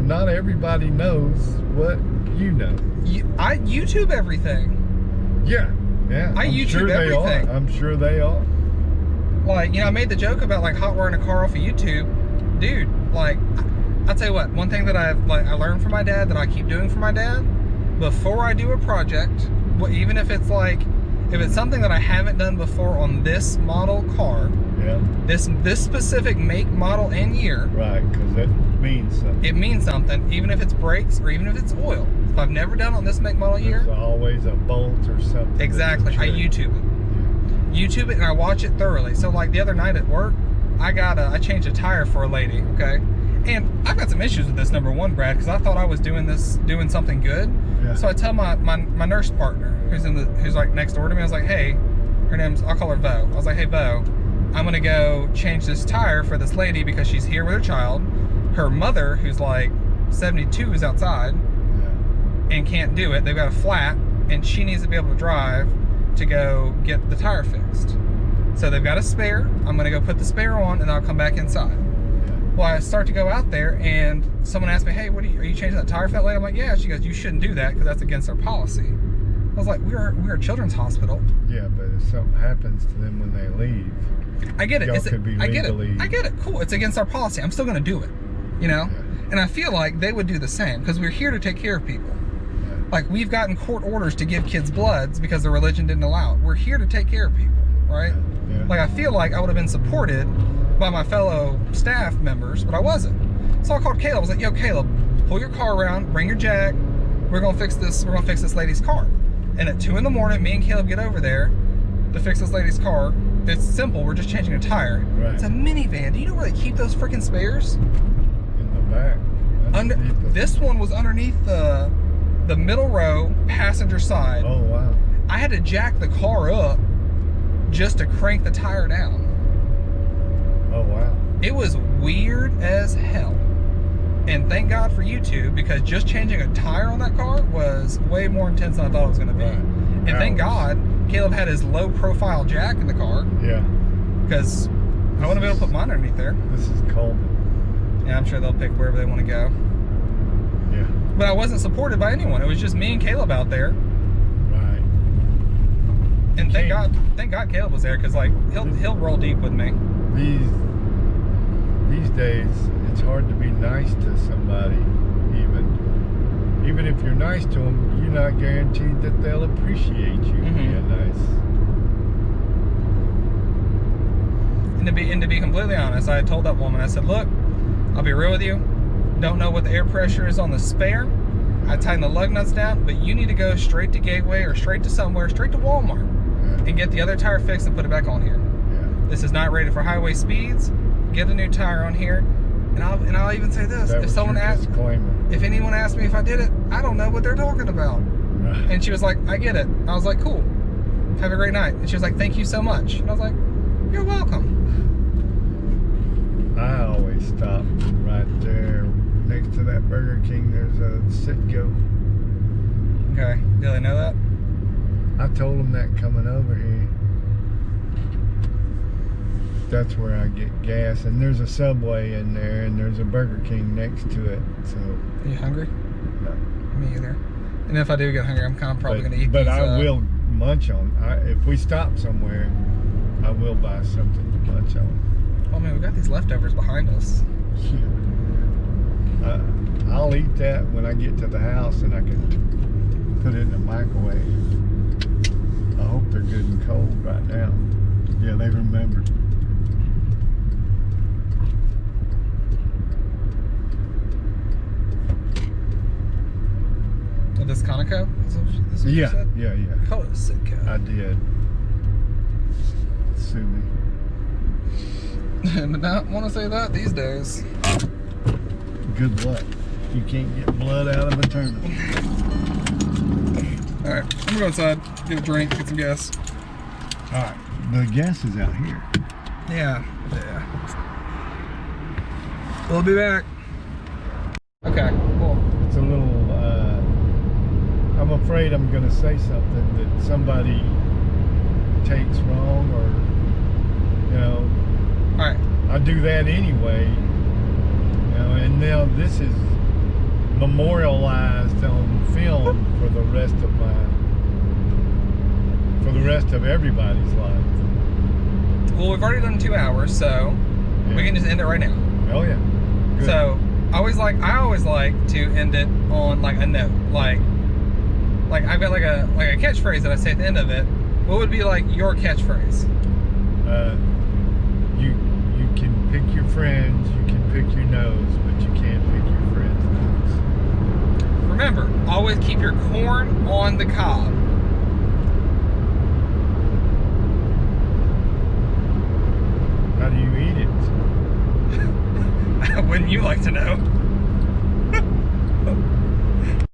Not everybody knows what you know. I YouTube everything. Yeah. I I'm YouTube sure they everything. are. I'm sure they are. Like, I made the joke about like hot wiring a car off of YouTube. Dude, like, I'll tell you what, one thing that I learned from my dad that I keep doing for my dad, before I do a project, even if it's something that I haven't done before on this model car, Yeah. this specific make, model, and year, Right, because that means something. it means something, even if it's brakes or even if it's oil. If I've never done it on this make, model, year, There's always a bolt or something. exactly, I YouTube it. YouTube it and I watch it thoroughly. So like the other night at work, I changed a tire for a lady, okay? And I've got some issues with this, number one, Brad, because I thought I was doing something good. Yeah. So I tell my nurse partner, who's like next door to me, I was like, hey, I'll call her Vo. I was like, hey, Vo, I'm gonna go change this tire for this lady because she's here with her child. Her mother, who's like 72, is outside and can't do it. They've got a flat, and she needs to be able to drive to go get the tire fixed. So they've got a spare. I'm gonna go put the spare on, and I'll come back inside. Well, I start to go out there, and someone asked me, hey, are you changing that tire for that lady? I'm like, yeah. She goes, you shouldn't do that because that's against our policy. I was like, we're a children's hospital. Yeah, but if something happens to them when they leave, I get it. I get it. Cool. It's against our policy. I'm still gonna do it. You know? Yeah. And I feel like they would do the same because we're here to take care of people. Yeah. Like, we've gotten court orders to give kids bloods because the religion didn't allow it. We're here to take care of people, right? Yeah. Like, I feel like I would have been supported by my fellow staff members, but I wasn't. So I called Caleb. I was like, yo, Caleb, pull your car around, bring your jack. We're gonna fix this lady's car. And at 2 in the morning, me and Caleb get over there to fix this lady's car. It's simple. We're just changing a tire. Right. It's a minivan. Do you know where they keep those freaking spares? In the back. This one was underneath the middle row passenger side. Oh, wow. I had to jack the car up just to crank the tire down. Oh, wow. It was weird as hell. And thank God for YouTube, because just changing a tire on that car was way more intense than I thought it was going to be. Right. And thank God Caleb had his low profile jack in the car. Yeah. Because I want to be able to put mine underneath there. This is Coleman. Yeah, I'm sure they'll pick wherever they want to go. Yeah. But I wasn't supported by anyone. It was just me and Caleb out there. Right. And thank God Caleb was there, because like he'll roll deep with me. These days, it's hard to be nice to somebody. Even if you're nice to them, you're not guaranteed that they'll appreciate you being nice. And to be completely honest, I had told that woman, I said, look, I'll be real with you. Don't know what the air pressure is on the spare. I tightened the lug nuts down, but you need to go straight to Gateway or straight to somewhere, straight to Walmart, and get the other tire fixed and put it back on here. Yeah. This is not rated for highway speeds. Get a new tire on here. And I'll even say this: if anyone asked me if I did it, I don't know what they're talking about. Right. And she was like, I get it. I was like, cool. Have a great night. And she was like, thank you so much. And I was like, you're welcome. I always stop right there next to that Burger King. There's a Citgo. Okay. Do they know that? I told them that coming over here. That's where I get gas, and there's a Subway in there, and there's a Burger King next to it. So. Are you hungry? No. Me either. And if I do get hungry, I'm kind of probably going to eat But these, I will munch on. If we stop somewhere, I will buy something to munch on. Oh man, we got these leftovers behind us. Yeah. I'll eat that when I get to the house, and I can put it in the microwave. I hope they're good and cold right now. Yeah, they remembered. This Conoco? Is what you said? Yeah. Call it a Citgo. I did. Sue me. But not want to say that these days. Good luck. You can't get blood out of a turnip. Alright, I'm gonna go inside, get a drink, get some gas. Alright, the gas is out here. Yeah. We'll be back. Okay, cool. It's a little, I'm afraid I'm going to say something that somebody takes wrong, or, Alright. I do that anyway, and now this is memorialized on film for the rest of everybody's life. Well, we've already done 2 hours, so we can just end it right now. Oh yeah. Good. So I always like to end it on like a note, like I've got like a catchphrase that I say at the end of it. What would be like your catchphrase? You can pick your friends, you can pick your nose, but you can't pick your friends' nose. Remember, always keep your corn on the cob. wouldn't you like to know?